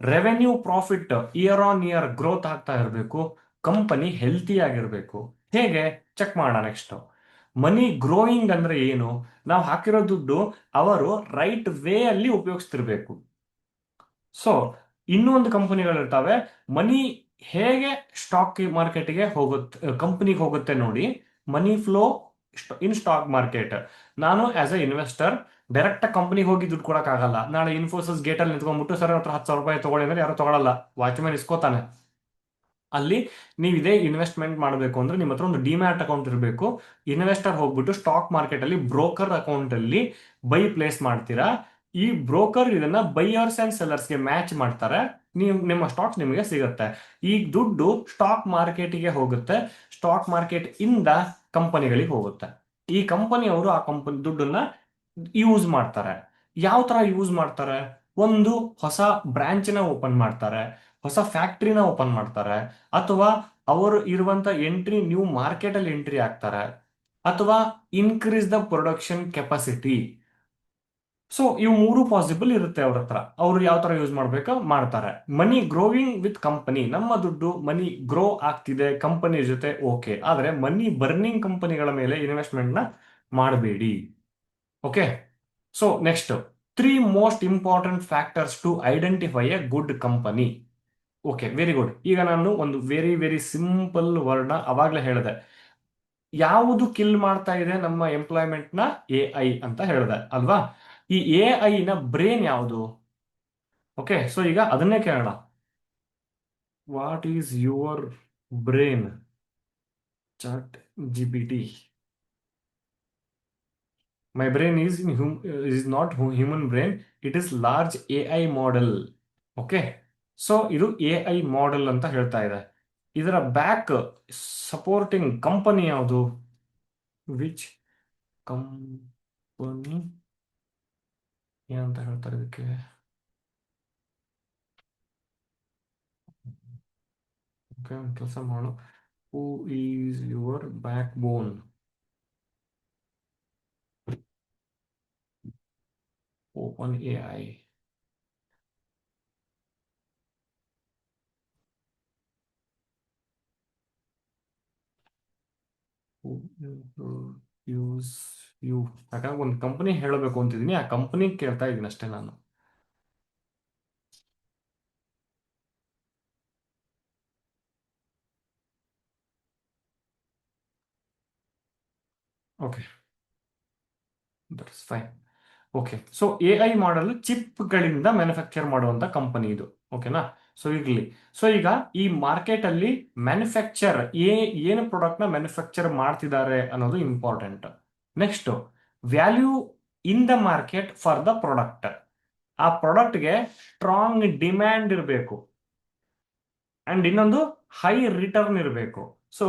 revenue profit year on year growth ಆಗ್ತಾ ಇರಬೇಕು, ಕಂಪನಿ ಹೆಲ್ತಿ ಆಗಿರ್ಬೇಕು. ಹೇಗೆ ಚೆಕ್ ಮಾಡೋಣ. ನೆಕ್ಸ್ಟ್, ಮನಿ ಗ್ರೋಯಿಂಗ್ ಅಂದ್ರೆ ಏನು? ನಾವು ಹಾಕಿರೋ ದುಡ್ಡು ಅವರು ರೈಟ್ ವೇ ಅಲ್ಲಿ ಉಪಯೋಗಿಸ್ತಿರ್ಬೇಕು. ಸೊ ಇನ್ನೂ ಒಂದು ಕಂಪನಿಗಳಿರ್ತಾವೆ, ಮನಿ ಹೇಗೆ ಸ್ಟಾಕ್ ಮಾರ್ಕೆಟ್ಗೆ ಹೋಗುತ್ತೆ, ಕಂಪನಿಗೆ ಹೋಗುತ್ತೆ ನೋಡಿ, ಮನಿ ಫ್ಲೋ ಇನ್ ಸ್ಟಾಕ್ ಮಾರ್ಕೆಟ್. ನಾನು ಆಸ್ ಎ ಇನ್ವೆಸ್ಟರ್ ಡೈರೆಕ್ಟ್ ಕಂಪನಿಗೆ ಹೋಗಿ ದುಡ್ಡು ಕೊಡಕ್ಕಾಗಲ್ಲ. ನಾಳೆ ಇನ್ಫೋಸಿಸ್ ಗೇಟಲ್ಲಿ ನಿಂತ್ಕೊಂಡ್ಬಿಟ್ಟು ಸರ್ ಹತ್ರ 10,000 ರೂಪಾಯಿ ತಗೊಳ್ಳಿ ಅಂದ್ರೆ ಯಾರು ತಗೊಳಲ್ಲ, ವಾಚ್ಮ್ಯಾನ್ ಇಸ್ಕೋತಾನೆ. ಅಲ್ಲಿ ನೀವು ಇದೇ ಇನ್ವೆಸ್ಟ್ಮೆಂಟ್ ಮಾಡಬೇಕು ಅಂದ್ರೆ ನಿಮ್ಮ ಹತ್ರ ಒಂದು ಡಿಮ್ಯಾಟ್ ಅಕೌಂಟ್ ಇರಬೇಕು. ಇನ್ವೆಸ್ಟರ್ ಹೋಗ್ಬಿಟ್ಟು ಸ್ಟಾಕ್ ಮಾರ್ಕೆಟ್ ಅಲ್ಲಿ ಬ್ರೋಕರ್ ಅಕೌಂಟ್ ಅಲ್ಲಿ ಬೈ ಪ್ಲೇಸ್ ಮಾಡ್ತೀರಾ. ಈ ಬ್ರೋಕರ್ ಇದನ್ನ ಬೈಯರ್ಸ್ ಅಂಡ್ ಸೆಲ್ಲರ್ಸ್ಗೆ ಮ್ಯಾಚ್ ಮಾಡ್ತಾರೆ, ನೀವು ನಿಮ್ಮ ಸ್ಟಾಕ್ಸ್ ನಿಮಗೆ ಸಿಗುತ್ತೆ. ಈ ದುಡ್ಡು ಸ್ಟಾಕ್ ಮಾರ್ಕೆಟ್ಗೆ ಹೋಗುತ್ತೆ, ಸ್ಟಾಕ್ ಮಾರ್ಕೆಟ್ ಇಂದ ಕಂಪನಿಗಳಿಗೆ ಹೋಗುತ್ತೆ. ಈ ಕಂಪನಿಯವರು ಆ ಕಂಪನಿ ದುಡ್ಡನ್ನ ಯೂಸ್ ಮಾಡ್ತಾರೆ. ಯಾವ ತರ ಯೂಸ್ ಮಾಡ್ತಾರೆ? ಒಂದು ಹೊಸ ಬ್ರಾಂಚ್ನ ಓಪನ್ ಮಾಡ್ತಾರೆ, ಹೊಸ ಫ್ಯಾಕ್ಟ್ರಿನ ಓಪನ್ ಮಾಡ್ತಾರೆ, ಅಥವಾ ಅವರು ಇರುವಂತ ಎಂಟ್ರಿ ನ್ಯೂ ಮಾರ್ಕೆಟ್ ಅಲ್ಲಿ ಎಂಟ್ರಿ ಆಗ್ತಾರೆ, ಅಥವಾ increase the production capacity. So ಇವು ಮೂರು ಪಾಸಿಬಲ್ ಇರುತ್ತೆ ಅವ್ರ ಹತ್ರ. ಅವ್ರು ಯಾವ ತರ ಯೂಸ್ ಮಾಡ್ಬೇಕಾ ಮಾಡ್ತಾರೆ. ಮನಿ ಗ್ರೋವಿಂಗ್ ವಿತ್ ಕಂಪನಿ, ನಮ್ಮ ದುಡ್ಡು ಮನಿ ಗ್ರೋ ಆಗ್ತಿದೆ ಕಂಪನಿ ಜೊತೆ, ಓಕೆ. ಆದ್ರೆ ಮನಿ ಬರ್ನಿಂಗ್ ಕಂಪನಿಗಳ ಮೇಲೆ ಇನ್ವೆಸ್ಟ್ಮೆಂಟ್ ನ ಮಾಡಬೇಡಿ. Okay. So next, 3 most important factors to identify a good company. Okay, very good. ಈಗ ನಾನು ಒಂದು ವೆರಿ ವೆರಿ ಸಿಂಪಲ್ ವರ್ಡ್ ನ ಅವಾಗ್ಲೇ ಹೇಳಿದೆ. ಯಾವುದು ಕಿಲ್ ಮಾಡ್ತಾ ಇದೆ ನಮ್ಮ ಎಂಪ್ಲಾಯ್ಮೆಂಟ್ ನ? ಎ ಐ ಅಂತ ಹೇಳಿದೆ ಅಲ್ವಾ? ಈ ಎ ಐ ನ ಬ್ರೇನ್ ಯಾವುದು? ಓಕೆ, ಸೊ ಈಗ ಅದನ್ನೇ ಕೇಳೋಣ. What is your brain? Chat GPT. My brain is not human brain, it is large A I model. Okay, so ಇದು ಎ ಐ ಮಾಡೆಲ್ ಅಂತ ಹೇಳ್ತಾ ಇದೆ. ಇದರ ಬ್ಯಾಕ್ ಸಪೋರ್ಟಿಂಗ್ ಕಂಪನಿ ಯಾವುದು? ವಿಚ್ ಕಂಪನಿ ಏನಂತ ಹೇಳ್ತಾರೆ ಇದಕ್ಕೆ? ಓಕೆ, ಒಂದು ಕೆಲಸ ಮಾಡು. Who is your backbone? Open A I. Use you. ಯಾಕಂದ್ರೆ ಒಂದು ಕಂಪನಿ ಹೇಳಬೇಕು ಅಂತಿದ್ದೀನಿ, ಆ ಕಂಪನಿ ಕೇಳ್ತಾ ಇದ್ದೀನಿ ಅಷ್ಟೇ ನಾನು. Okay, that's fine. Okay, so A I model ಚಿಪ್ಗಳಿಂದ ಮ್ಯಾನುಫ್ಯಾಕ್ಚರ್ ಮಾಡುವಂತ ಕಂಪನಿ ಇದು. ಓಕೆನಾ? ಸೊ ಇರ್ಲಿ. ಸೊ ಈಗ ಈ ಮಾರ್ಕೆಟ್ ಅಲ್ಲಿ ಮ್ಯಾನುಫ್ಯಾಕ್ಚರ್ ಏನು ಪ್ರಾಡಕ್ಟ್ ನ ಮ್ಯಾನುಫ್ಯಾಕ್ಚರ್ ಮಾಡ್ತಿದ್ದಾರೆ ಅನ್ನೋದು important. Next, value in the market for the product. ಆ ಪ್ರಾಡಕ್ಟ್ಗೆ ಸ್ಟ್ರಾಂಗ್ ಡಿಮ್ಯಾಂಡ್ ಇರಬೇಕು ಅಂಡ್ ಇನ್ನೊಂದು ಹೈ ರಿಟರ್ನ್ ಇರಬೇಕು. ಸೊ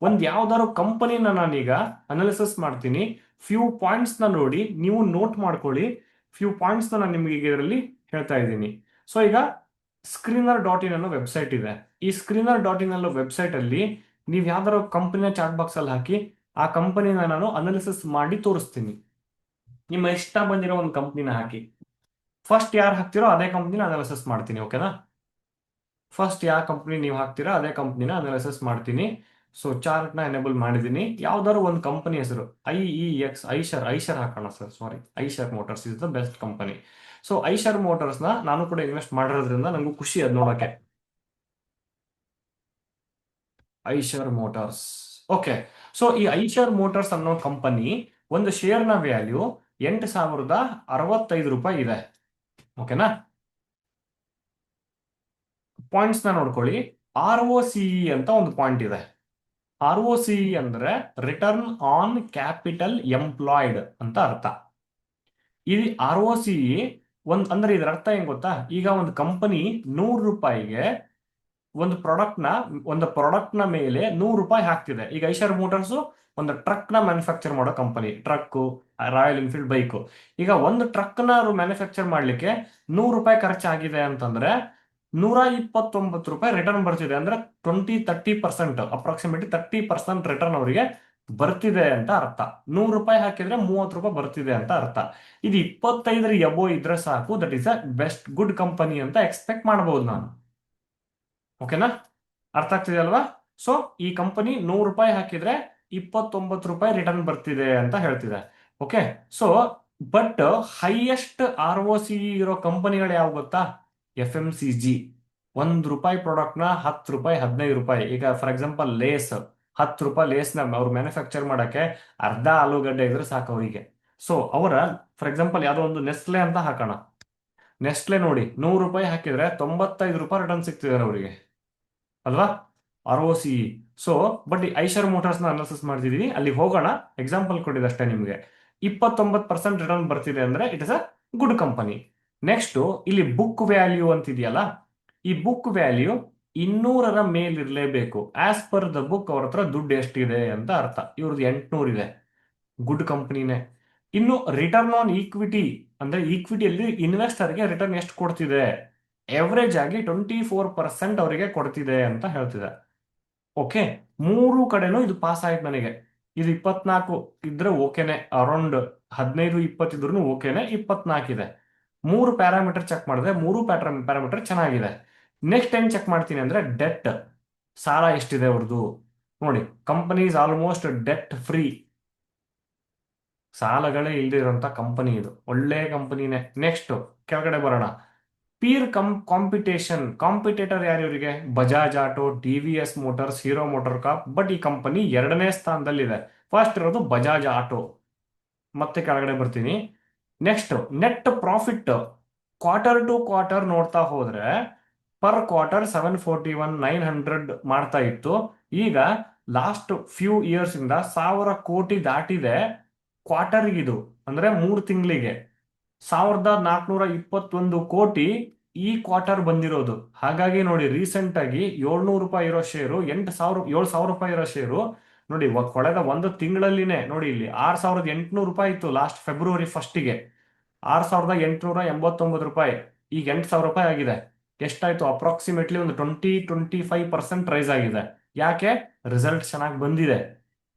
ಒಂದ್ ಯಾವ್ದಾದ್ರು ಕಂಪನಿನ ನಾನೀಗ ಅನಾಲಿಸಿಸ್ ಮಾಡ್ತೀನಿ. ಫ್ಯೂ ಪಾಯಿಂಟ್ಸ್ ನ ನೋಡಿ ನೀವು ನೋಟ್ ಮಾಡ್ಕೊಳ್ಳಿ. ಫ್ಯೂ ಪಾಯಿಂಟ್ಸ್ ನಾನು ನಿಮಗೆ ಇದರಲ್ಲಿ ಹೇಳ್ತಾ ಇದ್ದೀನಿ. ಸೊ ಈಗ screener.in ಅನ್ನೋ ವೆಬ್ಸೈಟ್ ಇದೆ. ಈ screener.in ಅನ್ನೋ ವೆಬ್ಸೈಟ್ ಅಲ್ಲಿ ನೀವು ಯಾವ್ದಾದ್ರು ಕಂಪನಿನ ಚಾಟ್ ಬಾಕ್ಸ್ ಅಲ್ಲಿ ಹಾಕಿ, ಆ ಕಂಪನಿನ ನಾನು ಅನಾಲಿಸಿಸ್ ಮಾಡಿ ತೋರಿಸ್ತೀನಿ. ನಿಮ್ಮ ಇಷ್ಟ ಬಂದಿರೋ ಒಂದು ಕಂಪನಿನ ಹಾಕಿ. ಫಸ್ಟ್ ಯಾರು ಹಾಕ್ತಿರೋ ಅದೇ ಕಂಪನಿನ ಅನಾಲಿಸಿಸ್ ಮಾಡ್ತೀನಿ. ಓಕೆನಾ? ಫಸ್ಟ್ ಯಾವ ಕಂಪ್ನಿ ನೀವು ಹಾಕ್ತೀರಾ ಅದೇ ಕಂಪ್ನಿನ ಅನಾಲಿಸಿಸ್ ಮಾಡ್ತೀನಿ. ಸೊ ಚಾರ್ಟ್ ನ ಎನೇಬಲ್ ಮಾಡಿದ್ದೀನಿ. ಯಾವ್ದಾದ್ರು ಒಂದು ಕಂಪನಿ ಹೆಸರು ಐಷರ್ ಹಾಕೋಣ sir. Sorry, Eicher motors is the best company. So Eicher motors ನ ನಾನು ಕೂಡ ಇನ್ವೆಸ್ಟ್ ಮಾಡಿರೋದ್ರಿಂದ ನನಗೂ ಖುಷಿ ಅದ್ ನೋಡಕ್ಕೆ. ಐಷರ್ ಮೋಟಾರ್ಸ್. ಓಕೆ, ಸೊ ಈ ಐಷರ್ ಮೋಟಾರ್ಸ್ ಅನ್ನೋ ಕಂಪನಿ ಒಂದು ಶೇರ್ ನ ವ್ಯಾಲ್ಯೂ 8,065 ಇದೆ. ಓಕೆನಾ? ಪಾಯಿಂಟ್ಸ್ ನ ನೋಡ್ಕೊಳ್ಳಿ. ROCE ಅಂತ ಒಂದು ಪಾಯಿಂಟ್ ಇದೆ. ROCE ಅಂದ್ರೆ ರಿಟರ್ನ್ ಆನ್ ಕ್ಯಾಪಿಟಲ್ ಎಂಪ್ಲಾಯ್ಡ್ ಅಂತ ಅರ್ಥ. ಈ ROCE ಅಂದ್ರೆ ಇದರ ಅರ್ಥ ಏನ್ ಗೊತ್ತಾ? ಈಗ ಒಂದು ಕಂಪನಿ 100 ರೂಪಾಯಿಗೆ ಒಂದು ಪ್ರಾಡಕ್ಟ್ ನ ಮೇಲೆ 100 ರೂಪಾಯಿ ಹಾಕ್ತಿದೆ. ಈಗ ಐಷರ್ ಮೋಟಾರ್ಸ್ ಒಂದು ಟ್ರಕ್ ನ ಮ್ಯಾನುಫ್ಯಾಕ್ಚರ್ ಮಾಡೋ company. Truck, royal Enfield bike. ಈಗ ಒಂದು ಟ್ರಕ್ ನ ಮ್ಯಾನುಫ್ಯಾಕ್ಚರ್ ಮಾಡ್ಲಿಕ್ಕೆ 100 ರೂಪಾಯಿ ಖರ್ಚಾಗಿದೆ ಅಂತಂದ್ರೆ 129 ರೂಪಾಯಿ ರಿಟರ್ನ್ ಬರ್ತಿದೆ. ಅಂದ್ರೆ 30% ಅಪ್ರಾಕ್ಸಿಮೇಟ್ಲಿ 30% ರಿಟರ್ನ್ ಅವರಿಗೆ ಬರ್ತಿದೆ ಅಂತ ಅರ್ಥ. 100 ರೂಪಾಯಿ ಹಾಕಿದ್ರೆ 30 ರೂಪಾಯಿ ಬರ್ತಿದೆ ಅಂತ ಅರ್ಥ. ಇದು 25 ಎಬೋ ಇದ್ರೆ ಸಾಕು, that is a best good company ಅಂತ ಎಕ್ಸ್ಪೆಕ್ಟ್ ಮಾಡಬಹುದು ನಾನು. ಓಕೆನಾ? ಅರ್ಥ ಆಗ್ತಿದೆ ಅಲ್ವಾ? ಸೊ ಈ ಕಂಪನಿ 100 ರೂಪಾಯಿ ಹಾಕಿದ್ರೆ 29 ರೂಪಾಯಿ ರಿಟರ್ನ್ ಬರ್ತಿದೆ ಅಂತ ಹೇಳ್ತಿದೆ. Okay, so but highest ROCE ಇರೋ ಕಂಪನಿಗಳು ಯಾವ ಗೊತ್ತಾ? FMCG. 1 ರೂಪಾಯಿ ಪ್ರಾಡಕ್ಟ್ ನ 10 ರೂಪಾಯಿ 15 ರೂಪಾಯಿ. ಈಗ ಫಾರ್ ಎಕ್ಸಾಂಪಲ್ ಲೇಸ್, 10 ರೂಪಾಯಿ ಲೇಸ್ ನ ಅವ್ರು ಮ್ಯಾನುಫ್ಯಾಕ್ಚರ್ ಮಾಡಕ್ಕೆ ಅರ್ಧ ಆಲೂಗಡ್ಡೆ ಇದ್ರೆ ಸಾಕು ಅವರಿಗೆ. ಸೊ ಅವರ ಫಾರ್ ಎಕ್ಸಾಂಪಲ್ ಯಾವ್ದೋ ಒಂದು ನೆಸ್ಲೆ ಅಂತ ಹಾಕೋಣ. ನೆಸ್ಲೆ ನೋಡಿ, 100 ರೂಪಾಯಿ ಹಾಕಿದ್ರೆ 95 ರೂಪಾಯಿ ರಿಟರ್ನ್ ಸಿಗ್ತಿದ್ದಾರೆ ಅವರಿಗೆ ಅಲ್ವಾ? ROCE. ಸೊ ಬಟ್ ಈ ಐಷರ್ ಮೋಟಾರ್ಸ್ ನ ಅನಾಲಿಸಿಸ್ ಮಾಡ್ತಿದೀವಿ, ಅಲ್ಲಿ ಹೋಗೋಣ. ಎಕ್ಸಾಂಪಲ್ ಕೊಟ್ಟಿದೆ ಅಷ್ಟೇ ನಿಮಗೆ. 29% ರಿಟರ್ನ್ ಬರ್ತಿದೆ ಅಂದ್ರೆ it is a good company. Next, ಇಲ್ಲಿ ಬುಕ್ ವ್ಯಾಲ್ಯೂ ಅಂತಿದೆಯಲ್ಲ, ಈ ಬುಕ್ ವ್ಯಾಲ್ಯೂ 200ರ ಮೇಲಿರಲೇಬೇಕು. ಆಸ್ ಪರ್ ದ ಬುಕ್ ಅವ್ರ ಹತ್ರ ದುಡ್ಡು ಎಷ್ಟಿದೆ ಅಂತ ಅರ್ಥ. ಇವ್ರದ್ದು 800 ಇದೆ, ಗುಡ್ ಕಂಪನಿನೇ. ಇನ್ನು ರಿಟರ್ನ್ ಆನ್ ಈಕ್ವಿಟಿ ಅಂದ್ರೆ ಈಕ್ವಿಟಿಯಲ್ಲಿ ಇನ್ವೆಸ್ಟರ್ಗೆ ರಿಟರ್ನ್ ಎಷ್ಟು ಕೊಡ್ತಿದೆ? ಎವರೇಜ್ ಆಗಿ 24% ಅವರಿಗೆ ಕೊಡ್ತಿದೆ ಅಂತ ಹೇಳ್ತಿದೆ. ಓಕೆ, ಮೂರು ಕಡೆನೂ ಇದು ಪಾಸ್ ಆಯ್ತು ನನಗೆ. ಇದು 24 ಇದ್ರೆ ಓಕೆನೆ, ಅರೌಂಡ್ 15-20 ಇದ್ರೂ ಓಕೆನೆ, 24 ಇದೆ. 3 ಪ್ಯಾರಾಮೀಟರ್ ಚೆಕ್ ಮಾಡಿದ್ರೆ 3 ಪ್ಯಾರಾಮೀಟರ್ ಚೆನ್ನಾಗಿದೆ. ನೆಕ್ಸ್ಟ್ ಏನ್ ಚೆಕ್ ಮಾಡ್ತೀನಿ ಅಂದ್ರೆ ಡೆಟ್, ಸಾಲ ಎಷ್ಟಿದೆ ಅವ್ರದ್ದು. ನೋಡಿ, company is almost debt free, ಸಾಲಗಳೇ ಇಲ್ಲದೆ ಇರುವಂತ ಕಂಪನಿ ಇದು, ಒಳ್ಳೆ ಕಂಪನಿನೇ. ನೆಕ್ಸ್ಟ್ ಕೆಳಗಡೆ ಬರೋಣ. ಪೀರ್ ಕಾಂಪಿಟೇಟರ್ ಯಾರು ಇವರಿಗೆ? Bajaj auto, T V S motors, Hero motor corp. But ಈ ಕಂಪನಿ 2ನೇ ಸ್ಥಾನದಲ್ಲಿದೆ. ಫಸ್ಟ್ ಇರೋದು ಬಜಾಜ್ ಆಟೋ. ಮತ್ತೆ ಕೆಳಗಡೆ ಬರ್ತೀನಿ. Next net profit, quarter to quarter ನೋಡ್ತಾ ಹೋದ್ರೆ ಪರ್ ಕ್ವಾರ್ಟರ್ 741, 900 ಮಾಡ್ತಾ ಇತ್ತು. ಈಗ ಲಾಸ್ಟ್ ಫ್ಯೂ ಇಯರ್ಸ್ ಇಂದ 1,000 ಕೋಟಿ ದಾಟಿದೆ ಕ್ವಾರ್ಟರ್ಗಿದು, ಅಂದ್ರೆ 3 ತಿಂಗಳಿಗೆ 1,421 ಕೋಟಿ ಈ ಕ್ವಾರ್ಟರ್ ಬಂದಿರೋದು. ಹಾಗಾಗಿ ನೋಡಿ, ರೀಸೆಂಟ್ ಆಗಿ 700 ರೂಪಾಯಿ ಇರೋ ಶೇರು 7,000 ರೂಪಾಯಿ ಇರೋ ಶೇರು ನೋಡಿ, ಕಳೆದ 1 ತಿಂಗಳಲ್ಲಿನೇ ನೋಡಿ, ಇಲ್ಲಿ 6,800 ರೂಪಾಯಿ ಇತ್ತು ಲಾಸ್ಟ್ ಫೆಬ್ರವರಿ 1ಗೆ, 6,889 ರೂಪಾಯಿ, ಈಗ 8,000 ರೂಪಾಯಿ ಆಗಿದೆ. ಎಷ್ಟಾಯ್ತು? ಅಪ್ರಾಕ್ಸಿಮೇಟ್ಲಿ ಒಂದು 20-25% ರೈಸ್ ಆಗಿದೆ. ಯಾಕೆ? ರಿಸಲ್ಟ್ ಚೆನ್ನಾಗಿ ಬಂದಿದೆ.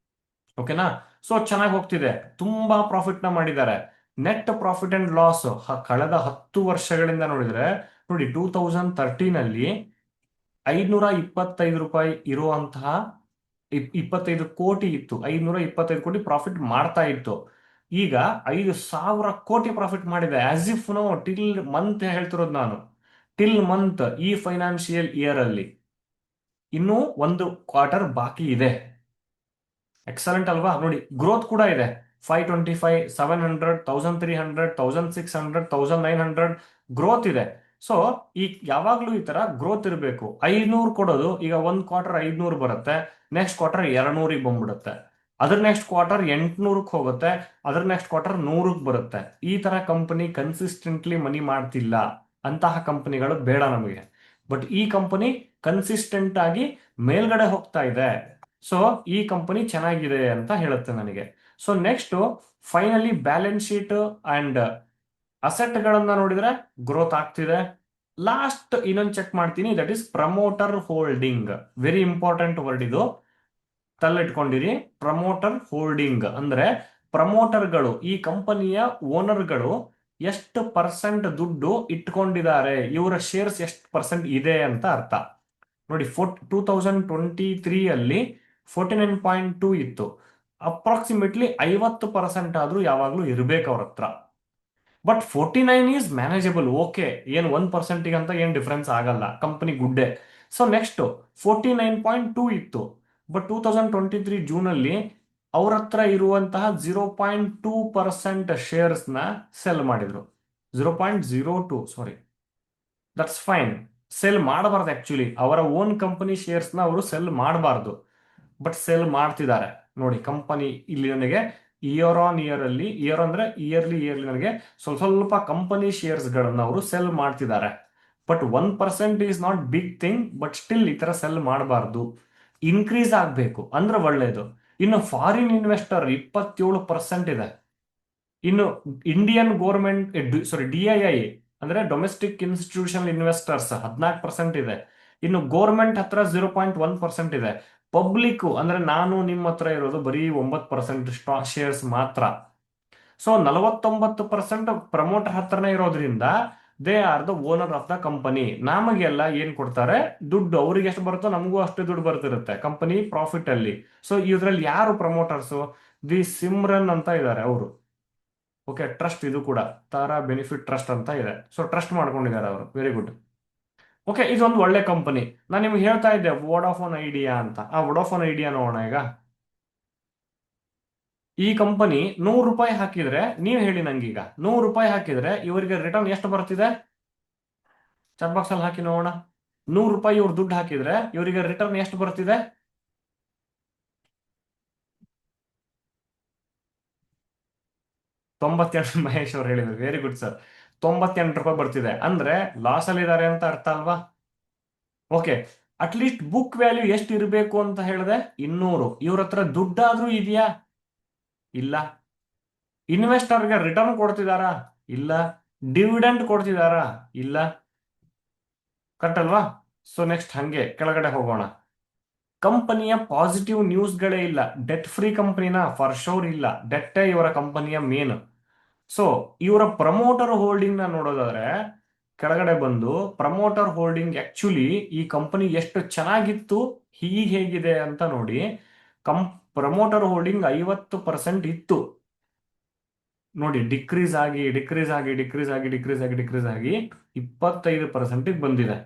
ಓಕೆನಾ? ಸೊ ಚೆನ್ನಾಗಿ ಹೋಗ್ತಿದೆ, ತುಂಬಾ ಪ್ರಾಫಿಟ್ ನ ಮಾಡಿದ್ದಾರೆ. ನೆಟ್ ಪ್ರಾಫಿಟ್ ಅಂಡ್ ಲಾಸ್ ಕಳೆದ 10 ವರ್ಷಗಳಿಂದ ನೋಡಿದ್ರೆ ನೋಡಿ, 2013 ಅಲ್ಲಿ 525 ರೂಪಾಯಿ ಇರುವಂತಹ 25 ಕೋಟಿ ಇತ್ತು, 525 ಕೋಟಿ ಪ್ರಾಫಿಟ್ ಮಾಡ್ತಾ ಇತ್ತು. ಈಗ 5,000 ಕೋಟಿ ಪ್ರಾಫಿಟ್ ಮಾಡಿದೆ. As if no till month ಹೇಳ್ತಿರೋದು ನಾನು, ಟಿಲ್ ಮಂತ್ ಈ ಫೈನಾನ್ಷಿಯಲ್ ಇಯರ್ ಅಲ್ಲಿ ಇನ್ನೂ ಒಂದು ಕ್ವಾರ್ಟರ್ ಬಾಕಿ ಇದೆ. ಎಕ್ಸಲೆಂಟ್ ಅಲ್ವಾ? ನೋಡಿ, ಗ್ರೋತ್ ಕೂಡ ಇದೆ. 525, 700, 1,300, 1,600, 1,900 ಗ್ರೋತ್ ಇದೆ. ಸೊ ಈ ಯಾವಾಗ್ಲೂ ಈ ತರ ಗ್ರೋತ್ ಇರಬೇಕು. 500 ಕೊಡೋದು, ಈಗ ಒಂದ್ ಕ್ವಾರ್ಟರ್ 500 ಬರುತ್ತೆ, ನೆಕ್ಸ್ಟ್ ಕ್ವಾರ್ಟರ್ 200ಗೆ ಬಂದ್ಬಿಡುತ್ತೆ, ಅದ್ರ ನೆಕ್ಸ್ಟ್ ಕ್ವಾರ್ಟರ್ 800ಕ್ಕೆ ಹೋಗುತ್ತೆ, ಅದ್ರ ನೆಕ್ಸ್ಟ್ ಕ್ವಾರ್ಟರ್ 100ಕ್ಕೆ ಬರುತ್ತೆ. ಈ ತರ ಕಂಪನಿ ಕನ್ಸಿಸ್ಟೆಂಟ್ಲಿ ಮನಿ ಮಾಡ್ತಿಲ್ಲ, ಅಂತಹ ಕಂಪನಿಗಳು ಬೇಡ ನಮಗೆ. ಬಟ್ ಈ ಕಂಪನಿ ಕನ್ಸಿಸ್ಟೆಂಟ್ ಆಗಿ ಮೇಲ್ಗಡೆ ಹೋಗ್ತಾ ಇದೆ. ಸೊ ಈ ಕಂಪನಿ ಚೆನ್ನಾಗಿದೆ ಅಂತ ಹೇಳುತ್ತೆ ನನಗೆ. So next finally balance sheet and asset ಗಳನ್ನ ನೋಡಿದ್ರೆ ಗ್ರೋತ್ ಆಗ್ತಿದೆ. ಲಾಸ್ಟ್ ಇನ್ನೊಂದು ಚೆಕ್ ಮಾಡ್ತೀನಿ, that is promoter holding. Very important word ಇದು, ತಲ್ಲಿಟ್ಕೊಂಡಿರಿ. ಪ್ರಮೋಟರ್ ಹೋಲ್ಡಿಂಗ್ ಅಂದ್ರೆ ಪ್ರಮೋಟರ್ಗಳು, ಈ ಕಂಪನಿಯ ಓನರ್ಗಳು ಎಷ್ಟು ಪರ್ಸೆಂಟ್ ದುಡ್ಡು ಇಟ್ಕೊಂಡಿದ್ದಾರೆ, ಇವರ ಶೇರ್ಸ್ ಎಷ್ಟು ಪರ್ಸೆಂಟ್ ಇದೆ ಅಂತ ಅರ್ಥ. ನೋಡಿ, 2023 ಅಲ್ಲಿ 49.2 ಇತ್ತು. ಅಪ್ರಾಕ್ಸಿಮೇಟ್ಲಿ 50% ಆದ್ರೂ ಯಾವಾಗ್ಲೂ ಇರ್ಬೇಕು ಅವ್ರ ಹತ್ರ. ಬಟ್ 49 ಈಸ್ ಮ್ಯಾನೇಜಬಲ್, ಓಕೆ, ಏನ್ 1% ಅಂತ ಏನ್ ಡಿಫ್ರೆನ್ಸ್ ಆಗಲ್ಲ, ಕಂಪನಿ ಗುಡ್ಡೆ. ಸೊ ನೆಕ್ಸ್ಟ್ 49.2 ಇತ್ತು. ಬಟ್ 2023 ಜೂನ್ ಅಲ್ಲಿ ಅವ್ರ ಹತ್ರ ಇರುವಂತಹ 0.2% ಶೇರ್ಸ್ ನ ಸೆಲ್ ಮಾಡಿದ್ರು. 0.02, ಸಾರಿ, ದಟ್ಸ್ ಫೈನ್. ಸೆಲ್ ಮಾಡಬಾರ್ದು ಆಕ್ಚುಲಿ, ಅವರ ಓನ್ ಕಂಪನಿ ಶೇರ್ಸ್ ನ ಅವರು ಸೆಲ್ ಮಾಡಬಾರ್ದು, ಬಟ್ ಸೆಲ್ ಮಾಡ್ತಿದ್ದಾರೆ. ನೋಡಿ, ಕಂಪನಿ ಇಲ್ಲಿ ನನಗೆ ಇಯರ್ ಆನ್ ಇಯರ್ ಅಲ್ಲಿ, ಇಯರ್ ಅಂದ್ರೆ ಇಯರ್ಲಿ ನನಗೆ ಸ್ವಲ್ಪ ಸ್ವಲ್ಪ ಕಂಪನಿ ಶೇರ್ಸ್ ಗಳನ್ನ ಅವರು ಸೆಲ್ ಮಾಡ್ತಿದ್ದಾರೆ. But 1% is not big thing, but still ಈ ತರ ಸೆಲ್ ಮಾಡಬಾರ್ದು, ಇನ್ಕ್ರೀಸ್ ಆಗ್ಬೇಕು ಅಂದ್ರೆ ಒಳ್ಳೇದು. ಇನ್ನು ಫಾರಿನ್ ಇನ್ವೆಸ್ಟರ್ 27% ಇದೆ. ಇನ್ನು ಇಂಡಿಯನ್ ಗೋರ್ಮೆಂಟ್, ಸಾರಿ, DII ಅಂದ್ರೆ ಡೊಮೆಸ್ಟಿಕ್ ಇನ್ಸ್ಟಿಟ್ಯೂಷನಲ್ ಇನ್ವೆಸ್ಟರ್ಸ್ 14% ಇದೆ. ಇನ್ನು ಗೋರ್ಮೆಂಟ್ ಹತ್ರ 0.1% ಇದೆ. ಪಬ್ಲಿಕ್ ಅಂದ್ರೆ ನಾನು ನಿಮ್ಮ ಹತ್ರ ಇರೋದು ಬರೀ 9% ಶೇರ್ಸ್ ಮಾತ್ರ. ಸೊ 49% ಪ್ರಮೋಟರ್ ಹತ್ರನೇ ಇರೋದ್ರಿಂದ they are the owner of the company. ನಮಗೆಲ್ಲ ಏನ್ ಕೊಡ್ತಾರೆ? ದುಡ್ಡು. ಅವ್ರಿಗೆ ಎಷ್ಟು ಬರುತ್ತೋ ನಮಗೂ ಅಷ್ಟೇ ದುಡ್ಡು ಬರ್ತಿರುತ್ತೆ ಕಂಪನಿ ಪ್ರಾಫಿಟ್ ಅಲ್ಲಿ. ಸೊ ಇದ್ರಲ್ಲಿ ಯಾರು ಪ್ರಮೋಟರ್ಸ್? ದಿ ಸಿಮ್ರನ್ ಅಂತ ಇದ್ದಾರೆ ಅವರು. ಓಕೆ, ಟ್ರಸ್ಟ್ ಇದು ಕೂಡ, ತಾರಾ ಬೆನಿಫಿಟ್ ಟ್ರಸ್ಟ್ ಅಂತ ಇದೆ. ಸೊ ಟ್ರಸ್ಟ್ ಮಾಡ್ಕೊಂಡಿದ್ದಾರೆ ಅವರು, ವೆರಿ ಗುಡ್. ಓಕೆ, ಇದೊಂದು ಒಳ್ಳೆ ಕಂಪನಿ. ನಾನು ನಿಮ್ಗೆ ಹೇಳ್ತಾ ಇದ್ದೆ ವೋಡಾಫೋನ್ ಐಡಿಯಾ ಅಂತ. ಆ ವೋಡಾಫೋನ್ ಐಡಿಯಾ ನೋಡೋಣ ಈಗ. ಈ ಕಂಪನಿ 100 ರೂಪಾಯಿ ಹಾಕಿದ್ರೆ, ನೀವು ಹೇಳಿ ನಂಗೀಗ, 100 ರೂಪಾಯಿ ಹಾಕಿದ್ರೆ ಇವರಿಗೆ ರಿಟರ್ನ್ ಎಷ್ಟು ಬರ್ತಿದೆ? ಚಾಟ್ ಬಾಕ್ಸ್ ಅಲ್ಲಿ ಹಾಕಿ ನೋಡೋಣ. 100 ರೂಪಾಯಿ ಇವ್ರು ದುಡ್ಡು ಹಾಕಿದ್ರೆ ಇವರಿಗೆ ರಿಟರ್ನ್ ಎಷ್ಟು ಬರ್ತಿದೆ? 98. ಮಹೇಶ್ ಅವ್ರು ಹೇಳಿದ್ರು, ವೆರಿ ಗುಡ್ ಸರ್. 98 ರೂಪಾಯಿ ಬರ್ತಿದೆ ಅಂದ್ರೆ ಲಾಸ್ ಅಲ್ಲಿ ಇದ್ದಾರೆ ಅಂತ ಅರ್ಥ ಅಲ್ವಾ? ಓಕೆ, ಅಟ್ಲೀಸ್ಟ್ ಬುಕ್ ವ್ಯಾಲ್ಯೂ ಎಷ್ಟು ಇರಬೇಕು ಅಂತ ಹೇಳಿದೆ? 200. ಇವ್ರ ಹತ್ರ ದುಡ್ಡಾದ್ರೂ ಇದೆಯಾ? ಇಲ್ಲ. ಇನ್ವೆಸ್ಟರ್ಗೆ ರಿಟರ್ನ್ ಕೊಡ್ತಿದಾರಾ? ಇಲ್ಲ. ಡಿವಿಡೆಂಡ್ ಕೊಡ್ತಿದಾರಾ? ಇಲ್ಲ. ಕರೆಕ್ಟ್ ಅಲ್ವಾ? ಸೊ ನೆಕ್ಸ್ಟ್ ಹಂಗೆ ಕೆಳಗಡೆ ಹೋಗೋಣ. ಕಂಪನಿಯ ಪಾಸಿಟಿವ್ ನ್ಯೂಸ್ಗಳೇ ಇಲ್ಲ. ಡೆಟ್ ಫ್ರೀ ಕಂಪನಿನ ಫಾರ್ ಶೋರ್ ಇಲ್ಲ. ಡೆಟ್ಟೇ ಇವರ ಕಂಪನಿಯ ಮೇನ್. ಸೊ ಇವರ ಪ್ರಮೋಟರ್ ಹೋಲ್ಡಿಂಗ್ ನ ನೋಡೋದಾದ್ರೆ ಕೆಳಗಡೆ ಬಂದು ಪ್ರಮೋಟರ್ ಹೋಲ್ಡಿಂಗ್ ಆಕ್ಚುಲಿ ಈ ಕಂಪನಿ ಎಷ್ಟು ಚೆನ್ನಾಗಿತ್ತು ಹೀಗೆ ಹೇಗಿದೆ ಅಂತ ನೋಡಿ. ಕಂ ಪ್ರಮೋಟರ್ ಹೋಲ್ಡಿಂಗ್ 50% ಇತ್ತು ನೋಡಿ, ಡಿಕ್ರೀಸ್ ಆಗಿ ಡಿಕ್ರೀಸ್ ಆಗಿ ಡಿಕ್ರೀಸ್ ಆಗಿ ಡಿಕ್ರೀಸ್ ಆಗಿ ಡಿಕ್ರೀಸ್ ಆಗಿ 25% ಬಂದಿದೆ.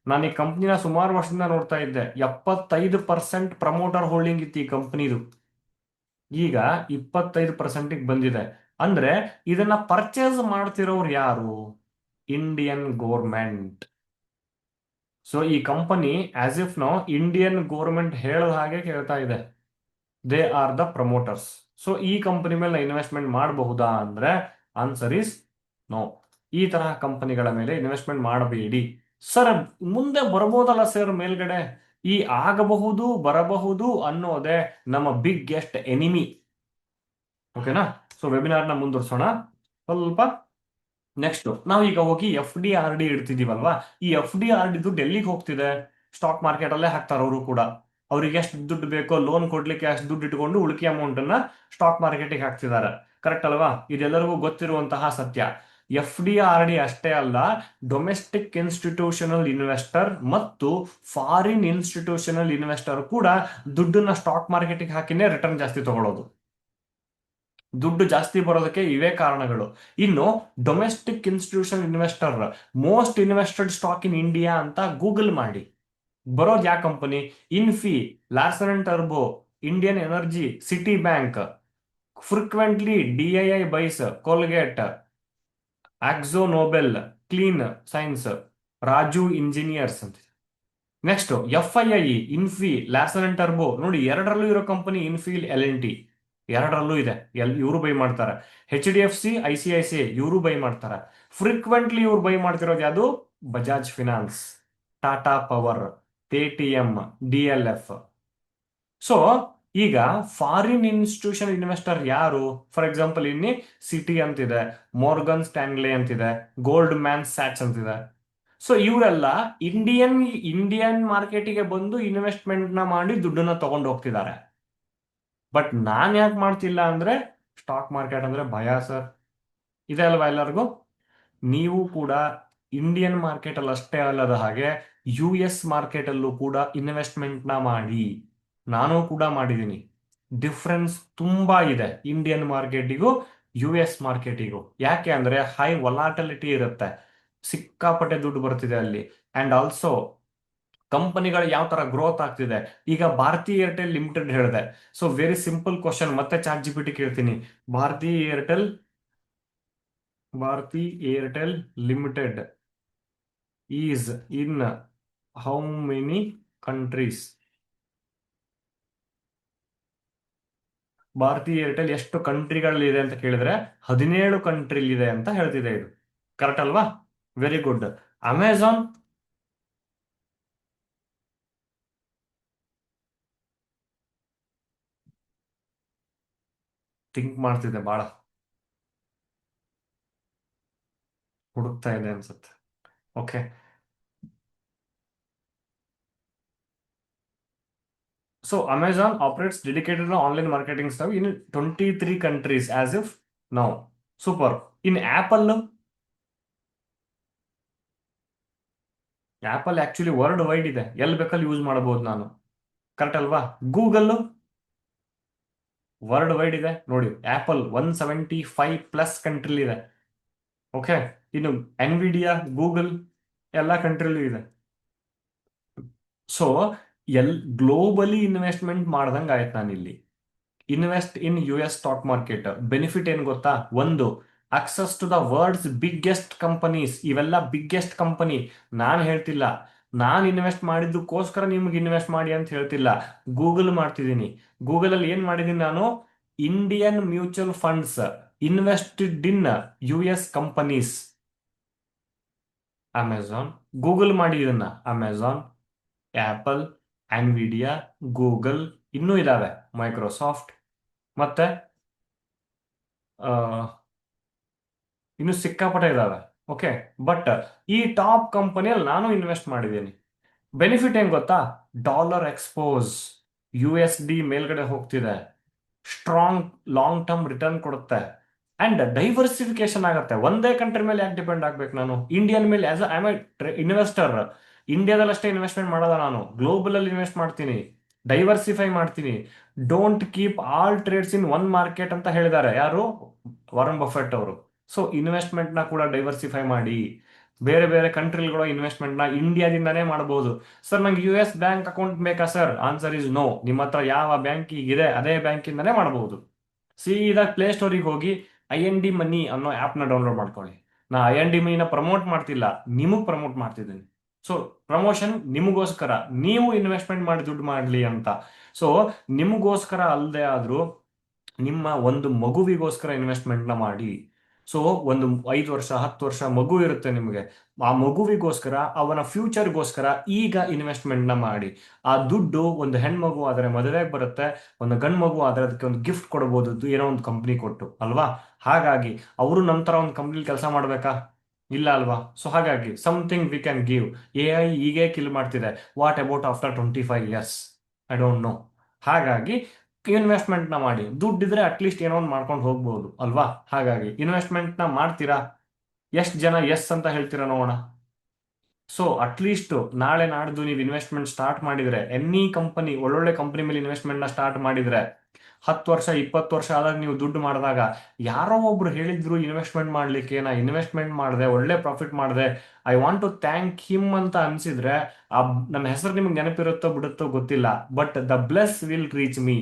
ನಾನು ಈ ಕಂಪ್ನಿನ ಸುಮಾರು ವರ್ಷದಿಂದ ನೋಡ್ತಾ ಇದ್ದೆ. 75% ಪ್ರಮೋಟರ್ ಹೋಲ್ಡಿಂಗ್ ಇತ್ತು ಈ ಕಂಪ್ನಿದು. ಈಗ 25% ಬಂದಿದೆ. ಅಂದ್ರೆ ಇದನ್ನ ಪರ್ಚೇಸ್ ಮಾಡ್ತಿರೋರು ಯಾರು? Indian government. ಸೊ ಈ ಕಂಪನಿ ಆಸ್ ಇಫ್ ನಾವು ಇಂಡಿಯನ್ ಗೋರ್ಮೆಂಟ್ ಹೇಳದ ಹಾಗೆ ಕೇಳ್ತಾ ಇದೆ. They are the promoters. So ಈ ಕಂಪನಿ ಮೇಲೆ ಇನ್ವೆಸ್ಟ್ಮೆಂಟ್ ಮಾಡಬಹುದಾ ಅಂದ್ರೆ ಆನ್ಸರ್ ಇಸ್ ನೋ. ಈ ತರಹ ಕಂಪನಿಗಳ ಮೇಲೆ ಇನ್ವೆಸ್ಟ್ಮೆಂಟ್ ಮಾಡಬೇಡಿ ಸರ್. ಮುಂದೆ ಬರ್ಬೋದಲ್ಲ ಸರ್ ಮೇಲ್ಗಡೆ. ಈ ಆಗಬಹುದು ಬರಬಹುದು ಅನ್ನೋದೇ ನಮ್ಮ ಬಿಗ್ಗೆಸ್ಟ್ ಎನಿಮಿ. ಓಕೆನಾ? ಸೊ ವೆಬಿನಾರ್ನ ಮುಂದುವರ್ಸೋಣ ಸ್ವಲ್ಪ. ನೆಕ್ಸ್ಟ್ ನಾವು ಈಗ ಹೋಗಿ FD RD ಇಡ್ತಿದೀವಲ್ವಾ, ಈ FD RD ದುಡ್ಡು ಎಲ್ಲಿಗೆ ಹೋಗ್ತಿದೆ? ಸ್ಟಾಕ್ ಮಾರ್ಕೆಟ್ ಅಲ್ಲೇ ಹಾಕ್ತಾರೆ ಅವರು ಕೂಡ. ಅವ್ರಿಗೆ ಎಷ್ಟು ದುಡ್ಡು ಬೇಕೋ ಲೋನ್ ಕೊಡ್ಲಿಕ್ಕೆ ಅಷ್ಟು ದುಡ್ಡು ಇಟ್ಕೊಂಡು ಉಳಿಕೆ ಅಮೌಂಟ್ ಅನ್ನ ಸ್ಟಾಕ್ ಮಾರ್ಕೆಟಿಗೆ ಹಾಕ್ತಿದ್ದಾರೆ. ಕರೆಕ್ಟ್ ಅಲ್ವಾ? ಇದೆಲ್ಲರಿಗೂ ಗೊತ್ತಿರುವಂತಹ ಸತ್ಯ. FD RD ಅಷ್ಟೇ ಅಲ್ಲ, ಡೊಮೆಸ್ಟಿಕ್ ಇನ್ಸ್ಟಿಟ್ಯೂಷನಲ್ ಇನ್ವೆಸ್ಟರ್ ಮತ್ತು ಫಾರಿನ್ ಇನ್ಸ್ಟಿಟ್ಯೂಷನಲ್ ಇನ್ವೆಸ್ಟರ್ ಕೂಡ ದುಡ್ಡನ್ನ ಸ್ಟಾಕ್ ಮಾರ್ಕೆಟಿಗೆ ಹಾಕಿನೇ ರಿಟರ್ನ್ ಜಾಸ್ತಿ ತಗೊಳ್ಳೋದು. ದುಡ್ಡು ಜಾಸ್ತಿ ಬರೋದಕ್ಕೆ ಇವೇ ಕಾರಣಗಳು. ಇನ್ನು domestic institution investor most invested stock in India ಅಂತ ಗೂಗಲ್ ಮಾಡಿ. ಬರೋದು ಯಾವ ಕಂಪನಿ? ಇನ್ಫಿ, ಲಾರ್ಸನ್ ಅಂಡ್ ಟರ್ಬೋ, Indian Energy, Citi Bank, frequently DII buys, Colgate, Akzo Nobel, Clean Science, Raju engineers ಅಂತ. Next FII, Infy, Larsen and ಟರ್ಬೋ ನೋಡಿ, ಎರಡರಲ್ಲೂ ಇರೋ ಕಂಪನಿ ಇನ್ಫಿ, L&T ಎರಡರಲ್ಲೂ ಇದೆ. ಇವರು ಬೈ ಮಾಡ್ತಾರೆ. HDFC, ICICI ಇವರು ಬೈ ಮಾಡ್ತಾರೆ. ಫ್ರೀಕ್ವೆಂಟ್ಲಿ ಇವ್ರು ಬೈ ಮಾಡ್ತಿರೋದು ಯಾವುದು? Bajaj finance, Tata power, Paytm, DLF. So ಈಗ ಫಾರಿನ್ ಇನ್ಸ್ಟಿಟ್ಯೂಷನ್ ಇನ್ವೆಸ್ಟರ್ ಯಾರು? ಫಾರ್ ಎಕ್ಸಾಂಪಲ್ ಇಲ್ಲಿ ಸಿಟಿ ಅಂತಿದೆ, ಮೋರ್ಗನ್ ಸ್ಟ್ಯಾನ್ಲೆ ಅಂತಿದೆ, ಗೋಲ್ಡ್ ಮ್ಯಾನ್ ಸ್ಯಾಟ್ಸ್ ಅಂತಿದೆ. ಸೊ ಇವರೆಲ್ಲ ಇಂಡಿಯನ್ ಮಾರ್ಕೆಟಿಗೆ ಬಂದು ಇನ್ವೆಸ್ಟ್ಮೆಂಟ್ ನ ಮಾಡಿ ದುಡ್ಡನ್ನ ತಗೊಂಡು ಹೋಗ್ತಿದ್ದಾರೆ. ಬಟ್ ನಾನ್ ಯಾಕೆ ಮಾಡ್ತಿಲ್ಲ ಅಂದ್ರೆ ಸ್ಟಾಕ್ ಮಾರ್ಕೆಟ್ ಅಂದ್ರೆ ಭಯ ಸರ್. ಇದೆ ಅಲ್ವಾ ಎಲ್ಲರಿಗೂ? ನೀವು ಕೂಡ ಇಂಡಿಯನ್ ಮಾರ್ಕೆಟ್ ಅಲ್ಲಿ ಅಷ್ಟೇ ಅಲ್ಲದ ಹಾಗೆ US ಮಾರ್ಕೆಟ್ ಅಲ್ಲೂ ಕೂಡ ಇನ್ವೆಸ್ಟ್ಮೆಂಟ್ ನ ಮಾಡಿ. ನಾನು ಕೂಡ ಮಾಡಿದ್ದೀನಿ. ಡಿಫ್ರೆನ್ಸ್ ತುಂಬಾ ಇದೆ ಇಂಡಿಯನ್ ಮಾರ್ಕೆಟಿಗೂ US ಮಾರ್ಕೆಟಿಗೂ. ಯಾಕೆ ಅಂದ್ರೆ ಹೈ ವೊಲಾಟಿಲಿಟಿ ಇರುತ್ತೆ, ಸಿಕ್ಕಾಪಟ್ಟೆ ದುಡ್ಡು ಬರ್ತಿದೆ ಅಲ್ಲಿ. ಅಂಡ್ ಆಲ್ಸೋ ಕಂಪನಿಗಳು ಯಾವ ತರ ಗ್ರೋತ್ ಆಗ್ತಿದೆ. ಈಗ ಭಾರತಿ ಏರ್ಟೆಲ್ ಲಿಮಿಟೆಡ್ ಹೇಳಿದೆ. ಸೊ ವೆರಿ ಸಿಂಪಲ್ ಕ್ವಶನ್, ಮತ್ತೆ ChatGPT ಕೇಳ್ತೀನಿ. Bharti Airtel limited is in how many countries? Bharti Airtel ಎಷ್ಟು ಕಂಟ್ರಿಗಳಲ್ಲಿ ಇದೆ ಅಂತ ಕೇಳಿದ್ರೆ 17 ಕಂಟ್ರಿಲಿ ಇದೆ ಅಂತ ಹೇಳ್ತಿದೆ ಇದು. ಕರೆಕ್ಟ್ ಅಲ್ವಾ? Very good. ಅಮೆಝಾನ್ ಥಿಂಕ್ ಮಾಡ್ತಿದೆ, ಬಹಳ ಹುಡುಕ್ತಾ ಇದೆ ಅನ್ಸುತ್ತೆ. Okay. So Amazon operates dedicated online marketing stuff in 23 countries as if now. Super. In Apple actually world wide ಇದೆ, ಎಲ್ಲಿ ಬೇಕಲ್ಲಿ ಯೂಸ್ ಮಾಡಬಹುದು ನಾನು. ಕರೆಕ್ಟ್ ಅಲ್ವಾ? ಗೂಗಲ್ ವರ್ಲ್ಡ್ ವೈಡ್ ಇದೆ ನೋಡಿ. ಆಪಲ್ 175+ ಕಂಟ್ರಿಲಿ ಇದೆ. ಓಕೆ. ಇನ್ನು ಎನ್ವಿಡಿಯಾ, ಗೂಗಲ್ ಎಲ್ಲ ಕಂಟ್ರಿಲೂ ಇದೆ. ಸೊ ಗ್ಲೋಬಲಿ ಇನ್ವೆಸ್ಟ್ಮೆಂಟ್ ಮಾಡ್ದಂಗೆ ಆಯ್ತು ನಾನಿಲ್ಲಿ. Invest in US stock market benefit ಏನ್ ಗೊತ್ತಾ? ಒಂದು, access to the world's biggest companies. ಇವೆಲ್ಲ ಬಿಗ್ಗೆಸ್ಟ್ ಕಂಪನಿ. ನಾನು ಹೇಳ್ತಿಲ್ಲ, ನಾನು ಇನ್ವೆಸ್ಟ್ ಮಾಡಿದ್ದಕ್ಕೋಸ್ಕರ ನಿಮ್ಗೆ ಇನ್ವೆಸ್ಟ್ ಮಾಡಿ ಅಂತ ಹೇಳ್ತಿಲ್ಲ. ಗೂಗಲ್ ಮಾಡ್ತಿದ್ದೀನಿ. ಗೂಗಲ್ ಅಲ್ಲಿ ಏನ್ ಮಾಡಿದೀನಿ ನಾನು? Indian mutual funds invested in US companies. Amazon, Google ಮಾಡಿ ಇದನ್ನ. ಅಮೆಝಾನ್, ಆಪಲ್, ಎನ್ವಿಡಿಯಾ, ಗೂಗಲ್, ಇನ್ನೂ ಇದಾವೆ, ಮೈಕ್ರೋಸಾಫ್ಟ್, ಮತ್ತೆ ಇನ್ನು ಸಿಕ್ಕಾಪಟ್ಟೆ ಇದಾವೆ. ಓಕೆ. ಬಟ್ ಈ ಟಾಪ್ ಕಂಪನಿಯಲ್ಲಿ ನಾನು ಇನ್ವೆಸ್ಟ್ ಮಾಡಿದ್ದೀನಿ. ಬೆನಿಫಿಟ್ ಏನ್ ಗೊತ್ತಾ? ಡಾಲರ್ ಎಕ್ಸ್ಪೋಸ್, USD ಮೇಲ್ಗಡೆ ಹೋಗ್ತಿದೆ, ಸ್ಟ್ರಾಂಗ್ ಲಾಂಗ್ ಟರ್ಮ್ ರಿಟರ್ನ್ ಕೊಡುತ್ತೆ, ಅಂಡ್ ಡೈವರ್ಸಿಫಿಕೇಶನ್ ಆಗುತ್ತೆ. ಒಂದೇ ಕಂಟ್ರಿ ಮೇಲೆ ಯಾಕೆ ಡಿಪೆಂಡ್ ಆಗ್ಬೇಕು ನಾನು? ಇಂಡಿಯನ್ ಮೇಲೆ ಆಸ್ ಐ ಎ ಇನ್ವೆಸ್ಟರ್, ಇಂಡಿಯಾದಲ್ಲಿ ಅಷ್ಟೇ ಇನ್ವೆಸ್ಟ್ಮೆಂಟ್ ಮಾಡಲ್ಲ ನಾನು, ಗ್ಲೋಬಲ್ ಅಲ್ಲಿ ಇನ್ವೆಸ್ಟ್ ಮಾಡ್ತೀನಿ, ಡೈವರ್ಸಿಫೈ ಮಾಡ್ತೀನಿ. Don't keep all trades in one market ಅಂತ ಹೇಳಿದ್ದಾರೆ ಯಾರು? ವಾರನ್ ಬಫೆಟ್ ಅವರು. ಸೊ ಇನ್ವೆಸ್ಟ್ಮೆಂಟ್ ನ ಕೂಡ ಡೈವರ್ಸಿಫೈ ಮಾಡಿ. ಬೇರೆ ಬೇರೆ ಕಂಟ್ರಿಗಳ ಇನ್ವೆಸ್ಟ್ಮೆಂಟ್ ನ ಇಂಡಿಯಾದಿಂದಾನೇ ಮಾಡಬಹುದು. ಸರ್ ನಂಗೆ US ಬ್ಯಾಂಕ್ ಅಕೌಂಟ್ ಬೇಕಾ ಸರ್? Answer is no. ನಿಮ್ಮ ಹತ್ರ ಯಾವ ಬ್ಯಾಂಕ್ ಈಗಿದೆ ಅದೇ ಬ್ಯಾಂಕಿಂದಾನೇ ಮಾಡಬಹುದು. ಸೀದಾ ಪ್ಲೇ ಸ್ಟೋರಿಗೆ ಹೋಗಿ IND Money ಅನ್ನೋ ಆ್ಯಪ್ನ ಡೌನ್ಲೋಡ್ ಮಾಡ್ಕೊಳ್ಳಿ. ನಾ IND Moneyನ ಪ್ರಮೋಟ್ ಮಾಡ್ತಿಲ್ಲ, ನಿಮಗೆ ಪ್ರಮೋಟ್ ಮಾಡ್ತಿದ್ದೀನಿ. ಸೊ ಪ್ರಮೋಷನ್ ನಿಮಗೋಸ್ಕರ, ನೀವು ಇನ್ವೆಸ್ಟ್ಮೆಂಟ್ ಮಾಡಿ ದುಡ್ಡು ಮಾಡಲಿ ಅಂತ. ಸೊ ನಿಮಗೋಸ್ಕರ ಅಲ್ಲದೆ ಆದ್ರೂ ನಿಮ್ಮ ಒಂದು ಮಗುವಿಗೋಸ್ಕರ ಇನ್ವೆಸ್ಟ್ಮೆಂಟ್ನ ಮಾಡಿ. ಸೊ ಒಂದು 5 ವರ್ಷ 10 ವರ್ಷ ಮಗು ಇರುತ್ತೆ ನಿಮಗೆ, ಆ ಮಗುವಿಗೋಸ್ಕರ, ಅವನ ಫ್ಯೂಚರ್ಗೋಸ್ಕರ ಈಗ ಇನ್ವೆಸ್ಟ್ಮೆಂಟ್ನ ಮಾಡಿ. ಆ ದುಡ್ಡು ಒಂದು ಹೆಣ್ಮಗು ಆದರೆ ಮದುವೆಗೆ ಬರುತ್ತೆ, ಒಂದು ಗಂಡು ಮಗು ಆದರೆ ಅದಕ್ಕೆ ಒಂದು ಗಿಫ್ಟ್ ಕೊಡ್ಬೋದು, ಏನೋ ಒಂದು ಕಂಪ್ನಿ ಕೊಟ್ಟು ಅಲ್ವಾ? ಹಾಗಾಗಿ ಅವರು ನಮ್ಮ ಥರ ಒಂದು ಕಂಪ್ನಿಲಿ ಕೆಲಸ ಮಾಡಬೇಕಾ? ಇಲ್ಲ ಅಲ್ವಾ? ಸೊ ಹಾಗಾಗಿ something we can give. AI ಹೀಗೆ ಕಿಲ್ ಮಾಡ್ತಿದೆ, what about after 25 years? I don't know. ಹಾಗಾಗಿ ಇನ್ವೆಸ್ಟ್ಮೆಂಟ್ನ ಮಾಡಿ, ದುಡ್ಡಿದ್ರೆ ಅಟ್ಲೀಸ್ಟ್ ಏನೋ ಒಂದು ಮಾಡ್ಕೊಂಡು ಹೋಗ್ಬೋದು ಅಲ್ವಾ? ಹಾಗಾಗಿ ಇನ್ವೆಸ್ಟ್ಮೆಂಟ್ನ ಮಾಡ್ತೀರಾ? ಎಷ್ಟು ಜನ ಎಸ್ ಅಂತ ಹೇಳ್ತೀರಾ ನೋಡೋಣ. ಸೊ ಅಟ್ಲೀಸ್ಟ್ ನಾಳೆ ನಾಡ್ದು ನೀವು ಇನ್ವೆಸ್ಟ್ಮೆಂಟ್ ಸ್ಟಾರ್ಟ್ ಮಾಡಿದ್ರೆ, ಎನಿ ಕಂಪನಿ, ಒಳ್ಳೊಳ್ಳೆ ಕಂಪನಿ ಮೇಲೆ ಇನ್ವೆಸ್ಟ್ಮೆಂಟ್ನ ಸ್ಟಾರ್ಟ್ ಮಾಡಿದ್ರೆ, 10 ವರ್ಷ 20 ವರ್ಷ ಆದಾಗ ನೀವು ದುಡ್ಡು ಮಾಡಿದಾಗ, ಯಾರೋ ಒಬ್ರು ಹೇಳಿದ್ರು ಇನ್ವೆಸ್ಟ್ಮೆಂಟ್ ಮಾಡ್ಲಿಕ್ಕೆ, ನಾ ಇನ್ವೆಸ್ಟ್ಮೆಂಟ್ ಮಾಡಿದೆ, ಒಳ್ಳೆ ಪ್ರಾಫಿಟ್ ಮಾಡಿದೆ, I want to thank him ಅಂತ ಅನ್ಸಿದ್ರೆ, ಆ ನನ್ನ ಹೆಸರು ನಿಮ್ಗೆ ನೆನಪಿರುತ್ತೋ ಬಿಡುತ್ತೋ ಗೊತ್ತಿಲ್ಲ, but the bless will reach me.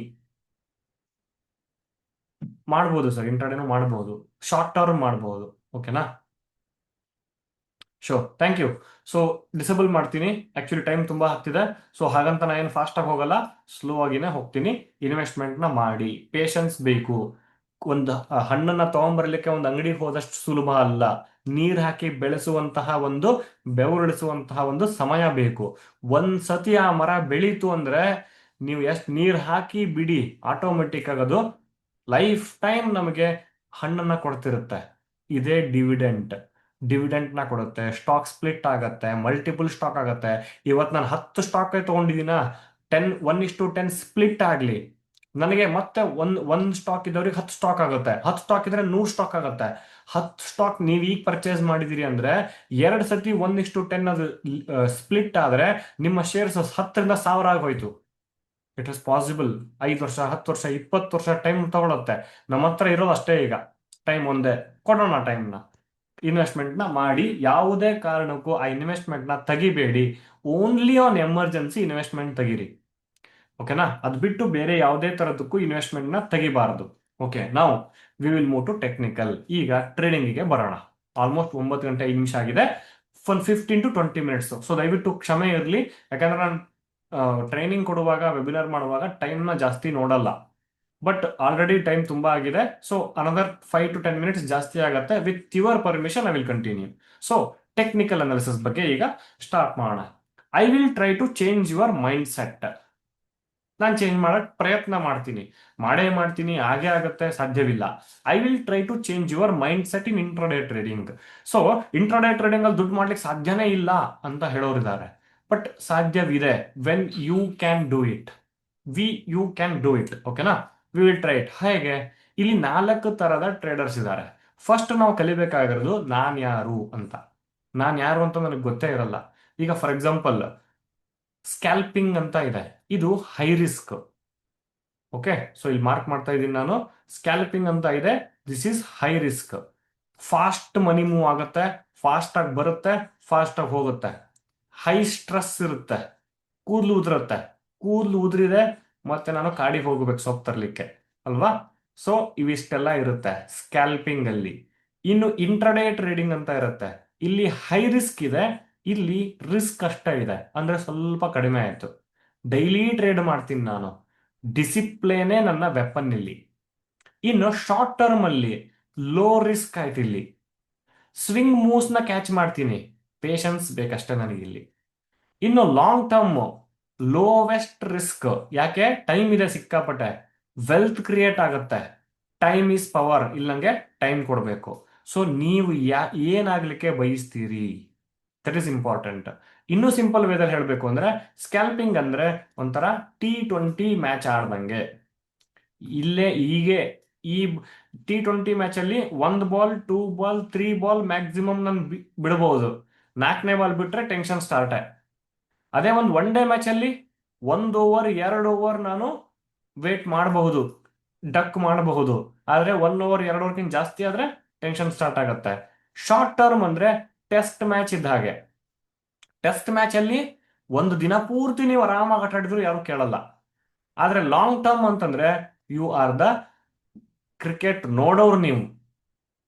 ಮಾಡ್ಬೋದು ಸರ್, ಇಂಟ್ರಾಡೇನು ಮಾಡ್ಬೋದು, ಶಾರ್ಟ್ ಟರ್ಮ್ ಮಾಡ್ಬೋದು. ಓಕೆನಾ? Sure, thank you. So disable ಮಾಡ್ತೀನಿ, ಆಕ್ಚುಲಿ ಟೈಮ್ ತುಂಬಾ ಆಗ್ತಿದೆ. ಸೊ ಹಾಗಂತ ನಾ ಏನು ಫಾಸ್ಟ್ ಆಗಿ ಹೋಗಲ್ಲ, ಸ್ಲೋ ಆಗಿನೇ ಹೋಗ್ತೀನಿ. ಇನ್ವೆಸ್ಟ್ಮೆಂಟ್ನ ಮಾಡಿ, ಪೇಷನ್ಸ್ ಬೇಕು. ಒಂದು ಹಣ್ಣನ್ನ ತಗೊಂಬರ್ಲಿಕ್ಕೆ ಒಂದು ಅಂಗಡಿಗೆ ಹೋದಷ್ಟು ಸುಲಭ ಅಲ್ಲ. ನೀರ್ ಹಾಕಿ ಬೆಳೆಸುವಂತಹ ಒಂದು, ಬೆವರಿಳಿಸುವಂತಹ ಒಂದು ಸಮಯ ಬೇಕು. ಒಂದ್ಸತಿ ಆ ಮರ ಬೆಳೀತು ಅಂದ್ರೆ, ನೀವು ಎಷ್ಟು ನೀರ್ ಹಾಕಿ ಬಿಡಿ, ಆಟೋಮೆಟಿಕ್ ಆಗೋದು ಲೈಫ್ ಟೈಮ್ ನಮಗೆ ಹಣ್ಣನ್ನ ಕೊಡ್ತಿರುತ್ತೆ. ಇದೇ ಡಿವಿಡೆಂಟ್. ಡಿವಿಡೆಂಟ್ನ ಕೊಡುತ್ತೆ, ಸ್ಟಾಕ್ ಸ್ಪ್ಲಿಟ್ ಆಗತ್ತೆ, ಮಲ್ಟಿಪಲ್ ಸ್ಟಾಕ್ ಆಗತ್ತೆ. ಇವತ್ತು ನಾನು 10 ಸ್ಟಾಕ್ ತಗೊಂಡಿದ್ದೀನ, 1:10 ಸ್ಪ್ಲಿಟ್ ಆಗಲಿ, ನನಗೆ ಮತ್ತೆ ಒಂದ್ ಸ್ಟಾಕ್ ಇದ್ದವ್ರಿಗೆ 10 ಸ್ಟಾಕ್ ಆಗುತ್ತೆ, 10 ಸ್ಟಾಕ್ ಇದ್ರೆ 100 ಸ್ಟಾಕ್ ಆಗುತ್ತೆ. 10 ಸ್ಟಾಕ್ ನೀವು ಈಗ ಪರ್ಚೇಸ್ ಮಾಡಿದಿರಿ ಅಂದ್ರೆ, 2 ಸತಿ 1:10 ಅದು ಸ್ಪ್ಲಿಟ್ ಆದ್ರೆ, ನಿಮ್ಮ ಶೇರ್ಸ್ 10ರಿಂದ 1000 ಆಗಿ ಹೋಯ್ತು. It is possible. 5 ವರ್ಷ 10 ವರ್ಷ 20 ವರ್ಷ ಟೈಮ್ ತಗೊಳುತ್ತೆ. ನಮ್ಮ ಹತ್ರ ಇರೋದು ಅಷ್ಟೇ ಈಗ, ಟೈಮ್ ಒಂದೇ. ಕೊಡೋಣ ಟೈಮ್ನ, ಇನ್ವೆಸ್ಟ್ಮೆಂಟ್ನ ಮಾಡಿ. ಯಾವುದೇ ಕಾರಣಕ್ಕೂ ಆ ಇನ್ವೆಸ್ಟ್ಮೆಂಟ್ನ ತೆಗಿಬೇಡಿ. ಓನ್ಲಿ ಆನ್ ಎಮರ್ಜೆನ್ಸಿ ಇನ್ವೆಸ್ಟ್ಮೆಂಟ್ ತೆಗೀರಿ. ಓಕೆನಾ? ಅದು ಬಿಟ್ಟು ಬೇರೆ ಯಾವುದೇ ತರದಕ್ಕೂ ಇನ್ವೆಸ್ಟ್ಮೆಂಟ್ನ ತೆಗಿಬಾರದು. ಓಕೆ, ನಾವು we will move to technical. ಈಗ ಟ್ರೇಡಿಂಗಿಗೆ ಬರೋಣ. ಆಲ್ಮೋಸ್ಟ್ 9 ಗಂಟೆ 5 ನಿಮಿಷ ಆಗಿದೆ. 15 to 20 minutes. ಸೊ ದಯವಿಟ್ಟು ಕ್ಷಮೆ ಇರಲಿ, ಯಾಕಂದ್ರೆ ನಾನು ಟ್ರೈನಿಂಗ್ ಕೊಡುವಾಗ, ವೆಬಿನಾರ್ ಮಾಡುವಾಗ ಟೈಮ್ನ ಜಾಸ್ತಿ ನೋಡಲ್ಲ. ಬಟ್ ಆಲ್ರೆಡಿ ಟೈಮ್ ತುಂಬಾ ಆಗಿದೆ. ಸೊ ಅನದರ್ 5 to 10 minutes ಜಾಸ್ತಿ ಆಗುತ್ತೆ. With your permission I will continue. So technical analysis ಬಗ್ಗೆ ಈಗ ಸ್ಟಾರ್ಟ್ ಮಾಡೋಣ. I will try to change your mindset. ನಾನು ಚೇಂಜ್ ಮಾಡಕ್ ಪ್ರಯತ್ನ ಮಾಡ್ತೀನಿ, ಮಾಡೇ ಮಾಡ್ತೀನಿ, ಹಾಗೆ ಆಗುತ್ತೆ, ಸಾಧ್ಯವಿಲ್ಲ. I will try to change your mindset in intraday trading. So intraday trading ಅಲ್ಲಿ ದುಡ್ಡು ಮಾಡ್ಲಿಕ್ಕೆ ಸಾಧ್ಯನೇ ಇಲ್ಲ ಅಂತ ಹೇಳೋರಿದ್ದಾರೆ, ಬಟ್ ಸಾಧ್ಯವಿದೆ. When you can do it, you can do it. ಓಕೆನಾ? We will try it. ಹೇಗೆ? ಇಲ್ಲಿ 4 ತರದ ಟ್ರೇಡರ್ಸ್ ಇದ್ದಾರೆ. ಫಸ್ಟ್ ನಾವು ಕಲಿಬೇಕಾಗಿರೋದು ನಾನ್ ಯಾರು ಅಂತ. ನಾನ್ ಯಾರು ಅಂತ ನನಗೆ ಗೊತ್ತೇ ಇರಲ್ಲ. ಈಗ ಫಾರ್ ಎಕ್ಸಾಂಪಲ್, ಸ್ಕ್ಯಾಲ್ಪಿಂಗ್ ಅಂತ ಇದೆ, ಇದು ಹೈ ರಿಸ್ಕ್. ಓಕೆ, ಸೊ ಇಲ್ಲಿ ಮಾರ್ಕ್ ಮಾಡ್ತಾ ಇದ್ದೀನಿ ನಾನು. ಸ್ಕ್ಯಾಲ್ಪಿಂಗ್ ಅಂತ ಇದೆ, this is high risk. Fast money move ಆಗುತ್ತೆ, ಫಾಸ್ಟ್ ಆಗಿ ಬರುತ್ತೆ, ಫಾಸ್ಟ್ ಆಗಿ ಹೋಗುತ್ತೆ. ಹೈ ಸ್ಟ್ರೆಸ್ ಇರುತ್ತೆ, ಕೂದಲು ಉದುರುತ್ತೆ, ಕೂದಲು ಉದುರಿದೆ ಮತ್ತೆ ನಾನು ಕಾಡಿಗೆ ಹೋಗ್ಬೇಕು ಸೊಪ್ಪು ತರ್ಲಿಕ್ಕೆ ಅಲ್ವಾ? ಸೊ ಇವಿಷ್ಟೆಲ್ಲ ಇರುತ್ತೆ ಸ್ಕ್ಯಾಲ್ಪಿಂಗ್ ಅಲ್ಲಿ. ಇನ್ನು ಇಂಟ್ರಾಡೇ ಟ್ರೇಡಿಂಗ್ ಅಂತ ಇರುತ್ತೆ, ಇಲ್ಲಿ ಹೈ ರಿಸ್ಕ್ ಇದೆ, ಇಲ್ಲಿ ರಿಸ್ಕ್ ಅಷ್ಟೇ ಇದೆ, ಅಂದ್ರೆ ಸ್ವಲ್ಪ ಕಡಿಮೆ ಆಯ್ತು. ಡೈಲಿ ಟ್ರೇಡ್ ಮಾಡ್ತೀನಿ ನಾನು, ಡಿಸಿಪ್ಲೇನೇ ನನ್ನ ವೆಪನ್ ಇಲ್ಲಿ. ಇನ್ನು ಶಾರ್ಟ್ ಟರ್ಮ್ ಅಲ್ಲಿ ಲೋ ರಿಸ್ಕ್ ಆಯ್ತು, ಇಲ್ಲಿ ಸ್ವಿಂಗ್ ಮೂವ್ಸ್ ನ ಕ್ಯಾಚ್ ಮಾಡ್ತೀನಿ, ಪೇಷನ್ಸ್ ಬೇಕಷ್ಟೇ ನನಗಿಲ್ಲಿ. ಇನ್ನು ಲಾಂಗ್ ಟರ್ಮ್ ಲೋವೆಸ್ಟ್ ರಿಸ್ಕ್, ಯಾಕೆ? ಟೈಮ್ ಇದೆ ಸಿಕ್ಕಾಪಟ್ಟೆ, ವೆಲ್ತ್ ಕ್ರಿಯೇಟ್ ಆಗುತ್ತೆ. ಟೈಮ್ ಈಸ್ ಪವರ್, ಇಲ್ಲಂಗೆ ಟೈಮ್ ಕೊಡಬೇಕು. ಸೊ ನೀವು ಏನಾಗ್ಲಿಕ್ಕೆ ಬಯಸ್ತೀರಿ? That is important. ಇನ್ನೂ ಸಿಂಪಲ್ ವೇದಲ್ಲಿ ಹೇಳಬೇಕು ಅಂದ್ರೆ ಸ್ಕ್ಯಾಲ್ಪಿಂಗ್ ಅಂದ್ರೆ ಒಂಥರ T20 ಮ್ಯಾಚ್ ಆಡ್ದಂಗೆ. ಇಲ್ಲೇ ಹೀಗೆ ಈ T20 ಮ್ಯಾಚ್ ಅಲ್ಲಿ 1 ಬಾಲ್ 2 ಬಾಲ್ 3 ಬಾಲ್ ಮ್ಯಾಕ್ಸಿಮಮ್ ನಾನು ಬಿಡಬಹುದು. 4ನೇ ಬಾಲ್ ಬಿಟ್ರೆ ಟೆನ್ಷನ್ ಸ್ಟಾರ್ಟ್. ಅದೇ ಒಂದು ಒನ್ ಡೇ ಮ್ಯಾಚ್ ಅಲ್ಲಿ 1 ಓವರ್ 2 ಓವರ್ ನಾನು ವೇಟ್ ಮಾಡಬಹುದು, ಡಕ್ ಮಾಡಬಹುದು. ಆದ್ರೆ 1 ಓವರ್ 2 ಓವರ್ಗಿಂತ ಜಾಸ್ತಿ ಆದ್ರೆ ಟೆನ್ಷನ್ ಸ್ಟಾರ್ಟ್ ಆಗುತ್ತೆ. ಶಾರ್ಟ್ ಟರ್ಮ್ ಅಂದ್ರೆ ಟೆಸ್ಟ್ ಮ್ಯಾಚ್ ಇದ್ದ ಹಾಗೆ. ಟೆಸ್ಟ್ ಮ್ಯಾಚ್ ಅಲ್ಲಿ ಒಂದು ದಿನ ಪೂರ್ತಿ ನೀವು ಆರಾಮಾಗಿ ಆಟ ಆಡಿದ್ರು ಯಾರು ಕೇಳಲ್ಲ. ಆದ್ರೆ ಲಾಂಗ್ ಟರ್ಮ್ ಅಂತಂದ್ರೆ ಯು ಆರ್ ದ ಕ್ರಿಕೆಟ್ ನೋಡೋರು ನೀವು.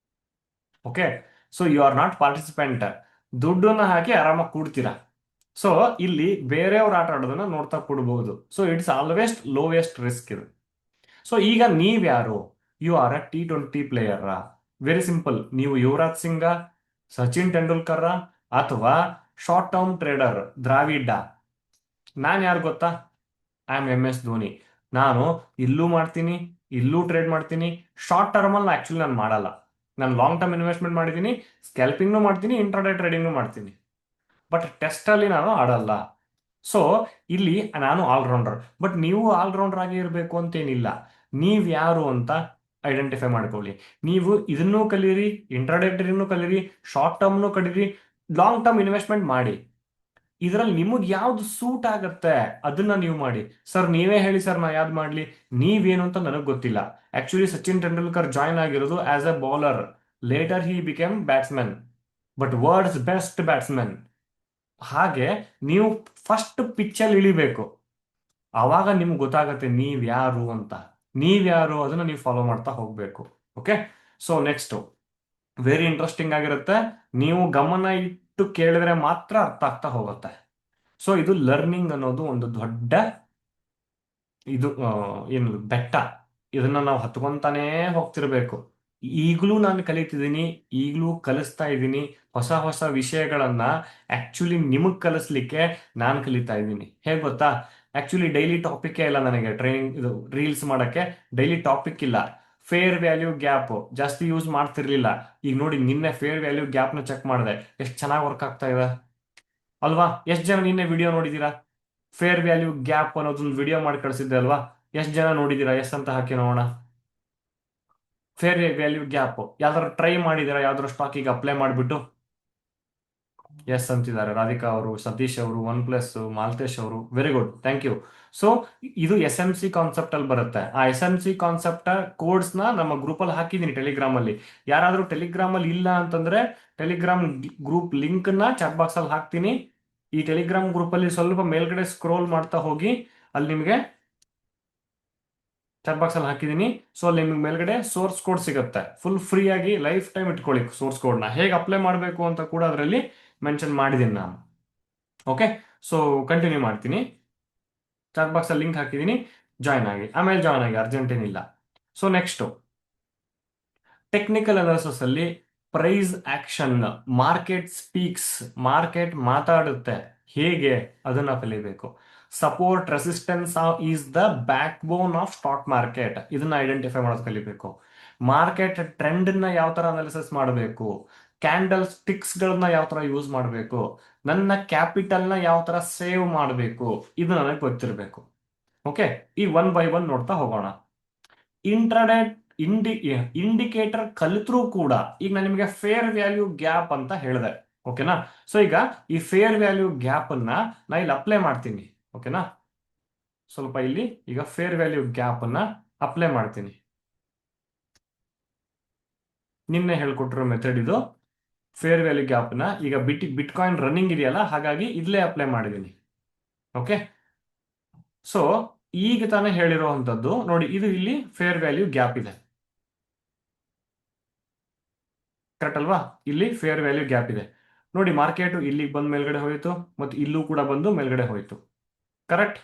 Okay, so you are not participant. ದುಡ್ಡನ್ನ ಹಾಕಿ ಆರಾಮಾಗಿ ಕೂಡ್ತೀರಾ. ಸೊ ಇಲ್ಲಿ ಬೇರೆಯವ್ರು ಆಟ ಆಡೋದನ್ನ ನೋಡ್ತಾ ಕೂಡಬಹುದು. So it's always lowest risk ಇದು. ಸೊ ಈಗ ನೀವ್ಯಾರು? You are a T20 player. Very simple. ನೀವು ಯುವರಾಜ್ ಸಿಂಗ, ಸಚಿನ್ ತೆಂಡೂಲ್ಕರ್, ಅಥವಾ ಶಾರ್ಟ್ ಟರ್ಮ್ ಟ್ರೇಡರ್ ದ್ರಾವಿಡ್. ನಾನು ಯಾರು ಗೊತ್ತಾ? I am MS Dhoni. ನಾನು ಇಲ್ಲೂ ಮಾಡ್ತೀನಿ, ಇಲ್ಲೂ ಟ್ರೇಡ್ ಮಾಡ್ತೀನಿ. ಶಾರ್ಟ್ ಟರ್ಮ್ ಅಲ್ಲಿ ಆಕ್ಚುಲಿ ನಾನು ಮಾಡಲ್ಲ. ನಾನು ಲಾಂಗ್ ಟರ್ಮ್ ಇನ್ವೆಸ್ಟ್ಮೆಂಟ್ ಮಾಡಿದ್ದೀನಿ, ಸ್ಕ್ಯಾಲ್ಪಿಂಗ್ನು ಮಾಡ್ತೀನಿ, ಇಂಟ್ರಾಡೇ ಟ್ರೇಡಿಂಗ್ನು ಮಾಡ್ತೀನಿ. ಬಟ್ ಟೆಸ್ಟ್ ಅಲ್ಲಿ ನಾನು ಆಡಲ್ಲ. ಸೊ ಇಲ್ಲಿ ನಾನು ಆಲ್ರೌಂಡರ್. ಬಟ್ ನೀವು ಆಲ್ರೌಂಡರ್ ಆಗಿ ಇರಬೇಕು ಅಂತೇನಿಲ್ಲ. ನೀವ್ ಯಾರು ಅಂತ ಐಡೆಂಟಿಫೈ ಮಾಡ್ಕೊಳ್ಳಿ. ನೀವು ಇದನ್ನೂ ಕಲೀರಿ, ಇಂಟ್ರಾಡೇ ಟ್ರೇಡಿಂಗ್ನು ಕಲೀರಿ, ಶಾರ್ಟ್ ಟರ್ಮ್ನು ಕಲೀರಿ, ಲಾಂಗ್ ಟರ್ಮ್ ಇನ್ವೆಸ್ಟ್ಮೆಂಟ್ ಮಾಡಿ. ಇದರಲ್ಲಿ ನಿಮಗೆ ಯಾವ್ದು ಸೂಟ್ ಆಗತ್ತೆ ಅದನ್ನ ನೀವು ಮಾಡಿ. ಸರ್ ನೀವೇ ಹೇಳಿ ಸರ್, ನಾ ಯಾವ್ದು ಮಾಡ್ಲಿ? ನೀವೇನು ಅಂತ ನನಗೆ ಗೊತ್ತಿಲ್ಲ. ಆಕ್ಚುಲಿ ಸಚಿನ್ ತೆಂಡೂಲ್ಕರ್ ಜಾಯ್ನ್ ಆಗಿರೋದು as a bowler. Later he became batsman, but world's best batsman. ಹಾಗೆ ನೀವು ಫಸ್ಟ್ ಪಿಚ್ಚಲ್ಲಿ ಇಳಿಬೇಕು. ಆವಾಗ ನಿಮ್ಗೆ ಗೊತ್ತಾಗತ್ತೆ ನೀವ್ ಯಾರು ಅಂತ. ನೀವ್ ಯಾರು ಅದನ್ನ ನೀವು ಫಾಲೋ ಮಾಡ್ತಾ ಹೋಗ್ಬೇಕು. Okay, so next very interesting ಆಗಿರುತ್ತೆ. ನೀವು ಗಮನ ಇಟ್ಟು ಕೇಳಿದ್ರೆ ಮಾತ್ರ ಅರ್ಥ ಆಗ್ತಾ ಹೋಗುತ್ತೆ. ಸೊ ಇದು ಲರ್ನಿಂಗ್ ಅನ್ನೋದು ಒಂದು ದೊಡ್ಡ ಇದು ಏನು ಬೆಟ್ಟ. ಇದನ್ನ ನಾವು ಹತ್ಕೊಂತಾನೇ ಹೋಗ್ತಿರ್ಬೇಕು. ಈಗಲೂ ನಾನು ಕಲಿತಿದ್ದೀನಿ, ಈಗಲೂ ಕಲಿಸ್ತಾ ಇದ್ದೀನಿ. ಹೊಸ ಹೊಸ ವಿಷಯಗಳನ್ನ ಆಕ್ಚುಲಿ ನಿಮಗ್ ಕಲಿಸ್ಲಿಕ್ಕೆ ನಾನು ಕಲಿತಾ ಇದ್ದೀನಿ. ಹೇಗೆ ಗೊತ್ತಾ? ಆಕ್ಚುಲಿ ಡೈಲಿ ಟಾಪಿಕ್ ಇಲ್ಲ ನನಗೆ ಟ್ರೈನಿಂಗ್ ಇದು ರೀಲ್ಸ್ ಮಾಡಕ್ಕೆ. ಡೈಲಿ ಟಾಪಿಕ್ ಇಲ್ಲ. ಫೇರ್ ವ್ಯಾಲ್ಯೂ ಗ್ಯಾಪ್ ಜಾಸ್ತಿ ಯೂಸ್ ಮಾಡ್ತಿರ್ಲಿಲ್ಲ. ಈಗ ನೋಡಿ, ನಿನ್ನೆ ಫೇರ್ ವ್ಯಾಲ್ಯೂ ಗ್ಯಾಪ್ನ ಚೆಕ್ ಮಾಡಿದೆ, ಎಷ್ಟು ಚೆನ್ನಾಗಿ ವರ್ಕ್ ಆಗ್ತಾ ಇದೆ ಅಲ್ವಾ? ಎಷ್ಟು ಜನ ನಿನ್ನೆ ವಿಡಿಯೋ ನೋಡಿದೀರಾ? ಫೇರ್ ವ್ಯಾಲ್ಯೂ ಗ್ಯಾಪ್ ಅನ್ನೋದೊಂದು ವಿಡಿಯೋ ಮಾಡಿ ಕಳಿಸಿದ್ದೆ ಅಲ್ವಾ? ಎಷ್ಟು ಜನ ನೋಡಿದೀರಾ? ಎಸ್ ಅಂತ ಹಾಕಿ ನೋಡೋಣ. ಫೇರ್ ವ್ಯಾಲ್ಯೂ ಗ್ಯಾಪ್ ಯಾವ್ದಾದ್ರು ಟ್ರೈ ಮಾಡಿದೀರಾ? ಯಾವ್ದಾದ್ರು ಸ್ಟಾಕಿಗೆ ಅಪ್ಲೈ ಮಾಡಿಬಿಟ್ಟು ಎಸ್ ಅಂತಿದ್ದಾರೆ. ರಾಧಿಕಾ ಅವರು, ಸತೀಶ್ ಅವರು, OnePlus, ಮಾಲ್ತೇಶ್ ಅವರು, very good, thank you. So ಇದು SMC ಕಾನ್ಸೆಪ್ಟ್ ಅಲ್ಲಿ ಬರುತ್ತೆ. ಆ SMC ಕಾನ್ಸೆಪ್ಟ್ ಕೋಡ್ಸ್ ನ ನಮ್ಮ ಗ್ರೂಪ್ ಅಲ್ಲಿ ಹಾಕಿದೀನಿ ಟೆಲಿಗ್ರಾಮ್ ಅಲ್ಲಿ. ಯಾರಾದ್ರೂ ಟೆಲಿಗ್ರಾಮ್ ಅಲ್ಲಿ ಇಲ್ಲ ಅಂತಂದ್ರೆ ಟೆಲಿಗ್ರಾಮ್ ಗ್ರೂಪ್ ಲಿಂಕ್ ನ ಚಾಟ್ ಬಾಕ್ಸ್ ಅಲ್ಲಿ ಹಾಕ್ತೀನಿ. ಈ ಟೆಲಿಗ್ರಾಮ್ ಗ್ರೂಪ್ ಅಲ್ಲಿ ಸ್ವಲ್ಪ ಮೇಲ್ಗಡೆ ಸ್ಕ್ರೋಲ್ ಮಾಡ್ತಾ ಹೋಗಿ, ಅಲ್ಲಿ ನಿಮಗೆ ಚಾಟ್ ಬಾಕ್ಸ್ ಅಲ್ಲಿ ಹಾಕಿದೀನಿ. ಸೊ ಅಲ್ಲಿ ನಿಮ್ಗೆ ಮೇಲ್ಗಡೆ ಸೋರ್ಸ್ ಕೋಡ್ ಸಿಗುತ್ತೆ. ಫುಲ್ ಫ್ರೀ ಆಗಿ ಲೈಫ್ ಟೈಮ್ ಇಟ್ಕೊಳ್ಳಿ. ಸೋರ್ಸ್ ಕೋಡ್ ನ ಹೇಗೆ ಅಪ್ಲೈ ಮಾಡಬೇಕು ಅಂತ ಕೂಡ ಅದರಲ್ಲಿ ಮೆನ್ಷನ್ ಮಾಡಿದ್ದೀನಿ ನಾನು. ಓಕೆ, ಸೊ ಕಂಟಿನ್ಯೂ ಮಾಡ್ತೀನಿ. ಚಾಟ್ ಬಾಕ್ಸ್ ಅಲ್ಲಿ ಲಿಂಕ್ ಹಾಕಿದ್ದೀನಿ, ಜಾಯ್ನ್ ಆಗಿ. ಆಮೇಲೆ ಜಾಯ್ನ್ ಆಗಿ, ಅರ್ಜೆಂಟ್ ಏನಿಲ್ಲ. ಸೊ ನೆಕ್ಸ್ಟ್ ಟೆಕ್ನಿಕಲ್ ಅನಾಲಿಸಿಸ್ ಅಲ್ಲಿ price action, market speaks, market ಮಾತಾಡುತ್ತೆ ಹೇಗೆ ಅದನ್ನ ಕಲಿಬೇಕು. Support resistance is the backbone of stock market, ಇದನ್ನ ಐಡೆಂಟಿಫೈ ಮಾಡೋದು ಕಲಿಬೇಕು. ಮಾರ್ಕೆಟ್ ಟ್ರೆಂಡ್ ನ ಯಾವ ತರ ಅನಾಲಿಸಿಸ್ ಮಾಡಬೇಕು, ಕ್ಯಾಂಡಲ್ ಸ್ಟಿಕ್ಸ್ ಗಳನ್ನ ಯಾವ ತರ ಯೂಸ್ ಮಾಡಬೇಕು, ನನ್ನ ಕ್ಯಾಪಿಟಲ್ ನ ಯಾವ ತರ ಸೇವ್ ಮಾಡಬೇಕು, ಇದು ನನಗೆ ಗೊತ್ತಿರಬೇಕು. ಓಕೆ, ಈ ಒನ್ ಬೈ ಒನ್ ನೋಡ್ತಾ ಹೋಗೋಣ. ಇಂಟ್ರಾಡೇ ಇಂಡಿ ಇಂಡಿಕೇಟರ್ ಕಲಿತ್ರೂ ಕೂಡ ಈಗ ನಾನು ನಿಮಗೆ ಫೇರ್ ವ್ಯಾಲ್ಯೂ ಗ್ಯಾಪ್ ಅಂತ ಹೇಳಿದೆ. ಓಕೆನಾ? ಸೊ ಈಗ ಈ ಫೇರ್ ವ್ಯಾಲ್ಯೂ ಗ್ಯಾಪ್ ಅನ್ನ ನಾ ಇಲ್ಲಿ ಅಪ್ಲೈ ಮಾಡ್ತೀನಿ. ಓಕೆನಾ? ಸ್ವಲ್ಪ ಇಲ್ಲಿ ಈಗ ಫೇರ್ ವ್ಯಾಲ್ಯೂ ಗ್ಯಾಪ್ ಅನ್ನ ಅಪ್ಲೈ ಮಾಡ್ತೀನಿ. ನಿನ್ನೆ ಹೇಳ್ಕೊಟ್ಟಿರೋ ಮೆಥಡ್ ಇದು. ಫೇರ್ ವ್ಯಾಲ್ಯೂ ಗ್ಯಾಪ್ ನ ಈಗ ಬಿಟ್ಕಾಯಿನ್ ರನ್ನಿಂಗ್ ಇದೆಯಲ್ಲ, ಹಾಗಾಗಿ ಇಲ್ಲೇ ಅಪ್ಲೈ ಮಾಡಿದ್ದೀನಿ. ಓಕೆ, ಸೊ ಈಗ ತಾನೇ ಹೇಳಿರುವಂತದ್ದು ನೋಡಿ, ಇದು ಇಲ್ಲಿ ಫೇರ್ ವ್ಯಾಲ್ಯೂ ಗ್ಯಾಪ್ ಇದೆ. ಕರೆಕ್ಟ್ ಅಲ್ವಾ? ಇಲ್ಲಿ ಫೇರ್ ವ್ಯಾಲ್ಯೂ ಗ್ಯಾಪ್ ಇದೆ. ನೋಡಿ, ಮಾರ್ಕೆಟ್ ಇಲ್ಲಿಗೆ ಬಂದು ಮೇಲ್ಗಡೆ ಹೋಯಿತು, ಮತ್ತು ಇಲ್ಲೂ ಕೂಡ ಬಂದು ಮೇಲ್ಗಡೆ ಹೋಯಿತು. ಕರೆಕ್ಟ್?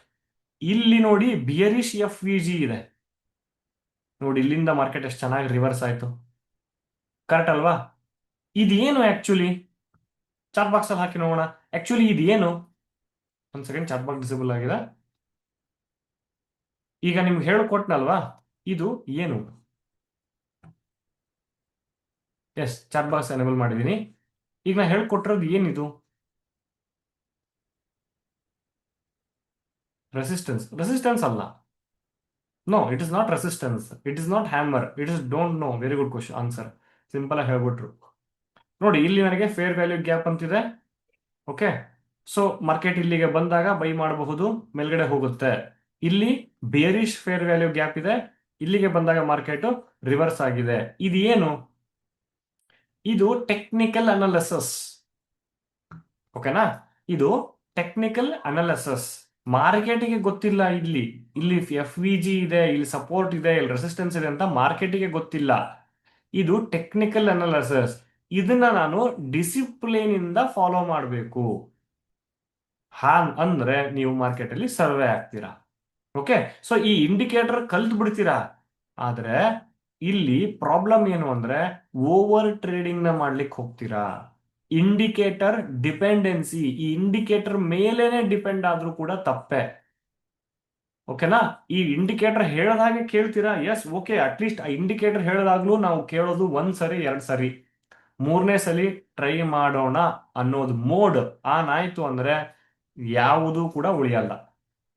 ಇಲ್ಲಿ ನೋಡಿ ಬಿಯರಿಶ್ FVG ಇದೆ. ನೋಡಿ, ಇಲ್ಲಿಂದ ಮಾರ್ಕೆಟ್ ಎಷ್ಟು ಚೆನ್ನಾಗಿ ರಿವರ್ಸ್ ಆಯ್ತು. ಕರೆಕ್ಟ್ ಅಲ್ವಾ? ಇದೇನು ಆಕ್ಚುಲಿ? ಚಾಟ್ ಬಾಕ್ಸ್ ಅಲ್ಲಿ ಹಾಕಿ ನೋಡೋಣ. ಆಕ್ಚುಲಿ ಇದೇನು? ಒಂದ್ ಸೆಕೆಂಡ್, ಚಾಟ್ ಬಾಕ್ಸ್ ಡಿಸೇಬಲ್ ಆಗಿದೆ. ಈಗ ನಿಮ್ಗೆ ಹೇಳ್ಕೊಟ್ನಲ್ವಾ, ಇದು ಏನು? ಎಸ್, ಚಾಟ್ ಬಾಕ್ಸ್ ಎನೇಬಲ್ ಮಾಡಿದೀನಿ. ಈಗ ನಾ ಹೇಳ್ಕೊಟ್ಟಿರೋದು ಏನಿದು? ರೆಸಿಸ್ಟೆನ್ಸ್ ರೆಸಿಸ್ಟೆನ್ಸ್ ಅಲ್ಲ. No, it is not resistance, it is not hammer, it is don't know. Very good question answer. Simple ಆಗಿ ಹೇಳ್ಬಿಟ್ರು. ನೋಡಿ, ಇಲ್ಲಿ ನನಗೆ ಫೇರ್ ವ್ಯಾಲ್ಯೂ ಗ್ಯಾಪ್ ಅಂತಿದೆ. ಓಕೆ, ಸೊ ಮಾರ್ಕೆಟ್ ಇಲ್ಲಿಗೆ ಬಂದಾಗ ಬೈ ಮಾಡಬಹುದು, ಮೇಲ್ಗಡೆ ಹೋಗುತ್ತೆ. ಇಲ್ಲಿ ಬೇರಿಶ್ ಫೇರ್ ವ್ಯಾಲ್ಯೂ ಗ್ಯಾಪ್ ಇದೆ, ಇಲ್ಲಿಗೆ ಬಂದಾಗ ಮಾರ್ಕೆಟ್ ರಿವರ್ಸ್ ಆಗಿದೆ. ಇದು ಏನು? ಇದು ಟೆಕ್ನಿಕಲ್ ಅನಾಲಿಸಿಸ್. ಓಕೆನಾ? ಇದು ಟೆಕ್ನಿಕಲ್ ಅನಾಲಿಸಿಸ್. ಮಾರ್ಕೆಟಿಗೆ ಗೊತ್ತಿಲ್ಲ. ಇಲ್ಲಿ ಇಲ್ಲಿ ಎಫ್ ವಿ ಜಿ ಇದೆ, ಇಲ್ಲಿ ಸಪೋರ್ಟ್ ಇದೆ, ಇಲ್ಲಿ ರೆಸಿಸ್ಟೆನ್ಸ್ ಇದೆ ಅಂತ ಮಾರ್ಕೆಟಿಗೆ ಗೊತ್ತಿಲ್ಲ. ಇದು ಟೆಕ್ನಿಕಲ್ ಅನಾಲಿಸಿಸ್. ಇದನ್ನ ನಾನು ಡಿಸಿಪ್ಲಿನ್ ಇಂದ ಫಾಲೋ ಮಾಡಬೇಕು. ಅಂದ್ರೆ ನೀವು ಮಾರ್ಕೆಟ್ ಅಲ್ಲಿ ಸರ್ವೆ ಆಗ್ತೀರಾ. ಓಕೆ, ಸೊ ಈ ಇಂಡಿಕೇಟರ್ ಕಲ್ತ್ ಬಿಡ್ತೀರಾ. ಆದ್ರೆ ಇಲ್ಲಿ ಪ್ರಾಬ್ಲಮ್ ಏನು ಅಂದ್ರೆ ಓವರ್ ಟ್ರೇಡಿಂಗ್ ನ ಮಾಡ್ಲಿಕ್ಕೆ ಹೋಗ್ತೀರಾ. ಇಂಡಿಕೇಟರ್ ಡಿಪೆಂಡೆನ್ಸಿ, ಈ ಇಂಡಿಕೇಟರ್ ಮೇಲೇನೆ ಡಿಪೆಂಡ್ ಆದ್ರೂ ಕೂಡ ತಪ್ಪೆ. ಓಕೆನಾ? ಈ ಇಂಡಿಕೇಟರ್ ಹೇಳದ ಹಾಗೆ ಕೇಳ್ತೀರಾ. ಎಸ್, ಓಕೆ, ಅಟ್ಲೀಸ್ಟ್ ಆ ಇಂಡಿಕೇಟರ್ ಹೇಳದಾಗ್ಲೂ ನಾವು ಕೇಳೋದು ಒಂದ್ ಸರಿ, ಎರಡ್ ಸರಿ, ಮೂರನೇ ಸಲಿ ಟ್ರೈ ಮಾಡೋಣ ಅನ್ನೋದು ಮೋಡ್ ಆನ್ ಆಯ್ತು ಅಂದ್ರೆ ಯಾವುದೂ ಕೂಡ ಉಳಿಯಲ್ಲ.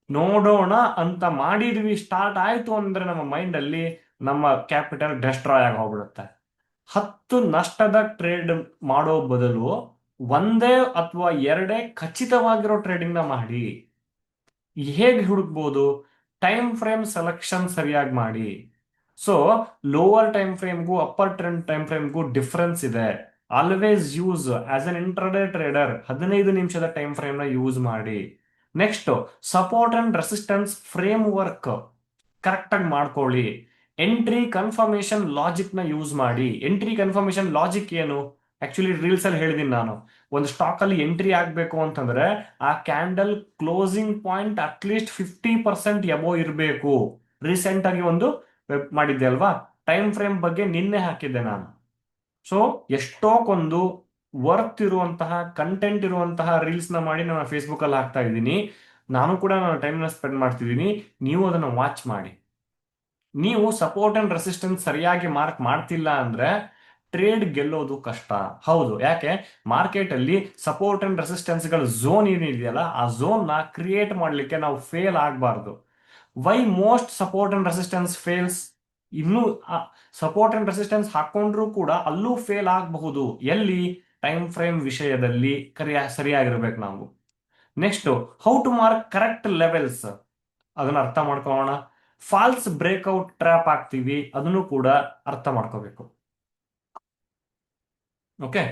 ನೋಡೋಣ ಅಂತ ಮಾಡಿದ್ವಿ, ಸ್ಟಾರ್ಟ್ ಆಯ್ತು ಅಂದ್ರೆ ನಮ್ಮ ಮೈಂಡ್ ಅಲ್ಲಿ ನಮ್ಮ ಕ್ಯಾಪಿಟಲ್ ಡೆಸ್ಟ್ರಾಯ್ ಆಗಿ ಹೋಗ್ಬಿಡುತ್ತೆ. 10 ನಷ್ಟದ ಟ್ರೇಡ್ ಮಾಡೋ ಬದಲು ಒಂದೇ ಅಥವಾ ಎರಡೇ ಖಚಿತವಾಗಿರೋ ಟ್ರೇಡಿಂಗ್ ನ ಮಾಡಿ. ಹೇಗೆ ಹುಡುಕ್ಬೋದು? ಟೈಮ್ ಫ್ರೇಮ್ ಸೆಲೆಕ್ಷನ್ ಸರಿಯಾಗಿ ಮಾಡಿ. ಸೊ ಲೋವರ್ ಟೈಮ್ ಫ್ರೇಮ್ಗೂ ಅಪ್ಪರ್ ಟ್ರೆಂಡ್ ಟೈಮ್ ಫ್ರೇಮ್ಗೂ ಡಿಫರೆನ್ಸ್ ಇದೆ. Always use as an intraday trader 15 ನಿಮಿಷದ ಟೈಮ್ ಫ್ರೇಮ್ ನ ಯೂಸ್ ಮಾಡಿ. Next, support and resistance framework correct ಆಗಿ ಮಾಡ್ಕೊಳ್ಳಿ. ಎಂಟ್ರಿ ಕನ್ಫರ್ಮೇಶನ್ ಲಾಜಿಕ್ ನ ಯೂಸ್ ಮಾಡಿ. ಎಂಟ್ರಿ ಕನ್ಫರ್ಮೇಶನ್ ಲಾಜಿಕ್ ಏನು? ಆಕ್ಚುಲಿ ರೀಲ್ಸ್ ಅಲ್ಲಿ ಹೇಳಿದೀನಿ ನಾನು. ಒಂದು ಸ್ಟಾಕ್ ಅಲ್ಲಿ ಎಂಟ್ರಿ ಆಗ್ಬೇಕು ಅಂತಂದ್ರೆ ಆ candle closing point at least 50% above ಇರಬೇಕು. ರೀಸೆಂಟ್ ಆಗಿ ಒಂದು ವೆಬ್ ಮಾಡಿದ್ದೆ ಅಲ್ವಾ, ಟೈಮ್ ಫ್ರೇಮ್ ಬಗ್ಗೆ ನಿನ್ನೆ ಹಾಕಿದ್ದೆ ನಾನು. ಸೊ ಎಷ್ಟೋಕೊಂದು ವರ್ತ್ ಇರುವಂತಹ ಕಂಟೆಂಟ್ ಇರುವಂತಹ ರೀಲ್ಸ್ ನ ಮಾಡಿ ನಾನು ಫೇಸ್ಬುಕ್ ಅಲ್ಲಿ ಹಾಕ್ತಾ ಇದ್ದೀನಿ. ನಾನು ಕೂಡ ನನ್ನ ಟೈಮ್ ನ ಸ್ಪೆಂಡ್ ಮಾಡ್ತಿದ್ದೀನಿ. ನೀವು ಅದನ್ನು ವಾಚ್ ಮಾಡಿ. ನೀವು ಸಪೋರ್ಟ್ ಅಂಡ್ ರೆಸಿಸ್ಟೆನ್ಸ್ ಸರಿಯಾಗಿ ಮಾರ್ಕ್ ಮಾಡ್ತಿಲ್ಲ ಅಂದ್ರೆ ಟ್ರೇಡ್ ಗೆಲ್ಲೋದು ಕಷ್ಟ. ಹೌದು, ಯಾಕೆ? ಮಾರ್ಕೆಟ್ ಅಲ್ಲಿ ಸಪೋರ್ಟ್ ಅಂಡ್ ರೆಸಿಸ್ಟೆನ್ಸ್ ಗಳ ಝೋನ್ ಏನಿದೆಯಲ್ಲ, ಆ ಝೋನ್ ನ ಕ್ರಿಯೇಟ್ ಮಾಡ್ಲಿಕ್ಕೆ ನಾವು ಫೇಲ್ ಆಗಬಾರ್ದು. Why most support and resistance fails? ಇನ್ನು ಸಪೋರ್ಟ್ ಅಂಡ್ ರೆಸಿಸ್ಟೆನ್ಸ್ ಹಾಕೊಂಡ್ರು ಕೂಡ ಅಲ್ಲೂ ಫೇಲ್ ಆಗಬಹುದು. ಎಲ್ಲಿ? ಟೈಮ್ ಫ್ರೇಮ್ ವಿಷಯದಲ್ಲಿ ಸರಿಯಾಗಿರ್ಬೇಕು ನಾವು. Next, how to mark correct levels, ಅದನ್ನ ಅರ್ಥ ಮಾಡ್ಕೊಳ್ಳೋಣ. ಫಾಲ್ಸ್ ಬ್ರೇಕ್ಔಟ್ ಟ್ರ್ಯಾಪ್ ಆಗ್ತೀವಿ, ಅದನ್ನು ಕೂಡ ಅರ್ಥ ಮಾಡ್ಕೋಬೇಕು. ಓಕೆ,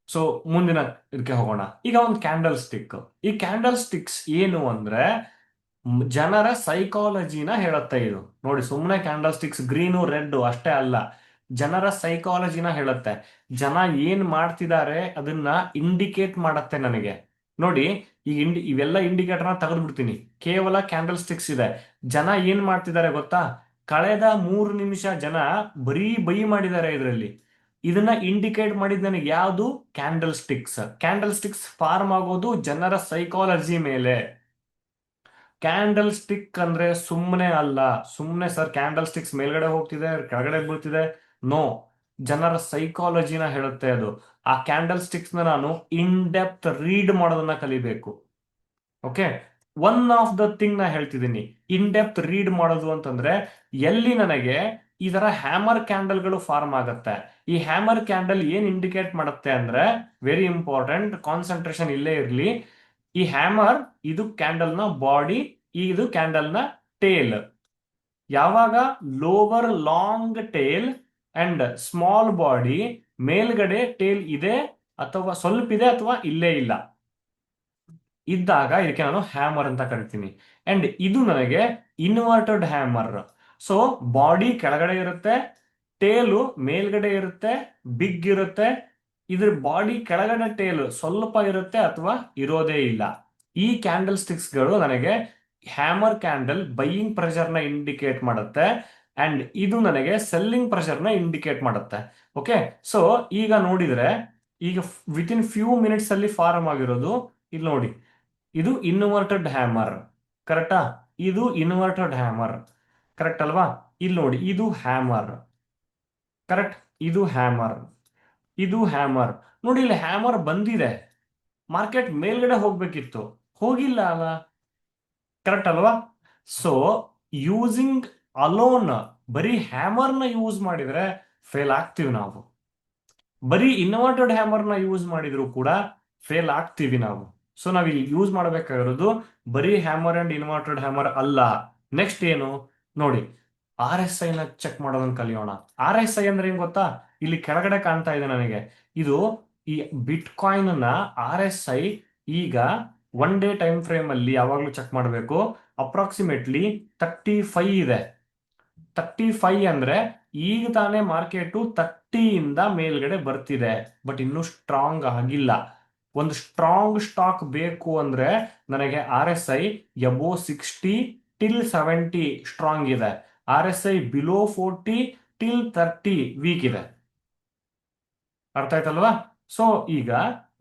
ಸೊ ಮುಂದಿನ ಇದಕ್ಕೆ ಹೋಗೋಣ. ಈಗ ಒಂದು ಕ್ಯಾಂಡಲ್ ಸ್ಟಿಕ್. ಈ ಕ್ಯಾಂಡಲ್ ಸ್ಟಿಕ್ಸ್ ಏನು ಅಂದ್ರೆ ಜನರ ಸೈಕಾಲಜಿನ ಹೇಳುತ್ತೆ ಇದು. ನೋಡಿ, ಸುಮ್ಮನೆ ಕ್ಯಾಂಡಲ್ ಸ್ಟಿಕ್ಸ್ ಗ್ರೀನು ರೆಡ್ ಅಷ್ಟೇ ಅಲ್ಲ, ಜನರ ಸೈಕಾಲಜಿನ ಹೇಳುತ್ತೆ. ಜನ ಏನ್ ಮಾಡ್ತಿದ್ದಾರೆ ಅದನ್ನ ಇಂಡಿಕೇಟ್ ಮಾಡತ್ತೆ ನನಗೆ. ನೋಡಿ, ಈ ಇವೆಲ್ಲ ಇಂಡಿಕೇಟರ್ನ ತೆಗೆದು ಬಿಡ್ತೀನಿ, ಕೇವಲ ಕ್ಯಾಂಡಲ್ ಸ್ಟಿಕ್ಸ್ ಇದೆ. ಜನ ಏನ್ ಮಾಡ್ತಿದ್ದಾರೆ ಗೊತ್ತಾ? ಕಳೆದ 3 ನಿಮಿಷ ಜನ ಬರೀ ಬೈ ಮಾಡಿದ್ದಾರೆ ಇದರಲ್ಲಿ. ಇದನ್ನ ಇಂಡಿಕೇಟ್ ಮಾಡಿದ್ ನನಗೆ ಯಾವುದು? Candlesticks. Candlesticks form ಆಗೋದು ಜನರ ಸೈಕಾಲಜಿ ಮೇಲೆ. ಕ್ಯಾಂಡಲ್ ಸ್ಟಿಕ್ ಅಂದ್ರೆ ಸುಮ್ಮನೆ ಅಲ್ಲ. ಸುಮ್ಮನೆ ಸರ್ ಕ್ಯಾಂಡಲ್ ಸ್ಟಿಕ್ಸ್ ಮೇಲ್ಗಡೆ ಹೋಗ್ತಿದೆ, ಕೆಳಗಡೆ ಬೀಳ್ತಿದೆ, ನೋ. ಜನರ ಸೈಕಾಲಜಿನ ಹೇಳುತ್ತೆ ಅದು. ಆ ಕ್ಯಾಂಡಲ್ ಸ್ಟಿಕ್ಸ್ ನ ನಾನು ಇನ್ ಡೆಪ್ತ್ ರೀಡ್ ಮಾಡೋದನ್ನ ಕಲಿಬೇಕು. Okay, one of the thing ನ ಹೇಳ್ತಿದ್ದೀನಿ, ಇನ್ ಡೆಪ್ತ್ ರೀಡ್ ಮಾಡೋದು ಅಂತಂದ್ರೆ ಎಲ್ಲಿ ನನಗೆ ಈ ತರ ಹ್ಯಾಮರ್ ಕ್ಯಾಂಡಲ್ಗಳು ಫಾರ್ಮ್ ಆಗುತ್ತೆ. ಈ ಹ್ಯಾಮರ್ ಕ್ಯಾಂಡಲ್ ಏನ್ ಇಂಡಿಕೇಟ್ ಮಾಡುತ್ತೆ ಅಂದ್ರೆ, ವೆರಿ ಇಂಪಾರ್ಟೆಂಟ್, ಕಾನ್ಸಂಟ್ರೇಷನ್ ಇಲ್ಲೇ ಇರಲಿ. ಈ ಹ್ಯಾಮರ್ ಇದು ಕ್ಯಾಂಡಲ್ ನ ಬಾಡಿ, ಇದು ಕ್ಯಾಂಡಲ್ ನ ಟೇಲ್. ಯಾವಾಗ lower long tail and small body, ಮೇಲ್ಗಡೆ ಟೇಲ್ ಇದೆ ಅಥವಾ ಸ್ವಲ್ಪ ಇದೆ ಅಥವಾ ಇಲ್ಲೇ ಇಲ್ಲ ಇದ್ದಾಗ ಇದಕ್ಕೆ ನಾನು ಹ್ಯಾಮರ್ ಅಂತ ಕರಿತೀನಿ. ಅಂಡ್ ಇದು ನನಗೆ ಇನ್ವರ್ಟೆಡ್ ಹ್ಯಾಮರ್. ಸೊ ಬಾಡಿ ಕೆಳಗಡೆ ಇರುತ್ತೆ, ಟೇಲು ಮೇಲ್ಗಡೆ ಇರುತ್ತೆ, ಬಿಗ್ ಇರುತ್ತೆ. ಇದ್ರ ಬಾಡಿ ಕೆಳಗಡೆ ಟೇಲ್ ಸ್ವಲ್ಪ ಇರುತ್ತೆ ಅಥವಾ ಇರೋದೇ ಇಲ್ಲ. ಈ ಕ್ಯಾಂಡಲ್ ಸ್ಟಿಕ್ಸ್ ಗಳು ನನಗೆ ಹ್ಯಾಮರ್ ಕ್ಯಾಂಡಲ್ ಬೈಯಿಂಗ್ ಪ್ರೆಷರ್ ನ ಇಂಡಿಕೇಟ್ ಮಾಡುತ್ತೆ, ಅಂಡ್ ಇದು ನನಗೆ ಸೆಲ್ಲಿಂಗ್ ಪ್ರೆಷರ್ ನ ಇಂಡಿಕೇಟ್ ಮಾಡುತ್ತೆ. ಓಕೆ, ಸೊ ಈಗ ನೋಡಿದ್ರೆ, ಈಗ ವಿತಿನ್ ಫ್ಯೂ ಮಿನಿಟ್ಸ್ ಅಲ್ಲಿ ಫಾರ್ಮ್ ಆಗಿರೋದು ಇಲ್ಲಿ ನೋಡಿ, ಇದು ಇನ್ವರ್ಟೆಡ್ ಹ್ಯಾಮರ್. ಕರೆಕ್ಟಾ? ಇದು ಇನ್ವರ್ಟೆಡ್ ಹ್ಯಾಮರ್, ಕರೆಕ್ಟ್ ಅಲ್ವಾ? ಇಲ್ಲಿ ನೋಡಿ, ಇದು ಹ್ಯಾಮರ್, ಕರೆಕ್ಟ್. ಇದು ಹ್ಯಾಮರ್, ಇದು ಹ್ಯಾಮರ್. ನೋಡಿ, ಇಲ್ಲಿ ಹ್ಯಾಮರ್ ಬಂದಿದೆ, ಮಾರ್ಕೆಟ್ ಮೇಲ್ಗಡೆ ಹೋಗ್ಬೇಕಿತ್ತು, ಹೋಗಿಲ್ಲ ಅಲ್ಲ. ಕರೆಕ್ಟ್ ಅಲ್ವಾ? ಸೊ ಯೂಸಿಂಗ್ ಅಲೋನ್, ಬರೀ ಹ್ಯಾಮರ್ನ ಯೂಸ್ ಮಾಡಿದ್ರೆ ಫೇಲ್ ಆಗ್ತೀವಿ ನಾವು. ಬರೀ ಇನ್ವರ್ಟೆಡ್ ಹ್ಯಾಮರ್ನ ಯೂಸ್ ಮಾಡಿದ್ರು ಕೂಡ ಫೇಲ್ ಆಗ್ತೀವಿ ನಾವು. ಸೊ ನಾವ್ ಇಲ್ಲಿ ಯೂಸ್ ಮಾಡ್ಬೇಕಾಗಿರೋದು ಬರೀ ಹ್ಯಾಮರ್ ಅಂಡ್ ಇನ್ವರ್ಟೆಡ್ ಹ್ಯಾಮರ್ ಅಲ್ಲ. ನೆಕ್ಸ್ಟ್ ಏನು ನೋಡಿ, RSI ನ ಚೆಕ್ ಮಾಡೋದನ್ನ ಕಲಿಯೋಣ. RSI ಅಂದ್ರೆ ಏನ್ ಗೊತ್ತಾ? ಇಲ್ಲಿ ಕೆಳಗಡೆ ಕಾಣ್ತಾ ಇದೆ ನನಗೆ. ಇದು ಈ ಬಿಟ್ ಕಾಯಿನ್ ನ RSI ಈಗ 1 ಡೇ ಟೈಮ್ ಫ್ರೇಮ್ ಅಲ್ಲಿ ಯಾವಾಗ್ಲೂ ಚೆಕ್ ಮಾಡಬೇಕು. ಅಪ್ರಾಕ್ಸಿಮೇಟ್ಲಿ 35 ಇದೆ. 35 ಅಂದ್ರೆ ಈಗ ತಾನೇ ಮಾರ್ಕೆಟು 30 ಇಂದ ಮೇಲ್ಗಡೆ ಬರ್ತಿದೆ, ಬಟ್ ಇನ್ನೂ ಸ್ಟ್ರಾಂಗ್ ಆಗಿಲ್ಲ. ಒಂದು ಸ್ಟ್ರಾಂಗ್ ಸ್ಟಾಕ್ ಬೇಕು ಅಂದ್ರೆ ನನಗೆ RSI ಎಬೋ 60 ಟಿಲ್ 70 ಸ್ಟ್ರಾಂಗ್ ಇದೆ. RSI ಬಿಲೋ 40 ಟಿಲ್ 30 ವೀಕ್ ಇದೆ. ಅರ್ಥ ಆಯ್ತಲ್ವಾ? ಸೊ ಈಗ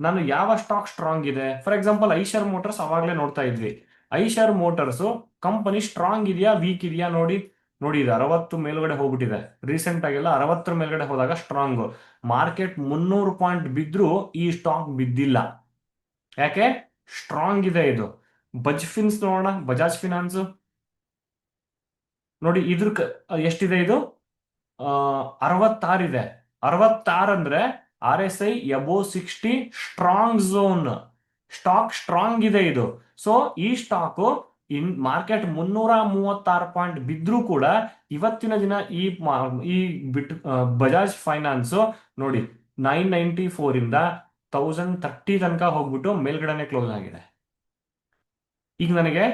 ನಾನು ಯಾವ ಸ್ಟಾಕ್ ಸ್ಟ್ರಾಂಗ್ ಇದೆ, ಫಾರ್ ಎಕ್ಸಾಂಪಲ್ ಐಶರ್ ಮೋಟರ್ಸ್ ಅವಾಗ್ಲೇ ನೋಡ್ತಾ ಇದ್ವಿ. ಐಶರ್ ಮೋಟರ್ಸ್ ಕಂಪನಿ ಸ್ಟ್ರಾಂಗ್ ಇದೆಯಾ ವೀಕ್ ಇದೆಯಾ ನೋಡಿ. ನೋಡಿ ಇದು 60 ಮೇಲ್ಗಡೆ ಹೋಗ್ಬಿಟ್ಟಿದೆ. ರೀಸೆಂಟ್ ಆಗೆಲ್ಲ 60 ಮೇಲ್ಗಡೆ ಹೋದಾಗ ಸ್ಟ್ರಾಂಗ್. ಮಾರ್ಕೆಟ್ 300 ಪಾಯಿಂಟ್ ಬಿದ್ರೂ ಈ ಸ್ಟಾಕ್ ಬಿದ್ದಿಲ್ಲ. ಯಾಕೆ? ಸ್ಟ್ರಾಂಗ್ ಇದೆ ಇದು. ಫಿನ್ಸ್ ನೋಡೋಣ, ಬಜಾಜ್ ಫಿನಾನ್ಸ್ ನೋಡಿ, ಇದ್ರ ಎಷ್ಟಿದೆ ಇದು? 66 ಇದೆ. 66 ಅಂದ್ರೆ RSI above 60 strong zone. Stock strong ಇದೆ ಇದು. ಸೊ ಈ ಸ್ಟಾಕ್ ಮಾರ್ಕೆಟ್ 336 ಪಾಯಿಂಟ್ ಬಿದ್ರೂ ಕೂಡ ಇವತ್ತಿನ ದಿನ ಈ ಬಜಾಜ್ ಫೈನಾನ್ಸ್ ನೋಡಿ 994 ಇಂದ 1030 ತನಕ ಹೋಗ್ಬಿಟ್ಟು ಮೇಲ್ಗಡೆನೆ ಕ್ಲೋಸ್ ಆಗಿದೆ. ಈಗ ನನಗೆ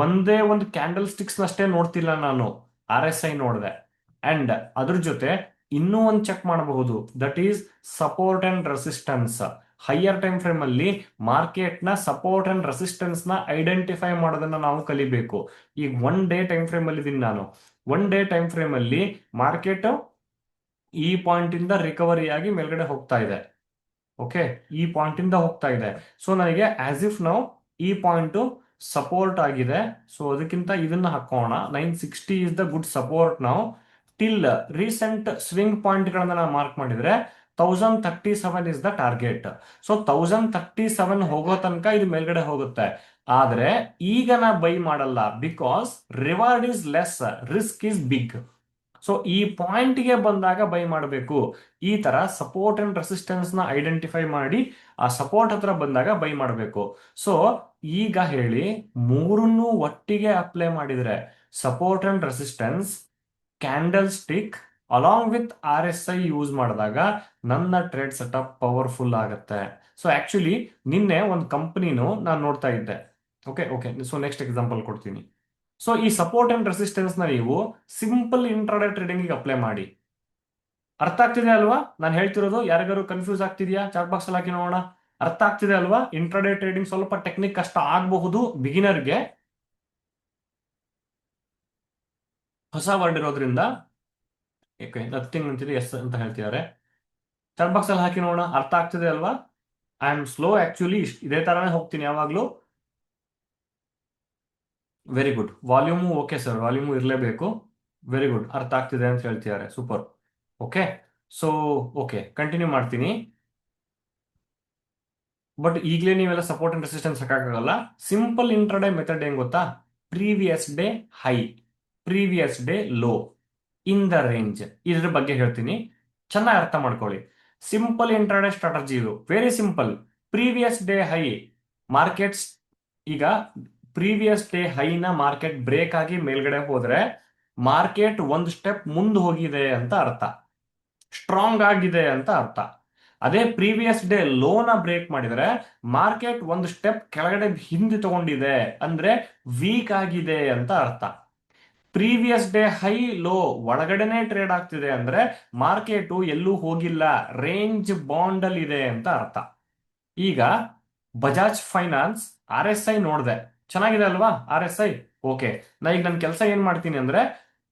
ಒಂದೇ ಒಂದು ಕ್ಯಾಂಡಲ್ ಸ್ಟಿಕ್ಸ್ ಅಷ್ಟೇ ನೋಡ್ತಿಲ್ಲ ನಾನು, RSI ನೋಡಿದೆ. ಅಂಡ್ ಅದ್ರ ಜೊತೆ ಇನ್ನೂ ಒಂದು ಚೆಕ್ ಮಾಡಬಹುದು, that is support and resistance. Higher time frame ಅಲ್ಲಿ ಮಾರ್ಕೆಟ್ ನ ಸಪೋರ್ಟ್ ಅಂಡ್ ರೆಸಿಸ್ಟೆನ್ಸ್ ನ ಐಡೆಂಟಿಫೈ ಮಾಡೋದನ್ನ ನಾವು ಕಲಿಬೇಕು. ಈಗ 1 ಡೇ ಟೈಮ್ ಫ್ರೇಮ್ ಅಲ್ಲಿ ಇದೀನಿ ನಾನು. 1 ಡೇ ಟೈಮ್ ಫ್ರೇಮ್ ಅಲ್ಲಿ ಮಾರ್ಕೆಟ್ ಈ ಪಾಯಿಂಟ್ ಇಂದ ರಿಕವರಿ ಆಗಿ ಮೇಲ್ಗಡೆ ಹೋಗ್ತಾ ಇದೆ. ಓಕೆ, ಈ ಪಾಯಿಂಟ್ ಇಂದ ಹೋಗ್ತಾ ಇದೆ. ಸೊ ನನಗೆ ಆಸ್ ಇಫ್ ನಾವು ಈ ಪಾಯಿಂಟ್ ಸಪೋರ್ಟ್ ಆಗಿದೆ. ಸೊ ಅದಕ್ಕಿಂತ ಇದನ್ನ ಹಾಕೋಣ. 960 ಇಸ್ ದ ಗುಡ್ ಸಪೋರ್ಟ್ ನಾವು. ಟಿಲ್ ರೀಸೆಂಟ್ ಸ್ವಿಂಗ್ ಪಾಯಿಂಟ್ ಗಳನ್ನ ನಾವು ಮಾರ್ಕ್ ಮಾಡಿದ್ರೆ 1037 ಇಸ್ ದ ಟಾರ್ಗೆಟ್. ಸೊ 1037 ಹೋಗೋ ತನಕ ಇದು ಮೇಲ್ಗಡೆ ಹೋಗುತ್ತೆ. ಆದ್ರೆ ಈಗ ನಾ ಬೈ ಮಾಡಲ್ಲ, because reward is less, risk is big. So ಈ ಪಾಯಿಂಟ್ ಗೆ ಬಂದಾಗ ಬೈ ಮಾಡಬೇಕು. ಈ ತರ ಸಪೋರ್ಟ್ ಅಂಡ್ ರೆಸಿಸ್ಟೆನ್ಸ್ ನ ಐಡೆಂಟಿಫೈ ಮಾಡಿ ಆ ಸಪೋರ್ಟ್ ಹತ್ರ ಬಂದಾಗ ಬೈ ಮಾಡಬೇಕು. ಸೊ ಈಗ ಹೇಳಿ, ಮೂರನ್ನು ಒಟ್ಟಿಗೆ ಅಪ್ಲೈ ಮಾಡಿದ್ರೆ support and resistance, candle stick along with RSI use ಮಾಡಿದಾಗ ನನ್ನ ಟ್ರೇಡ್ ಸೆಟಪ್ ಪವರ್ಫುಲ್ ಆಗುತ್ತೆ. ಸೊ ಆಕ್ಚುಲಿ ನಿನ್ನೆ ಒಂದು ಕಂಪನಿನೂ ನಾನು ನೋಡ್ತಾ ಇದ್ದೆ. Okay okay, so next example ಕೊಡ್ತೀನಿ. ಸೊ ಈ ಸಪೋರ್ಟ್ ಅಂಡ್ ರೆಸಿಸ್ಟೆನ್ಸ್ ನ ನೀವು ಸಿಂಪಲ್ ಇಂಟ್ರಾಡೇ ಟ್ರೇಡಿಂಗ್ ಅಪ್ಲೈ ಮಾಡಿ. ಅರ್ಥ ಆಗ್ತಿದೆ ಅಲ್ವಾ ನಾನು ಹೇಳ್ತಿರೋದು? ಯಾರಿಗಾರು ಕನ್ಫ್ಯೂಸ್ ಆಗ್ತಿದ್ಯಾ? ಚಾಟ್ ಬಾಕ್ಸ್ ಅಲ್ಲಿ ಹಾಕಿ ನೋಡೋಣ. ಅರ್ಥ ಆಗ್ತಿದೆ ಅಲ್ವಾ? ಇಂಟ್ರಾಡೇ ಟ್ರೇಡಿಂಗ್ ಸ್ವಲ್ಪ ಟೆಕ್ನಿಕ್ ಕಷ್ಟ ಆಗಬಹುದು ಬಿಗಿನರ್ಗೆ, ಹೊಸ ವರ್ಡ್ ಇರೋದ್ರಿಂದ. ಓಕೆ, ನಥಿಂಗ್ ಅಂತಿದೆ, ಎಸ್ ಅಂತ ಹೇಳ್ತಿದ್ದಾರೆ. ಚಾಟ್ ಬಾಕ್ಸ್ ಅಲ್ಲಿ ಹಾಕಿ ನೋಡೋಣ. ಅರ್ಥ ಆಗ್ತಿದೆ ಅಲ್ವಾ? ಐ ಆಮ್ ಸ್ಲೋ ಆಕ್ಚುಲಿ, ಇದೇ ತರಾನೇ ಹೋಗ್ತೀನಿ ಯಾವಾಗ್ಲೂ. Very good. Volume okay sir, volume ಇರಲೇಬೇಕು. ವೆರಿ ಗುಡ್, ಅರ್ಥ ಆಗ್ತಿದೆ ಅಂತ ಹೇಳ್ತಿದ್ದಾರೆ. Super. Okay, so okay continue ಮಾಡ್ತೀನಿ. ಬಟ್ ಈಗಲೇ ನೀವೆಲ್ಲ ಸಪೋರ್ಟ್ ಅಂಡ್ ರೆಸಿಸ್ಟೆನ್ಸ್ ಹಾಕಕ್ಕಾಗಲ್ಲ. ಸಿಂಪಲ್ ಇಂಟ್ರಾಡೇ ಮೆಥಡ್ ಏನ್ ಗೊತ್ತಾ? Previous day high, previous day low, in the range, ಇದ್ರ ಬಗ್ಗೆ ಹೇಳ್ತೀನಿ, ಚೆನ್ನಾಗಿ ಅರ್ಥ ಮಾಡ್ಕೊಳ್ಳಿ. ಸಿಂಪಲ್ ಇಂಟ್ರಾಡೇ ಸ್ಟ್ರಾಟಜಿ ಇದು, very simple. Previous day high markets, ಈಗ ಪ್ರೀವಿಯಸ್ ಡೇ ಹೈನ ಮಾರ್ಕೆಟ್ ಬ್ರೇಕ್ ಆಗಿ ಮೇಲ್ಗಡೆ ಹೋದ್ರೆ ಮಾರ್ಕೆಟ್ ಒಂದು ಸ್ಟೆಪ್ ಮುಂದೆ ಹೋಗಿದೆ ಅಂತ ಅರ್ಥ, ಸ್ಟ್ರಾಂಗ್ ಆಗಿದೆ ಅಂತ ಅರ್ಥ. ಅದೇ ಪ್ರೀವಿಯಸ್ ಡೇ ಲೋನ ಬ್ರೇಕ್ ಮಾಡಿದ್ರೆ ಮಾರ್ಕೆಟ್ ಒಂದು ಸ್ಟೆಪ್ ಕೆಳಗಡೆ ಹಿಂದೆ ತಗೊಂಡಿದೆ ಅಂದ್ರೆ ವೀಕ್ ಆಗಿದೆ ಅಂತ ಅರ್ಥ. ಪ್ರೀವಿಯಸ್ ಡೇ ಹೈ ಲೋ ಒಳಗಡೆನೆ ಟ್ರೇಡ್ ಆಗ್ತಿದೆ ಅಂದ್ರೆ ಮಾರ್ಕೆಟ್ ಎಲ್ಲೂ ಹೋಗಿಲ್ಲ, ರೇಂಜ್ ಬಾಂಡ್ ಅಲ್ಲಿ ಇದೆ ಅಂತ ಅರ್ಥ. ಈಗ ಬಜಾಜ್ ಫೈನಾನ್ಸ್ RSI ನೋಡಿದೆ, ಚೆನ್ನಾಗಿದೆ ಅಲ್ವಾ RSI? ಓಕೆ, ನಾ ಈಗ ನನ್ನ ಕೆಲಸ ಏನ್ ಮಾಡ್ತೀನಿ ಅಂದ್ರೆ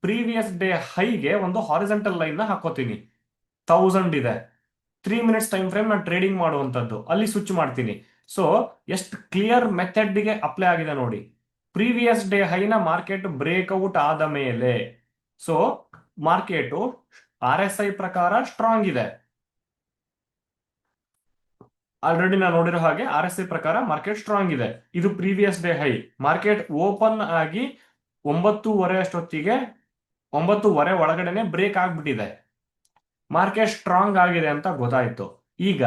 ಪ್ರೀವಿಯಸ್ ಡೇ ಹೈಗೆ ಒಂದು ಹಾರಿಜೆಂಟಲ್ ಲೈನ್ ನ ಹಾಕೋತೀನಿ. 1000 ಇದೆ, 3 ಮಿನಿಟ್ಸ್ ಟೈಮ್ ಫ್ರೇಮ್ ನಾನು ಟ್ರೇಡಿಂಗ್ ಮಾಡುವಂತದ್ದು, ಅಲ್ಲಿ ಸ್ವಿಚ್ ಮಾಡ್ತೀನಿ. ಸೊ ಎಷ್ಟು ಕ್ಲಿಯರ್ ಮೆಥಡ್ಗೆ ಅಪ್ಲೈ ಆಗಿದೆ ನೋಡಿ. ಪ್ರೀವಿಯಸ್ ಡೇ ಹೈನ ಮಾರ್ಕೆಟ್ ಬ್ರೇಕ್ಔಟ್ ಆದ ಮೇಲೆ, ಸೊ ಮಾರ್ಕೆಟ್ RSI ಪ್ರಕಾರ ಸ್ಟ್ರಾಂಗ್ ಇದೆ. ಆಲ್ರೆಡಿ ನಾನು ನೋಡಿರೋ ಹಾಗೆ RSI ಪ್ರಕಾರ ಮಾರ್ಕೆಟ್ ಸ್ಟ್ರಾಂಗ್ ಇದೆ. ಇದು previous day high. Market open ಆಗಿ 9:30 ಅಷ್ಟೊತ್ತಿಗೆ 9:30 ಒಳಗಡೆನೆ ಬ್ರೇಕ್ ಆಗ್ಬಿಟ್ಟಿದೆ. ಮಾರ್ಕೆಟ್ ಸ್ಟ್ರಾಂಗ್ ಆಗಿದೆ ಅಂತ ಗೊತ್ತಾಯ್ತು. ಈಗ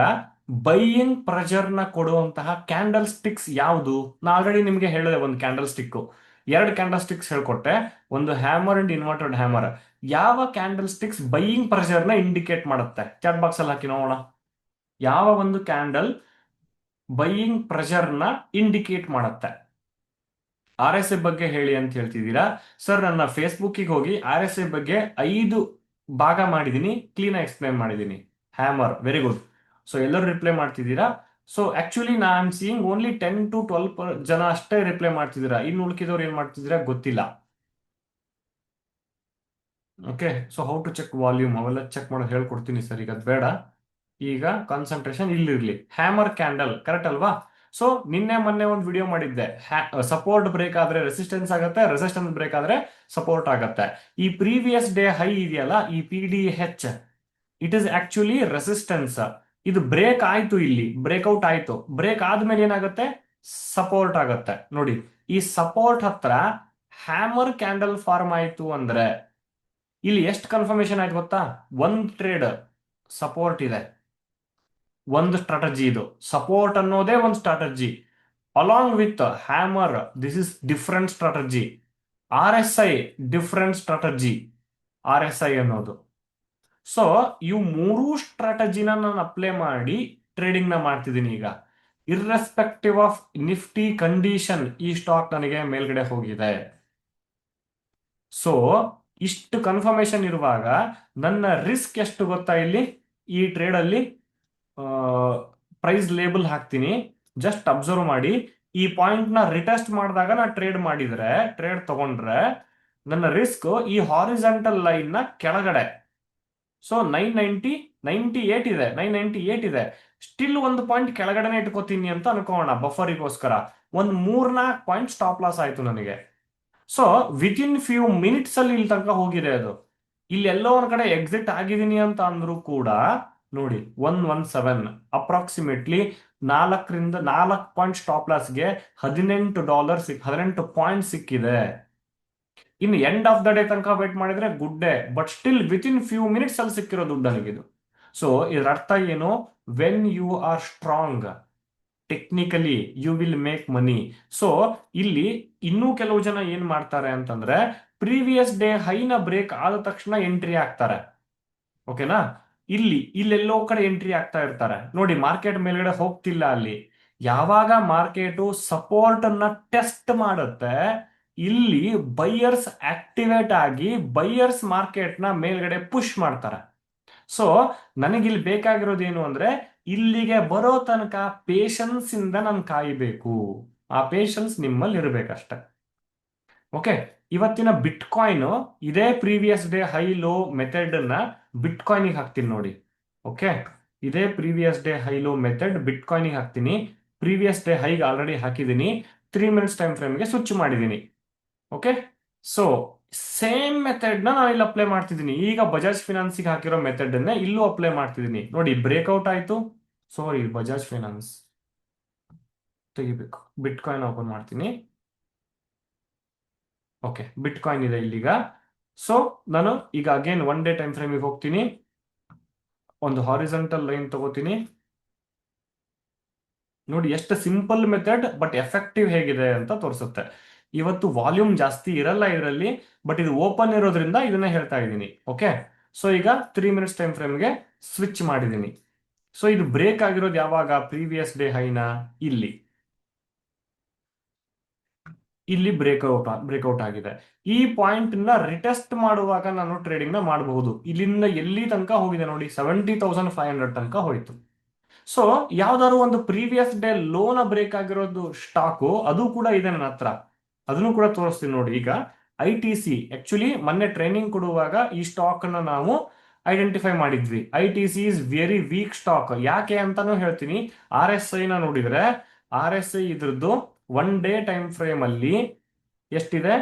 ಬೈಯಿಂಗ್ ಪ್ರೆಷರ್ ನ ಕೊಡುವಂತಹ ಕ್ಯಾಂಡಲ್ ಸ್ಟಿಕ್ಸ್ ಯಾವುದು? ನಾ ಆಲ್ರೆಡಿ ನಿಮ್ಗೆ ಹೇಳಿದೆ ಒಂದು ಕ್ಯಾಂಡಲ್ ಸ್ಟಿಕ್, ಎರಡು ಕ್ಯಾಂಡಲ್ ಸ್ಟಿಕ್ಸ್ ಹೇಳ್ಕೊಟ್ಟೆ, ಒಂದು ಹ್ಯಾಮರ್ ಅಂಡ್ ಇನ್ವರ್ಟೆಡ್ ಹ್ಯಾಮರ್. ಯಾವ ಕ್ಯಾಂಡಲ್ ಸ್ಟಿಕ್ಸ್ ಬೈಯಿಂಗ್ ಪ್ರೆಷರ್ ನ ಇಂಡಿಕೇಟ್ ಮಾಡುತ್ತೆ? ಚಾಟ್ ಬಾಕ್ಸ್ ಅಲ್ಲಿ ಹಾಕಿ ನೋಡೋಣ. ಯಾವ ಒಂದು ಕ್ಯಾಂಡಲ್ ಬೈಯಿಂಗ್ ಪ್ರೆಷರ್ ನ ಇಂಡಿಕೇಟ್ ಮಾಡುತ್ತೆ? RSI ಬಗ್ಗೆ ಹೇಳಿ ಅಂತ ಹೇಳ್ತಿದ್ದೀರಾ ಸರ್. ನನ್ನ ಫೇಸ್ಬುಕ್ಕಿಗೆ ಹೋಗಿ RSI ಬಗ್ಗೆ 5 ಭಾಗ ಮಾಡಿದ್ದೀನಿ, ಕ್ಲೀನ್ ಎಕ್ಸ್ಪ್ಲೈನ್ ಮಾಡಿದ್ದೀನಿ. Hammer, very good. ಸೊ ಎಲ್ಲರೂ ರಿಪ್ಲೈ ಮಾಡ್ತಿದ್ದೀರಾ. ಸೊ ಆಕ್ಚುಲಿ ನಾ ಆಮ್ ಸೀಯಿಂಗ್ ಓನ್ಲಿ 10 to 12 ಜನ ಅಷ್ಟೇ ರಿಪ್ಲೈ ಮಾಡ್ತಿದ್ದೀರಾ. ಇನ್ನು ಉಳ್ಕಿದವ್ರು ಏನ್ ಮಾಡ್ತಿದ್ದೀರಾ ಗೊತ್ತಿಲ್ಲ. Okay, so how to check volume ಅವೆಲ್ಲ ಚೆಕ್ ಮಾಡೋದು ಹೇಳ್ಕೊಡ್ತೀನಿ ಸರ್, ಈಗ ಅದ್ ಬೇಡ. ಈಗ ಕಾನ್ಸಂಟ್ರೇಷನ್ ಇಲ್ಲಿರ್ಲಿ. ಹ್ಯಾಮರ್ ಕ್ಯಾಂಡಲ್ ಕರೆಕ್ಟ್ ಅಲ್ವಾ? ಸೊ ನಿನ್ನೆ ಮೊನ್ನೆ ಒಂದು ವಿಡಿಯೋ ಮಾಡಿದ್ದೆ, ಸಪೋರ್ಟ್ ಬ್ರೇಕ್ ಆದ್ರೆ ರೆಸಿಸ್ಟೆನ್ಸ್ ಆಗುತ್ತೆ, ರೆಸಿಸ್ಟೆನ್ಸ್ ಬ್ರೇಕ್ ಆದ್ರೆ ಸಪೋರ್ಟ್ ಆಗುತ್ತೆ. ಈ ಪ್ರೀವಿಯಸ್ ಡೇ ಹೈ ಇದೆಯಲ್ಲ, ಈ PDH, it is actually resistance. ಇದು ಬ್ರೇಕ್ ಆಯ್ತು, ಇಲ್ಲಿ ಬ್ರೇಕ್ಔಟ್ ಆಯ್ತು. ಬ್ರೇಕ್ ಆದ್ಮೇಲೆ ಏನಾಗುತ್ತೆ? ಸಪೋರ್ಟ್ ಆಗುತ್ತೆ. ನೋಡಿ, ಈ ಸಪೋರ್ಟ್ ಹತ್ರ ಹ್ಯಾಮರ್ ಕ್ಯಾಂಡಲ್ ಫಾರ್ಮ್ ಆಯ್ತು ಅಂದ್ರೆ ಇಲ್ಲಿ ಎಷ್ಟು ಕನ್ಫರ್ಮೇಶನ್ ಆಯ್ತು ಗೊತ್ತಾ? ಒಂದ್ ಟ್ರೇಡ್ ಸಪೋರ್ಟ್ ಇದೆ, ಒಂದು ಸ್ಟ್ರಾಟಜಿ. ಇದು ಸಪೋರ್ಟ್ ಅನ್ನೋದೇ ಒಂದು strategy. Along with hammer, this is different strategy. RSI different strategy, RSI ಅನ್ನೋದು. ಸೊ ಇವು ಮೂರೂ ಸ್ಟ್ರಾಟಜಿನ ನಾನು ಅಪ್ಲೈ ಮಾಡಿ ಟ್ರೇಡಿಂಗ್ ನ ಮಾಡ್ತಿದ್ದೀನಿ ಈಗ. ಇರ್ರೆಸ್ಪೆಕ್ಟಿವ್ ಆಫ್ ನಿಫ್ಟಿ ಕಂಡೀಷನ್, ಈ ಸ್ಟಾಕ್ ನನಗೆ ಮೇಲ್ಗಡೆ ಹೋಗಿದೆ. ಸೊ ಇಷ್ಟು ಕನ್ಫರ್ಮೇಶನ್ ಇರುವಾಗ ನನ್ನ ರಿಸ್ಕ್ ಎಷ್ಟು ಗೊತ್ತಾ? ಇಲ್ಲಿ ಈ ಟ್ರೇಡ್ ಅಲ್ಲಿ ಪ್ರೈಸ್ ಲೇಬಲ್ ಹಾಕ್ತೀನಿ, ಜಸ್ಟ್ ಅಬ್ಸರ್ವ್ ಮಾಡಿ. ಈ ಪಾಯಿಂಟ್ ನ ರಿಟೆಸ್ಟ್ ಮಾಡಿದಾಗ ನಾ ಟ್ರೇಡ್ ತಗೊಂಡ್ರೆ ನನ್ನ ರಿಸ್ಕ್ ಈ ಹಾರಿಜಾಂಟಲ್ ಲೈನ್ ನ ಕೆಳಗಡೆ. ಸೊ 998 ಇದೆ, 998 ಇದೆ. ಸ್ಟಿಲ್ ಒಂದು ಪಾಯಿಂಟ್ ಕೆಳಗಡೆನೆ ಇಟ್ಕೋತೀನಿ ಅಂತ ಅನ್ಕೋಣ ಬಫರಿಗೋಸ್ಕರ. ಒಂದು 3-4 ಪಾಯಿಂಟ್ ಸ್ಟಾಪ್ ಲಾಸ್ ಆಯ್ತು ನನಗೆ. ಸೊ ವಿತಿನ್ ಫ್ಯೂ ಮಿನಿಟ್ಸ್ ಅಲ್ಲಿ ಇಲ್ಲಿ ತನಕ ಹೋಗಿದೆ ಅದು. ಇಲ್ಲಿ ಎಲ್ಲೋ ಒಂದ್ ಕಡೆ ಎಕ್ಸಿಟ್ ಆಗಿದ್ದೀನಿ ಅಂತ ಅಂದ್ರೂ ಕೂಡ ನೋಡಿ, 117 ಅಪ್ರಾಕ್ಸಿಮೇಟ್ಲಿ 4 ಪಾಯಿಂಟ್ ಸ್ಟಾಪ್ ಲಾಸ್ಗೆ $18 18 ಪಾಯಿಂಟ್ ಸಿಕ್ಕಿದೆ. ಇನ್ನು ಎಂಡ್ ಆಫ್ ದ ಡೇ ತನಕ ವೇಟ್ ಮಾಡಿದ್ರೆ good day, but still within few minutes ಅಲ್ಲಿ ಸಿಕ್ಕಿರೋ ದುಡ್ಡು ನನಗಿದು. ಸೊ ಇದರ ಅರ್ಥ ಏನು? When you are strong technically you will make money. So ಇಲ್ಲಿ ಇನ್ನೂ ಕೆಲವು ಜನ ಏನ್ ಮಾಡ್ತಾರೆ ಅಂತಂದ್ರೆ, ಪ್ರೀವಿಯಸ್ ಡೇ ಹೈನ ಬ್ರೇಕ್ ಆದ ತಕ್ಷಣ ಎಂಟ್ರಿ ಆಗ್ತಾರೆ. ಓಕೆನಾ? ಇಲ್ಲೆಲ್ಲೋ ಕಡೆ ಎಂಟ್ರಿ ಆಗ್ತಾ ಇರ್ತಾರೆ. ನೋಡಿ, ಮಾರ್ಕೆಟ್ ಮೇಲ್ಗಡೆ ಹೋಗ್ತಿಲ್ಲ. ಅಲ್ಲಿ ಯಾವಾಗ ಮಾರ್ಕೆಟು ಸಪೋರ್ಟ್ ಅನ್ನ ಟೆಸ್ಟ್ ಮಾಡುತ್ತೆ, ಇಲ್ಲಿ ಬೈಯರ್ಸ್ ಆಕ್ಟಿವೇಟ್ ಆಗಿ ಬೈಯರ್ಸ್ ಮಾರ್ಕೆಟ್ ನ ಮೇಲ್ಗಡೆ ಪುಷ್ ಮಾಡ್ತಾರೆ. ಸೊ ನನಗಿಲ್ಲಿ ಬೇಕಾಗಿರೋದೇನು ಅಂದ್ರೆ, ಇಲ್ಲಿಗೆ ಬರೋ ತನಕ ಪೇಷನ್ಸ್ ಇಂದ ನಾನು ಕಾಯಬೇಕು. ಆ ಪೇಷನ್ಸ್ ನಿಮ್ಮಲ್ಲಿ ಇರಬೇಕಷ್ಟೆ. ಓಕೆ, ಇವತ್ತಿನ ಬಿಟ್ ಕಾಯಿನ್ ಇದೇ previous day high low method ನ ಬಿಟ್ ಕಾಯಿನ್ ಹಾಕ್ತೀನಿ ನೋಡಿ. ಓಕೆ, ಇದೇ previous day high low method bitcoin ಹಾಕ್ತೀನಿ. ಪ್ರೀವಿಯಸ್ ಡೇ ಹೈಗೆ ಆಲ್ರೆಡಿ ಹಾಕಿದ್ದೀನಿ, 3 ಮಿನಿಟ್ಸ್ ಟೈಮ್ ಫ್ರೇಮ್ಗೆ ಸ್ವಿಚ್ ಮಾಡಿದ್ದೀನಿ. ಓಕೆ, ಸೊ ಸೇಮ್ ಮೆಥಡ್ ನ ನಾನು ಇಲ್ಲಿ ಅಪ್ಲೈ ಮಾಡ್ತಿದ್ದೀನಿ. ಈಗ ಬಜಾಜ್ ಫಿನಾನ್ಸ್ಗೆ ಹಾಕಿರೋ ಮೆಥಡ್ ಅನ್ನ ಇಲ್ಲೂ ಅಪ್ಲೈ ಮಾಡ್ತಿದ್ದೀನಿ. ನೋಡಿ, ಬ್ರೇಕ್ಔಟ್ ಆಯ್ತು. ಸಾರಿ, ಬಜಾಜ್ ಫಿನಾನ್ಸ್ ತೆಗಿಬೇಕು. ಬಿಟ್ ಕಾಯಿನ್ ಓಪನ್ ಮಾಡ್ತೀನಿ. ಓಕೆ, ಬಿಟ್ ಕಾಯಿನ್ ಇದೆ ಇಲ್ಲಿಗ. ಸೊ ನಾನು ಈಗ ಅಗೇನ್ 1 ಡೇ ಟೈಮ್ ಫ್ರೇಮಿಗೆ ಹೋಗ್ತೀನಿ. ಒಂದು ಹಾರಿಜಾಂಟಲ್ ಲೈನ್ ತಗೋತೀನಿ. ನೋಡಿ, ಎಷ್ಟು ಸಿಂಪಲ್ ಮೆಥಡ್ ಬಟ್ ಎಫೆಕ್ಟಿವ್ ಹೇಗಿದೆ ಅಂತ ತೋರಿಸುತ್ತೆ. ಇವತ್ತು ವಾಲ್ಯೂಮ್ ಜಾಸ್ತಿ ಇರಲ್ಲ ಇದರಲ್ಲಿ, ಬಟ್ ಇದು ಓಪನ್ ಇರೋದ್ರಿಂದ ಇದನ್ನ ಹೇಳ್ತಾ ಇದ್ದೀನಿ. ಓಕೆ, ಸೊ ಈಗ 3 ಮಿನಿಟ್ಸ್ ಟೈಮ್ ಫ್ರೇಮ್ಗೆ ಸ್ವಿಚ್ ಮಾಡಿದ್ದೀನಿ. ಸೊ ಇದು ಬ್ರೇಕ್ ಆಗಿರೋದು ಯಾವಾಗ? ಪ್ರೀವಿಯಸ್ ಡೇ ಹೈನ ಇಲ್ಲಿ ಬ್ರೇಕ್ಔಟ್ ಆಗಿದೆ. ಈ ಪಾಯಿಂಟ್ ನ ರಿಟೆಸ್ಟ್ ಮಾಡುವಾಗ ನಾನು ಟ್ರೇಡಿಂಗ್ ನ ಮಾಡಬಹುದು. ಇಲ್ಲಿಂದ ಎಲ್ಲಿ ತನಕ ಹೋಗಿದೆ ನೋಡಿ, 70,500 ತನಕ ಹೋಯ್ತು. ಸೊ ಯಾವ್ದಾದ್ರು ಒಂದು ಪ್ರೀವಿಯಸ್ ಡೇ ಲೋನ ಬ್ರೇಕ್ ಆಗಿರೋದು ಸ್ಟಾಕು ಅದು ಕೂಡ ಇದೆ ನನ್ನ ಹತ್ರ. ಅದನ್ನು ಕೂಡ ತೋರಿಸ್ತೀನಿ ನೋಡಿ. ಈಗ ITC, ಆಕ್ಚುಲಿ ಮೊನ್ನೆ ಟ್ರೈನಿಂಗ್ ಕೊಡುವಾಗ ಈ ಸ್ಟಾಕ್ ಅನ್ನ ನಾವು ಐಡೆಂಟಿಫೈ ಮಾಡಿದ್ವಿ. ITC is very weak stock. ಯಾಕೆ ಅಂತಾನು ಹೇಳ್ತೀನಿ. RSI ನ ನೋಡಿದ್ರೆ, RSI ಇದ್ರದ್ದು 1 ಡೇ ಟೈಮ್ ಫ್ರೇಮ್ ಅಲ್ಲಿ ಎಷ್ಟಿದೆ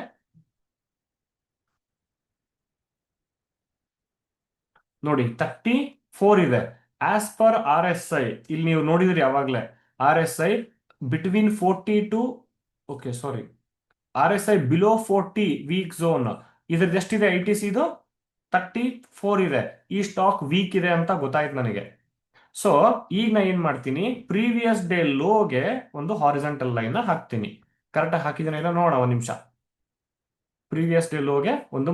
ನೋಡಿ, 34 ಇದೆ. As per R S I, ಇಲ್ಲಿ ನೀವು ನೋಡಿದ್ರಿ ಯಾವಾಗ್ಲೇ R S I between 40 to, okay sorry, R S I below 40 weak zone, ಇದ್ರದ್ದು ಎಷ್ಟಿದೆ ಐ ಟಿ ಸಿದು 34 ಇದೆ. ಈ ಸ್ಟಾಕ್ ವೀಕ್ ಇದೆ ಅಂತ ಗೊತ್ತಾಯ್ತು ನನಗೆ. ಸೊ ಈಗ ನಾ ಏನ್ ಮಾಡ್ತೀನಿ, ಪ್ರೀವಿಯಸ್ ಡೇ ಲೋಗೆ ಒಂದು ಹಾರಿಜಾಂಟಲ್ ಲೈನ್ ಹಾಕ್ತೀನಿ. ಕರೆಕ್ಟಾಗಿ ಹಾಕಿದ್ದೀನಿ ಇಲ್ಲ ನೋಡ ಒಂದು ನಿಮಿಷ. ಪ್ರೀವಿಯಸ್ ಡೇ ಲೋಗೆ ಒಂದು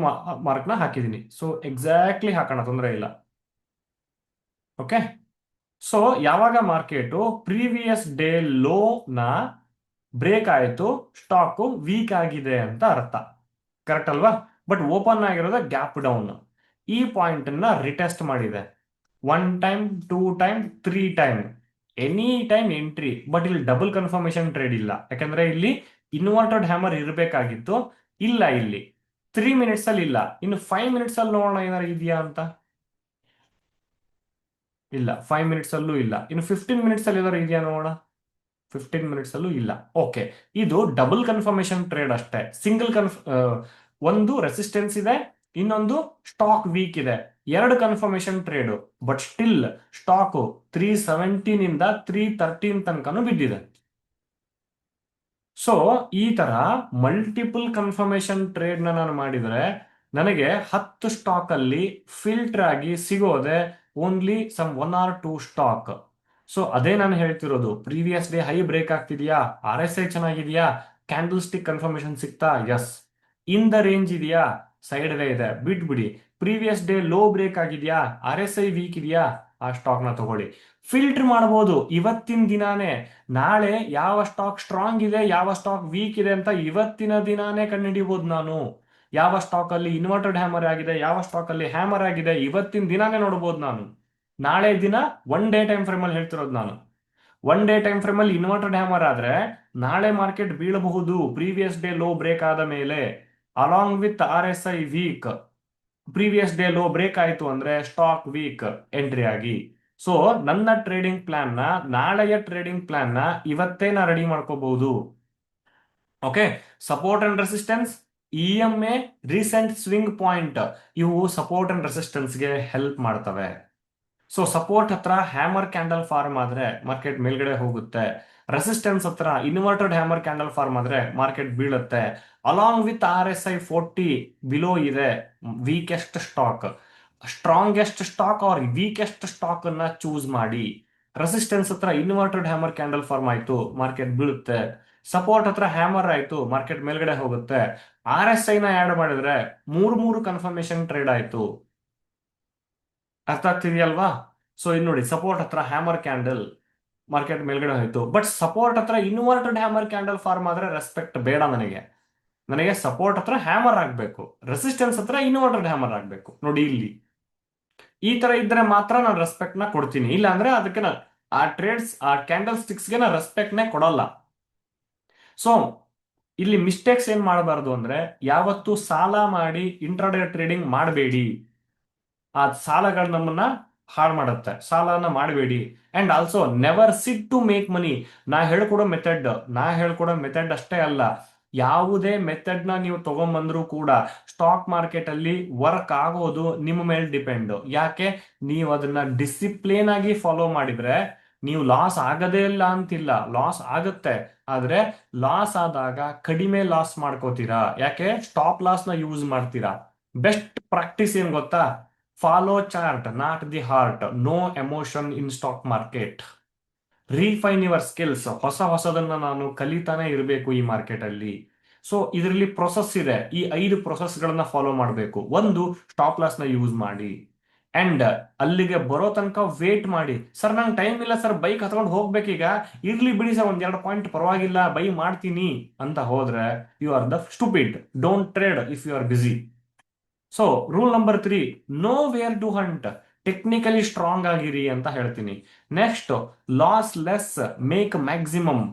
ಮಾರ್ಕ್ನ ಹಾಕಿದ್ದೀನಿ. ಸೊ ಎಕ್ಸಾಕ್ಟ್ಲಿ ಹಾಕೋಣ, ತೊಂದರೆ ಇಲ್ಲ. ಓಕೆ, ಸೊ ಯಾವಾಗ ಮಾರ್ಕೆಟು ಪ್ರೀವಿಯಸ್ ಡೇ ಲೋ ನ ಬ್ರೇಕ್ ಆಯಿತು, ಸ್ಟಾಕು ವೀಕ್ ಆಗಿದೆ ಅಂತ ಅರ್ಥ. ಕರೆಕ್ಟ್ ಅಲ್ವಾ? ಬಟ್ ಓಪನ್ ಆಗಿರೋದು ಗ್ಯಾಪ್ ಡೌನ್. ಈ ಪಾಯಿಂಟ್ ಅನ್ನ ರಿಟೆಸ್ಟ್ ಮಾಡಿದೆ 1 time, 2 time, 3 time, any time entry. But ಇಲ್ಲಿ ಡಬಲ್ ಕನ್ಫರ್ಮೇಶನ್ ಟ್ರೇಡ್ ಇಲ್ಲ, ಯಾಕಂದ್ರೆ ಇಲ್ಲಿ ಇನ್ವರ್ಟೆಡ್ ಹ್ಯಾಮರ್ ಇರಬೇಕಾಗಿತ್ತು, ಇಲ್ಲ. ಇಲ್ಲಿ 3 ಮಿನಿಟ್ಸ್ ಅಲ್ಲಿ ಇಲ್ಲ. ಇನ್ನು 5 ಮಿನಿಟ್ಸ್ ಅಲ್ಲಿ ನೋಡೋಣ ಏನಾರು ಇದೆಯಾ ಅಂತ. ಇಲ್ಲ, 5 ಮಿನಿಟ್ಸ್ ಅಲ್ಲೂ ಇಲ್ಲ. ಇನ್ನು 15 ಮಿನಿಟ್ಸ್ ಅಲ್ಲಿ ಏನಾರು ಇದೆಯಾ ನೋಡೋಣ. 15 ಮಿನಿಟ್ಸ್ ಅಲ್ಲೂ ಇಲ್ಲ. ಓಕೆ, ಇದು ಡಬಲ್ ಕನ್ಫರ್ಮೇಶನ್ ಟ್ರೇಡ್ ಅಷ್ಟೇ. ಒಂದು ರೆಸಿಸ್ಟೆನ್ಸ್ ಇದೆ, ಇನ್ನೊಂದು ಸ್ಟಾಕ್ ವೀಕ್ ಇದೆ, ಎರಡು confirmation trade. But still stock 370 ನಿಂದ 313 ತನಕನೂ ಬಿದ್ದಿದೆ. ಸೊ ಈ ತರ ಮಲ್ಟಿಪಲ್ ಕನ್ಫರ್ಮೇಶನ್ ಟ್ರೇಡ್ ನಾನು ಮಾಡಿದ್ರೆ ನನಗೆ 10 ಸ್ಟಾಕ್ ಅಲ್ಲಿ ಫಿಲ್ಟರ್ ಆಗಿ ಸಿಗೋದೆ only some 1 or 2 stock. So ಅದೇ ನಾನು ಹೇಳ್ತಿರೋದು, ಪ್ರೀವಿಯಸ್ ಡೇ ಹೈ ಬ್ರೇಕ್ ಆಗ್ತಿದ್ಯಾ, ಆರ್ ಎಸ್ ಐ ಚೆನ್ನಾಗಿದ್ಯಾ, ಕ್ಯಾಂಡಲ್ ಸ್ಟಿಕ್ ಕನ್ಫರ್ಮೇಶನ್ ಸಿಗ್ತಾ, ಎಸ್. ಇನ್ ದ ರೇಂಜ್ ಇದೆಯಾ, ಸೈಡ್ ವೇ ಇದೆ, ಬಿಟ್ಬಿಡಿ. ಪ್ರೀವಿಯಸ್ ಡೇ ಲೋ ಬ್ರೇಕ್ ಆಗಿದ್ಯಾ, ಆರ್ ಎಸ್ ಐ ವೀಕ್ ಇದೆಯಾ, ಆ ಸ್ಟಾಕ್ ನ ತಗೊಳ್ಳಿ. ಫಿಲ್ಟರ್ ಮಾಡಬಹುದು ಇವತ್ತಿನ ದಿನಾನೇ. ನಾಳೆ ಯಾವ ಸ್ಟಾಕ್ ಸ್ಟ್ರಾಂಗ್ ಇದೆ, ಯಾವ ಸ್ಟಾಕ್ ವೀಕ್ ಇದೆ ಅಂತ ಇವತ್ತಿನ ದಿನಾನೇ ಕಂಡುಹಿಡಿಬಹುದು ನಾನು. ಯಾವ ಸ್ಟಾಕ್ ಅಲ್ಲಿ ಇನ್ವರ್ಟೆಡ್ ಹ್ಯಾಮರ್ ಆಗಿದೆ, ಯಾವ ಸ್ಟಾಕ್ ಅಲ್ಲಿ ಹ್ಯಾಮರ್ ಆಗಿದೆ, ಇವತ್ತಿನ ದಿನಾನೇ ನೋಡಬಹುದು ನಾನು. ನಾಳೆ ದಿನ 1 ಡೇ ಟೈಮ್ ಫ್ರೇಮ್ ಅಲ್ಲಿ ಹೇಳ್ತಿರೋದು ನಾನು. 1 ಡೇ ಟೈಮ್ ಫ್ರೇಮ್ ಅಲ್ಲಿ ಇನ್ವರ್ಟೆಡ್ ಹ್ಯಾಮರ್ ಆದ್ರೆ ನಾಳೆ ಮಾರ್ಕೆಟ್ ಬೀಳಬಹುದು ಪ್ರೀವಿಯಸ್ ಡೇ ಲೋ ಬ್ರೇಕ್ ಆದ ಮೇಲೆ, along with R S I weak. Previous day low break ಆಯ್ತು ಅಂದ್ರೆ ಸ್ಟಾಕ್ ವೀಕ್, ಎಂಟ್ರಿ ಆಗಿ. ಸೊ ನನ್ನ ಟ್ರೇಡಿಂಗ್ ಪ್ಲಾನ್ ನ, ನಾಳೆಯ ಟ್ರೇಡಿಂಗ್ ಪ್ಲಾನ್ ನ ಇವತ್ತೇ ನಾ ರೆಡಿ ಮಾಡ್ಕೋಬಹುದು. Okay, support and resistance, E M A, recent swing point, ಇವು ಸಪೋರ್ಟ್ ಅಂಡ್ ರೆಸಿಸ್ಟೆನ್ಸ್ ಗೆ ಹೆಲ್ಪ್ ಮಾಡ್ತವೆ. ಸೊ ಸಪೋರ್ಟ್ ಹತ್ರ ಹ್ಯಾಮರ್ ಕ್ಯಾಂಡಲ್ ಫಾರ್ಮ್ ಆದ್ರೆ ಮಾರ್ಕೆಟ್ ಮೇಲ್ಗಡೆ ಹೋಗುತ್ತೆ. ರೆಸಿಸ್ಟೆನ್ಸ್ ಹತ್ರ ಇನ್ವರ್ಟೆಡ್ ಹ್ಯಾಮರ್ ಕ್ಯಾಂಡಲ್ ಫಾರ್ಮ್ ಆದ್ರೆ ಮಾರ್ಕೆಟ್ ಬೀಳುತ್ತೆ. Along with R S I 40 below ಇದೆ weakest stock. Strongest stock or weakest stock ಅನ್ನ ಚೂಸ್ ಮಾಡಿ. ರೆಸಿಸ್ಟೆನ್ಸ್ ಹತ್ರ ಇನ್ವರ್ಟೆಡ್ ಹ್ಯಾಮರ್ ಕ್ಯಾಂಡಲ್ ಫಾರ್ಮ್ ಆಯ್ತು, ಮಾರ್ಕೆಟ್ ಬೀಳುತ್ತೆ. ಸಪೋರ್ಟ್ ಹತ್ರ ಹ್ಯಾಮರ್ ಆಯ್ತು, ಮಾರ್ಕೆಟ್ ಮೇಲ್ಗಡೆ ಹೋಗುತ್ತೆ. ಆರ್ ಎಸ್ ಐ ನ ಆಡ್ ಮಾಡಿದ್ರೆ ಮೂರು ಕನ್ಫರ್ಮೇಶನ್ ಟ್ರೇಡ್ ಆಯ್ತು. ಅರ್ಥ ಆಗ್ತಿದೆಯಲ್ವಾ? ಸೊ ಇಲ್ಲಿ ನೋಡಿ, ಸಪೋರ್ಟ್ ಹತ್ರ ಹ್ಯಾಮರ್ ಕ್ಯಾಂಡಲ್, ಮಾರ್ಕೆಟ್ ಮೇಲ್ಗಡೆ ಹೋಯ್ತು. ಬಟ್ ಸಪೋರ್ಟ್ ಹತ್ರ ಇನ್ವರ್ಟೆಡ್ ಹ್ಯಾಮರ್ ಕ್ಯಾಂಡಲ್ ಫಾರ್ಮ್ ಆದ್ರೆ ರೆಸ್ಪೆಕ್ಟ್ ಬೇಡ ನನಗೆ. ನನಗೆ ಸಪೋರ್ಟ್ ಹತ್ರ ಹ್ಯಾಮರ್ ಆಗ್ಬೇಕು, ರೆಸಿಸ್ಟೆನ್ಸ್ ಹತ್ರ ಇನ್ವರ್ಟೆಡ್ ಹ್ಯಾಮರ್ ಆಗ್ಬೇಕು. ನೋಡಿ ಇಲ್ಲಿ ಈ ತರ ಇದ್ರೆ ಮಾತ್ರ ನಾನು ರೆಸ್ಪೆಕ್ಟ್ ನ ಕೊಡ್ತೀನಿ. ಇಲ್ಲ ಅಂದ್ರೆ ಅದಕ್ಕೆ ಆ ಟ್ರೇಡ್ಸ್, ಆ ಕ್ಯಾಂಡಲ್ ಸ್ಟಿಕ್ಸ್ ಗೆ ನಾನು ರೆಸ್ಪೆಕ್ಟ್ ನೇ ಕೊಡಲ್ಲ. ಸೊ ಇಲ್ಲಿ ಮಿಸ್ಟೇಕ್ಸ್ ಏನ್ ಮಾಡಬಾರ್ದು ಅಂದ್ರೆ, ಯಾವತ್ತು ಸಾಲ ಮಾಡಿ ಇಂಟ್ರಾಡೇ ಟ್ರೇಡಿಂಗ್ ಮಾಡಬೇಡಿ. ಆ ಸಾಲಗಳು ನಮ್ಮನ್ನ ಹಾಳು ಮಾಡುತ್ತೆ. ಸಾಲನ ಮಾಡಬೇಡಿ. And also never sit to make money. ನಾ ಹೇಳ್ಕೊಡೋ ಮೆಥಡ್ ಅಷ್ಟೇ ಅಲ್ಲ, ಯಾವುದೇ ಮೆಥಡ್ ನ ನೀವು ತಗೊಂಡ್ಬಂದ್ರು ಕೂಡ ಸ್ಟಾಕ್ ಮಾರ್ಕೆಟ್ ಅಲ್ಲಿ ವರ್ಕ್ ಆಗೋದು ನಿಮ್ಮ ಮೇಲೆ ಡಿಪೆಂಡ್. ಯಾಕೆ, ನೀವು ಅದನ್ನ ಡಿಸಿಪ್ಲಿನ್ ಆಗಿ ಫಾಲೋ ಮಾಡಿದ್ರೆ ನೀವು ಲಾಸ್ ಆಗದೇ ಇಲ್ಲ ಅಂತಿಲ್ಲ, ಲಾಸ್ ಆಗುತ್ತೆ. ಆದ್ರೆ ಲಾಸ್ ಆದಾಗ ಕಡಿಮೆ ಲಾಸ್ ಮಾಡ್ಕೋತೀರಾ. ಯಾಕೆ, ಸ್ಟಾಪ್ ಲಾಸ್ ನ ಯೂಸ್ ಮಾಡ್ತೀರಾ. ಬೆಸ್ಟ್ ಪ್ರಾಕ್ಟೀಸ್ ಏನ್ ಗೊತ್ತಾ, follow chart, not the heart. No emotion in stock market. Refine your skills. ಹೊಸದನ್ನ ನಾನು ಕಲಿತಾನೆ ಇರಬೇಕು ಈ ಮಾರ್ಕೆಟ್ ಅಲ್ಲಿ. ಸೊ ಇದರಲ್ಲಿ ಪ್ರೊಸೆಸ್ ಇದೆ, ಈ 5 ಪ್ರೊಸೆಸ್ ಗಳನ್ನ ಫಾಲೋ ಮಾಡಬೇಕು. ಒಂದು, ಸ್ಟಾಪ್ ಲಾಸ್ ನ ಯೂಸ್ ಮಾಡಿ. ಅಂಡ್ ಅಲ್ಲಿಗೆ ಬರೋ ತನಕ ವೇಟ್ ಮಾಡಿ. ಸರ್ ನಂಗೆ ಟೈಮ್ ಇಲ್ಲ ಸರ್, ಬೈಕ್ ಹತ್ಕೊಂಡು ಹೋಗ್ಬೇಕೀಗ, ಇರ್ಲಿ ಬಿಡಿ ಸರ್, 1-2 ಪಾಯಿಂಟ್ ಪರವಾಗಿಲ್ಲ, ಬೈ ಮಾಡ್ತೀನಿ ಅಂತ ಹೋದ್ರೆ you are the stupid. Don't trade if you are busy. So rule number 3, no where to hunt. Technically strong ಆಗಿರಿ ಅಂತ ಹೇಳ್ತೀನಿ. Next, loss less, make maximum.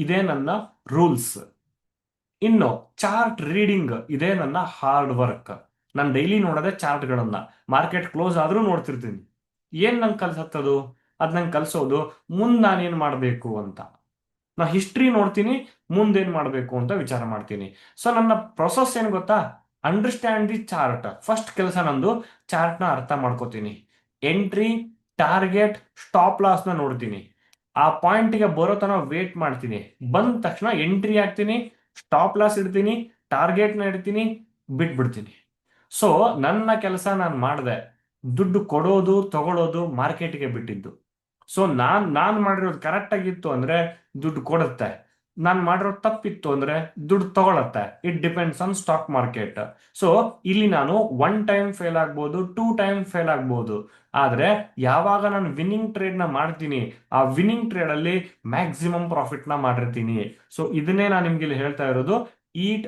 ಇದೇ ನನ್ನ ರೂಲ್ಸ್. ಇನ್ನು ಚಾರ್ಟ್ ರೀಡಿಂಗ್, ಇದೇ ನನ್ನ ಹಾರ್ಡ್ ವರ್ಕ್. ನಾನು ಡೈಲಿ ನೋಡೋದೆ ಚಾರ್ಟ್ಗಳನ್ನ. ಮಾರ್ಕೆಟ್ ಕ್ಲೋಸ್ ಆದ್ರೂ ನೋಡ್ತಿರ್ತೀನಿ. ಏನ್ ನಂಗೆ ಕಲ್ಸತ್ತದು, ಅದ್ ನಂಗೆ ಕಲ್ಸೋದು ಮುಂದ್ ನಾನೇನ್ ಮಾಡ್ಬೇಕು ಅಂತ. ನಾ ಹಿಸ್ಟ್ರಿ ನೋಡ್ತೀನಿ, ಮುಂದೇನ್ ಮಾಡ್ಬೇಕು ಅಂತ ವಿಚಾರ ಮಾಡ್ತೀನಿ. ಸೊ ನನ್ನ ಪ್ರೊಸೆಸ್ ಏನ್ ಗೊತ್ತಾ, ಅಂಡರ್ಸ್ಟ್ಯಾಂಡ್ ದಿ ಚಾರ್ಟ್. ಫಸ್ಟ್ ಕೆಲಸ ನಂದು ಚಾರ್ಟ್ ನ ಅರ್ಥ ಮಾಡ್ಕೋತೀನಿ. ಎಂಟ್ರಿ, ಟಾರ್ಗೆಟ್ ಸ್ಟಾಪ್ ಲಾಸ್ ನ ನೋಡ್ತೀನಿ, ಆ ಪಾಯಿಂಟ್ಗೆ ಬರೋ ತನಕ ವೇಟ್ ಮಾಡ್ತೀನಿ, ಬಂದ ತಕ್ಷಣ ಎಂಟ್ರಿ ಆಗ್ತೀನಿ, ಸ್ಟಾಪ್ ಲಾಸ್ ಇಡ್ತೀನಿ, ಟಾರ್ಗೆಟ್ ನ ಇಡ್ತೀನಿ, ಬಿಟ್ಬಿಡ್ತೀನಿ. ಸೊ ನನ್ನ ಕೆಲಸ ನಾನು ಮಾಡಿದೆ, ದುಡ್ಡು ಕೊಡೋದು ತಗೊಳ್ಳೋದು ಮಾರ್ಕೆಟ್ಗೆ ಬಿಟ್ಟಿದ್ದು. ಸೊ ನಾನ್ ಮಾಡಿರೋದು ಕರೆಕ್ಟ್ ಆಗಿತ್ತು ಅಂದ್ರೆ ದುಡ್ಡು ಕೊಡುತ್ತೆ, ನಾನ್ ಮಾಡಿರೋದು ತಪ್ಪಿತ್ತು ಅಂದ್ರೆ ದುಡ್ಡು ತಗೊಳತ್ತೆ. It depends on stock market. So ಇಲ್ಲಿ ನಾನು 1 ಟೈಮ್ ಫೇಲ್ ಆಗ್ಬೋದು, 2 ಟೈಮ್ ಫೇಲ್ ಆಗ್ಬೋದು, ಆದ್ರೆ ಯಾವಾಗ ನಾನು ವಿನ್ನಿಂಗ್ ಟ್ರೇಡ್ ನ ಮಾಡ್ತೀನಿ, ಆ ವಿನ್ನಿಂಗ್ ಟ್ರೇಡ್ ಅಲ್ಲಿ ಮ್ಯಾಕ್ಸಿಮಮ್ ಪ್ರಾಫಿಟ್ ನ ಮಾಡಿರ್ತೀನಿ. ಸೊ ಇದನ್ನೇ ನಾನು ನಿಮ್ಗೆ ಇಲ್ಲಿ ಹೇಳ್ತಾ ಇರೋದು, eat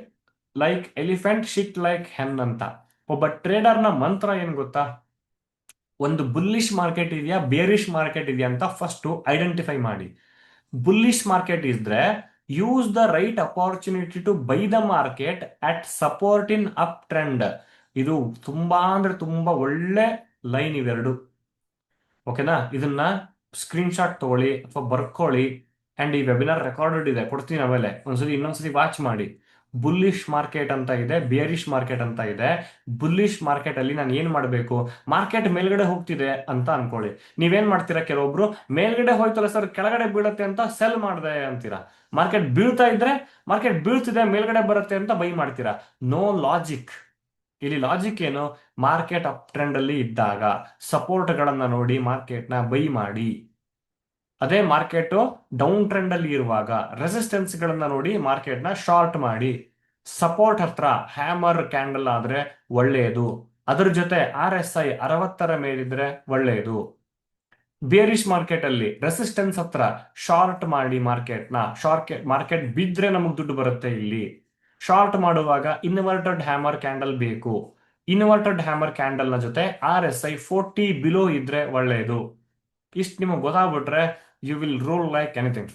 like elephant shit like hen ಅಂತ. ಒಬ್ಬ ಟ್ರೇಡರ್ ನ ಮಂತ್ರ ಏನ್ ಗೊತ್ತಾ? ಒಂದು ಬುಲ್ಲಿಶ್ ಮಾರ್ಕೆಟ್ ಇದೆಯಾ, ಬೇರಿಶ್ ಮಾರ್ಕೆಟ್ ಇದೆಯಾ ಅಂತ ಫಸ್ಟ್ ಐಡೆಂಟಿಫೈ ಮಾಡಿ. ಬುಲ್ಲಿಶ್ ಮಾರ್ಕೆಟ್ ಇದ್ರೆ use the right opportunity to buy the market at support in up trend. ಇದು ತುಂಬಾ ಅಂದ್ರೆ ತುಂಬಾ ಒಳ್ಳೆ ಲೈನ್ ಇವೆರಡು. ಓಕೆನಾ? ಇದನ್ನ ಸ್ಕ್ರೀನ್ ಶಾಟ್ ತಗೊಳ್ಳಿ ಅಥವಾ ಬರ್ಕೊಳ್ಳಿ. ಅಂಡ್ ಈ ವೆಬಿನಾರ್ ರೆಕಾರ್ಡೆಡ್ ಇದೆ, ಕೊಡ್ತೀನಿ ಆಮೇಲೆ, ಇನ್ನೊಂದ್ಸತಿ ವಾಚ್ ಮಾಡಿ. ಬುಲ್ಲಿಶ್ ಮಾರ್ಕೆಟ್ ಅಂತ ಇದೆ, ಬೇರಿಶ್ ಮಾರ್ಕೆಟ್ ಅಂತ ಇದೆ. ಬುಲ್ಲಿಶ್ ಮಾರ್ಕೆಟ್ ಅಲ್ಲಿ ನಾನು ಏನ್ ಮಾಡಬೇಕು? ಮಾರ್ಕೆಟ್ ಮೇಲ್ಗಡೆ ಹೋಗ್ತಿದೆ ಅಂತ ಅನ್ಕೊಳ್ಳಿ. ನೀವೇನ್ ಮಾಡ್ತೀರಾ? ಕೆಲವೊಬ್ರು ಮೇಲ್ಗಡೆ ಹೋಯ್ತಲ್ಲ ಸರ್ ಕೆಳಗಡೆ ಬೀಳುತ್ತೆ ಅಂತ ಸೆಲ್ ಮಾಡಿದೆ ಅಂತೀರಾ. ಮಾರ್ಕೆಟ್ ಬೀಳ್ತಾ ಇದ್ರೆ ಮಾರ್ಕೆಟ್ ಬೀಳ್ತಿದೆ ಮೇಲ್ಗಡೆ ಬರುತ್ತೆ ಅಂತ ಬೈ ಮಾಡ್ತೀರಾ. No logic. ಇಲ್ಲಿ ಲಾಜಿಕ್ ಏನು? ಮಾರ್ಕೆಟ್ ಅಪ್ ಟ್ರೆಂಡ್ ಅಲ್ಲಿ ಇದ್ದಾಗ ಸಪೋರ್ಟ್ ಗಳನ್ನ ನೋಡಿ ಮಾರ್ಕೆಟ್ ನ ಬೈ ಮಾಡಿ. ಅದೇ ಮಾರ್ಕೆಟ್ ಡೌನ್ ಟ್ರೆಂಡ್ ಅಲ್ಲಿ ಇರುವಾಗ ರೆಸಿಸ್ಟೆನ್ಸ್ ಗಳನ್ನ ನೋಡಿ ಮಾರ್ಕೆಟ್ ನ ಶಾರ್ಟ್ ಮಾಡಿ. ಸಪೋರ್ಟ್ ಹತ್ರ ಹ್ಯಾಮರ್ ಕ್ಯಾಂಡಲ್ ಆದ್ರೆ ಒಳ್ಳೆಯದು. ಅದ್ರ ಜೊತೆ RSI 60ರ ಮೇಲಿದ್ರೆ ಒಳ್ಳೆಯದು. ಬೇರಿಶ್ ಮಾರ್ಕೆಟ್ ಅಲ್ಲಿ ರೆಸಿಸ್ಟೆನ್ಸ್ ಹತ್ರ ಶಾರ್ಟ್ ಮಾಡಿ ಮಾರ್ಕೆಟ್ ಬಿದ್ರೆ ನಮಗ್ ದುಡ್ಡು ಬರುತ್ತೆ. ಇಲ್ಲಿ ಶಾರ್ಟ್ ಮಾಡುವಾಗ ಇನ್ವರ್ಟೆಡ್ ಹ್ಯಾಮರ್ ಕ್ಯಾಂಡಲ್ ಬೇಕು. ಇನ್ವರ್ಟೆಡ್ ಹ್ಯಾಮರ್ ಕ್ಯಾಂಡಲ್ ನ ಜೊತೆ RSI 40 ಬಿಲೋ ಇದ್ರೆ ಒಳ್ಳೆಯದು. ಇಷ್ಟು ನಿಮಗೆ ಗೊತ್ತಾಗ್ಬಿಟ್ರೆ you will rule like anything.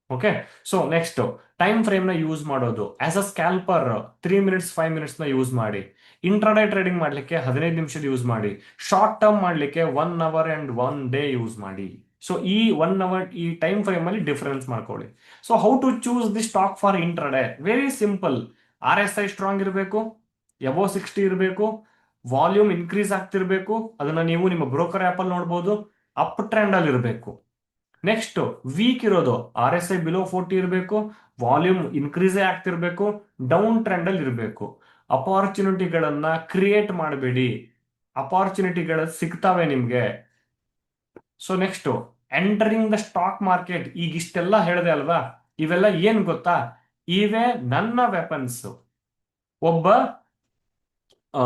Okay, so next time frame ನ ಯೂಸ್ ಮಾಡೋದು. As a scalper 3 minutes 5 minutes ನ ಯೂಸ್ ಮಾಡಿ. ಇಂಟ್ರಾಡೇ ಟ್ರೇಡಿಂಗ್ ಮಾಡ್ಲಿಕ್ಕೆ 15 ನಿಮಿಷದ ಯೂಸ್ ಮಾಡಿ. ಶಾರ್ಟ್ ಟರ್ಮ್ ಮಾಡ್ಲಿಕ್ಕೆ 1 ಅವರ್ ಅಂಡ್ 1 ಡೇ ಯೂಸ್ ಮಾಡಿ. ಸೊ ಈ 1 ಅವರ್ ಈ ಟೈಮ್ ಫ್ರೇಮ್ ಅಲ್ಲಿ ಡಿಫರೆನ್ಸ್ ಮಾಡ್ಕೊಳ್ಳಿ. So how to choose the stock for intraday? Very simple. RSI strong ಇರಬೇಕು, ಎಬೋ 60 ಇರಬೇಕು, ವಾಲ್ಯೂಮ್ ಇನ್ಕ್ರೀಸ್ ಆಗ್ತಿರ್ಬೇಕು. ಅದನ್ನ ನೀವು ನಿಮ್ಮ ಬ್ರೋಕರ್ ಆಪ್ ಅಲ್ಲಿ ನೋಡಬಹುದು. ಅಪ್ ಟ್ರೆಂಡ್ ಅಲ್ಲಿ ಇರಬೇಕು. ನೆಕ್ಸ್ಟ್ ವೀಕ್ ಇರೋದು RSI ಬಿಲೋ 40 ಇರಬೇಕು, ವಾಲ್ಯೂಮ್ ಇನ್ಕ್ರೀಸ್ ಆಗ್ತಿರ್ಬೇಕು, ಡೌನ್ ಟ್ರೆಂಡ್ ಅಲ್ಲಿ ಇರಬೇಕು. ಅಪಾರ್ಚುನಿಟಿಗಳನ್ನ ಕ್ರಿಯೇಟ್ ಮಾಡಬೇಡಿ, ಅಪಾರ್ಚುನಿಟಿಗಳು ಸಿಗ್ತವೆ ನಿಮ್ಗೆ. So next entering the stock market. ಈಗ ಇಷ್ಟೆಲ್ಲ ಹೇಳಿದೆ ಅಲ್ವಾ? ಇವೆಲ್ಲ ಏನ್ ಗೊತ್ತಾ? ಇವೇ ನನ್ನ ವೆಪನ್ಸ್. ಒಬ್ಬ ಆ,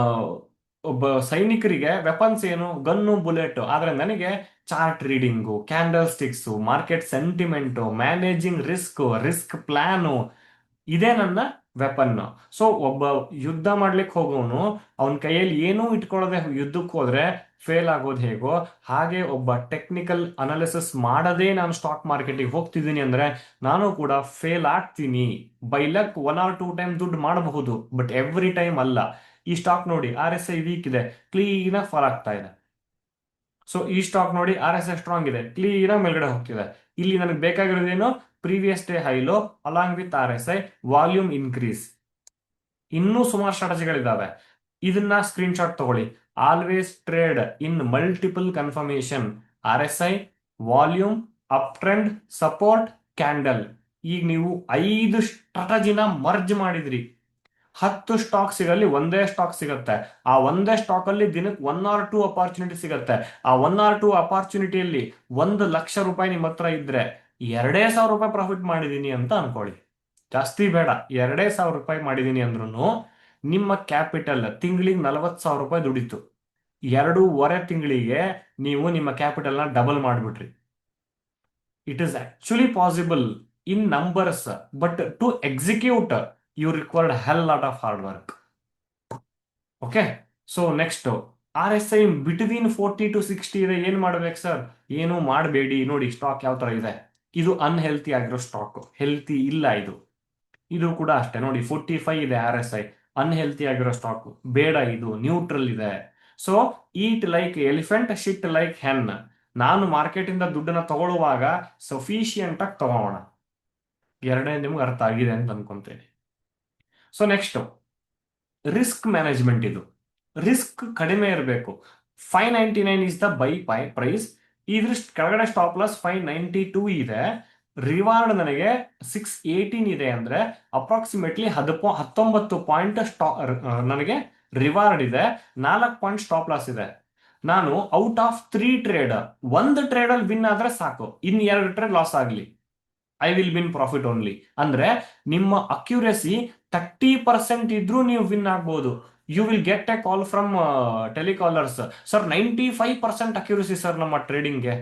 ಒಬ್ಬ ಸೈನಿಕರಿಗೆ ವೆಪನ್ಸ್ ಏನು? Gun, bullet. ಆದ್ರೆ ನನಗೆ chart reading, candle sticks, market sentiment, managing risk plan, ಇದೇ ನನ್ನ ವೆಪನ್. ಸೊ ಒಬ್ಬ ಯುದ್ಧ ಮಾಡ್ಲಿಕ್ಕೆ ಹೋಗೋನು ಅವನ ಕೈಯಲ್ಲಿ ಏನೂ ಇಟ್ಕೊಳ್ಳದೆ ಯುದ್ಧಕ್ಕೆ ಹೋದ್ರೆ ಫೇಲ್ ಆಗೋದು ಹೇಗೋ, ಹಾಗೆ ಒಬ್ಬ ಟೆಕ್ನಿಕಲ್ ಅನಾಲಿಸಿಸ್ ಮಾಡದೇ ನಾನು ಸ್ಟಾಕ್ ಮಾರ್ಕೆಟಿಗೆ ಹೋಗ್ತಿದ್ದೀನಿ ಅಂದ್ರೆ ನಾನು ಕೂಡ ಫೇಲ್ ಆಗ್ತೀನಿ. ಬೈ ಲಕ್ 1 or 2 ಟೈಮ್ ದುಡ್ಡು ಮಾಡಬಹುದು, ಬಟ್ ಎವ್ರಿ ಟೈಮ್ ಅಲ್ಲ. ಈ ಸ್ಟಾಕ್ ನೋಡಿ RSI ವೀಕ್ ಇದೆ, ಕ್ಲೀನ್ ಆಗಿ ಫಾಲ್ ಆಗ್ತಾ ಇದೆ. ಸೊ ಈ ಸ್ಟಾಕ್ ನೋಡಿ RSI ಸ್ಟ್ರಾಂಗ್ ಇದೆ, ಕ್ಲೀನ್ ಆಗಿ ಮೇಲ್ಗಡೆ ಹೋಗ್ತಿದೆ. ಇಲ್ಲಿ ನನಗೆ ಬೇಕಾಗಿರೋದೇನು? Previous day high low along with RSI, volume increase. ಇನ್ನೂ ಸುಮಾರು ಸ್ಟ್ರಾಟಜಿಗಳಿದಾವೆ. ಇದನ್ನ ಸ್ಕ್ರೀನ್ ಶಾಟ್ ತಗೊಳ್ಳಿ. Always trade in multiple confirmation. RSI, volume, uptrend, support, candle. ಈಗ ನೀವು 5 ಸ್ಟ್ರಾಟಜಿನ ಮರ್ಜ್ ಮಾಡಿದ್ರಿ. 10 ಸ್ಟಾಕ್ ಸಿಗಲ್ಲಿ ಒಂದೇ ಸ್ಟಾಕ್ ಸಿಗುತ್ತೆ. ಆ ಒಂದೇ ಸ್ಟಾಕ್ ಅಲ್ಲಿ ದಿನಕ್ಕೆ 1 or 2 ಅಪಾರ್ಚುನಿಟಿ ಸಿಗುತ್ತೆ. ಆ 1 or 2 ಅಪಾರ್ಚುನಿಟಿಯಲ್ಲಿ 1 ಲಕ್ಷ ರೂಪಾಯಿ ನಿಮ್ಮ ಹತ್ರ ಇದ್ರೆ 2,000 ರೂಪಾಯಿ ಪ್ರಾಫಿಟ್ ಮಾಡಿದೀನಿ ಅಂತ ಅನ್ಕೊಳ್ಳಿ. ಜಾಸ್ತಿ ಬೇಡ, 2,000 ರೂಪಾಯಿ ಮಾಡಿದೀನಿ ಅಂದ್ರೂ ನಿಮ್ಮ ಕ್ಯಾಪಿಟಲ್ ತಿಂಗಳಿಗೆ 40,000 ರೂಪಾಯಿ ದುಡಿತು. 2.5 ತಿಂಗಳಿಗೆ ನೀವು ನಿಮ್ಮ ಕ್ಯಾಪಿಟಲ್ ನ ಡಬಲ್ ಮಾಡಿಬಿಟ್ರಿ. It is actually possible in numbers, but to execute you required hell lot of hard work. Okay, so next RSI between 40 to 60 ಇದೆ. ಏನ್ ಮಾಡ್ಬೇಕು ಸರ್? ಏನು ಮಾಡಬೇಡಿ. ನೋಡಿ ಸ್ಟಾಕ್ ಯಾವ ತರ ಇದೆ. ಇದು ಅನ್ಹೆಲ್ತಿ ಆಗಿರೋ ಸ್ಟಾಕ್, ಹೆಲ್ತಿ ಇಲ್ಲ ಇದು. ಇದು ಕೂಡ ಅಷ್ಟೇ ನೋಡಿ, 45 ಇದೆ RSI, ಅನ್ಹೆಲ್ತಿ ಆಗಿರೋ ಸ್ಟಾಕ್, ಬೇಡ. ಇದು ನ್ಯೂಟ್ರಲ್ ಇದೆ. ಸೊ ಈಟ್ ಲೈಕ್ ಎಲಿಫೆಂಟ್, ಶಿಟ್ ಲೈಕ್ ಹೆನ್. ನಾನು ಮಾರ್ಕೆಟ್ ಇಂದ ದುಡ್ಡನ್ನ ತಗೊಳ್ಳುವಾಗ ಸಫಿಶಿಯಂಟ್ ಆಗಿ ತಗೋಣ. ಎರಡನೇ ನಿಮ್ಗೆ ಅರ್ಥ ಆಗಿದೆ ಅಂತ ಅನ್ಕೊಂತೇನೆ. So next risk management. ಇದು ರಿಸ್ಕ್ ಕಡಿಮೆ ಇರಬೇಕು. 599 ಇಸ್ ದ ಬೈ ಪ್ರೈಸ್. ಇದ್ರ ಕೆಳಗಡೆ ಸ್ಟಾಪ್ ಲಾಸ್ 592 ಇದೆ. ರಿವಾರ್ಡ್ ನನಗೆ 618 ಇದೆ ಅಂದ್ರೆ ಅಪ್ರಾಕ್ಸಿಮೇಟ್ಲಿ 19 ಪಾಯಿಂಟ್ ನನಗೆ ರಿವಾರ್ಡ್ ಇದೆ, 4 ಪಾಯಿಂಟ್ ಸ್ಟಾಪ್ ಲಾಸ್ ಇದೆ. ನಾನು ಔಟ್ ಆಫ್ 3 ಟ್ರೇಡ್ ಒಂದು ಟ್ರೇಡ್ ಅಲ್ಲಿ ವಿನ್ ಆದ್ರೆ ಸಾಕು, ಇನ್ 2 ಟ್ರೇಡ್ ಲಾಸ್ ಆಗ್ಲಿ, I will win profit only. ಅಂದ್ರೆ ನಿಮ್ಮ ಅಕ್ಯುರಸಿ 30% ಇದ್ರೂ ನೀವು ವಿನ್ ಆಗ್ಬಹುದು. You will get a call from telecallers, sir 95% accuracy sir ನಮ್ಮ ಟ್ರೇಡಿಂಗ್ಗೆ.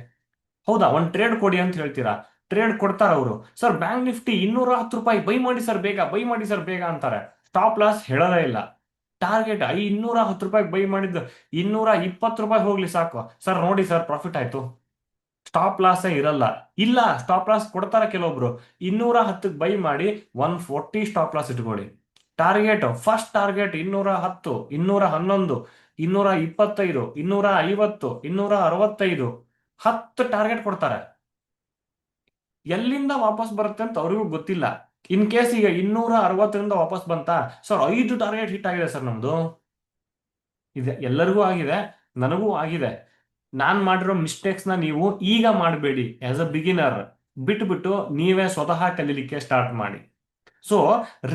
ಹೌದಾ, ಒಂದ್ ಟ್ರೇಡ್ ಕೊಡಿ ಅಂತ ಹೇಳ್ತೀರಾ, ಟ್ರೇಡ್ ಕೊಡ್ತಾರ ಅವರು. ಸರ್ ಬ್ಯಾಂಕ್ ನಿಫ್ಟಿ 210 ರೂಪಾಯಿ, ಬೈ ಮಾಡಿ ಸರ್ ಬೇಗ, ಬೈ ಮಾಡಿ ಸರ್ ಬೇಗ ಅಂತಾರೆ. ಸ್ಟಾಪ್ ಲಾಸ್ ಹೇಳೋದೇ ಇಲ್ಲ. ಟಾರ್ಗೆಟ್ 210 ರೂಪಾಯಿ ಬೈ ಮಾಡಿದ್ದು 220 ರೂಪಾಯಿ ಹೋಗ್ಲಿ ಸಾಕು, ಸರ್ ನೋಡಿ ಸರ್ ಪ್ರಾಫಿಟ್ ಆಯ್ತು. ಸ್ಟಾಪ್ ಲಾಸೇ ಇರಲ್ಲ. ಇಲ್ಲ, ಸ್ಟಾಪ್ ಲಾಸ್ ಕೊಡ್ತಾರೆ ಕೆಲವೊಬ್ರು. 210 ಬೈ ಮಾಡಿ 140 ಸ್ಟಾಪ್ ಲಾಸ್ ಇಟ್ಕೊಳ್ಳಿ. ಟಾರ್ಗೆಟ್, ಫಸ್ಟ್ ಟಾರ್ಗೆಟ್ 210, 211, 225, 250, 265, 10 ಟಾರ್ಗೆಟ್ ಕೊಡ್ತಾರೆ. ಎಲ್ಲಿಂದ ವಾಪಸ್ ಬರುತ್ತೆ ಅಂತ ಅವ್ರಿಗೂ ಗೊತ್ತಿಲ್ಲ. ಇನ್ ಕೇಸ್ ಈಗ 260ರಿಂದ ವಾಪಸ್ ಬಂತ, ಸರ್ 5 ಟಾರ್ಗೆಟ್ ಹಿಟ್ ಆಗಿದೆ ಸರ್ ನಮ್ದು. ಇದೆ, ಎಲ್ಲರಿಗೂ ಆಗಿದೆ, ನನಗೂ ಆಗಿದೆ. ನಾನ್ ಮಾಡಿರೋ ಮಿಸ್ಟೇಕ್ಸ್ ನ ನೀವು ಈಗ ಮಾಡಬೇಡಿ. ಆಸ್ ಅ ಬಿಗಿನರ್ ಬಿಟ್ಬಿಟ್ಟು ನೀವೇ ಸ್ವತಃ ಕಲೀಲಿಕ್ಕೆ ಸ್ಟಾರ್ಟ್ ಮಾಡಿ. ಸೊ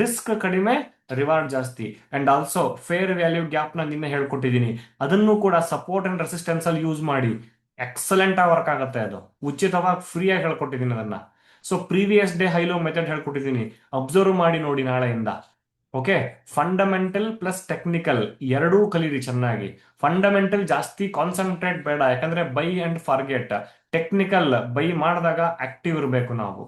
ರಿಸ್ಕ್ ಕಡಿಮೆ, ರಿವಾರ್ಡ್ ಜಾಸ್ತಿ. And also fair value gap ನ ನಿನ್ನೆ ಹೇಳ್ಕೊಟ್ಟಿದ್ದೀನಿ, ಅದನ್ನು ಕೂಡ ಸಪೋರ್ಟ್ ಅಂಡ್ ರೆಸಿಸ್ಟೆನ್ಸ್ ಅಲ್ಲಿ ಯೂಸ್ ಮಾಡಿ. ಎಕ್ಸಲೆಂಟ್ ಆಗಿ ವರ್ಕ್ ಆಗುತ್ತೆ ಅದು. ಉಚಿತವಾಗಿ ಫ್ರೀಯಾಗಿ ಹೇಳ್ಕೊಟ್ಟಿದ್ದೀನಿ ಅದನ್ನ. So previous day high low method ಹೇಳ್ಕೊಟ್ಟಿದ್ದೀನಿ, ಅಬ್ಸರ್ವ್ ಮಾಡಿ ನೋಡಿ ನಾಳೆಯಿಂದ. ಓಕೆ, ಫಂಡಮೆಂಟಲ್ ಪ್ಲಸ್ ಟೆಕ್ನಿಕಲ್ ಎರಡೂ ಕಲೀರಿ ಚೆನ್ನಾಗಿ. ಫಂಡಮೆಂಟಲ್ ಜಾಸ್ತಿ ಕಾನ್ಸಂಟ್ರೇಟ್ ಬೇಡ, ಯಾಕಂದ್ರೆ by and forget. Technical by ಮಾಡಿದಾಗ ಆಕ್ಟಿವ್ ಇರಬೇಕು ನಾವು.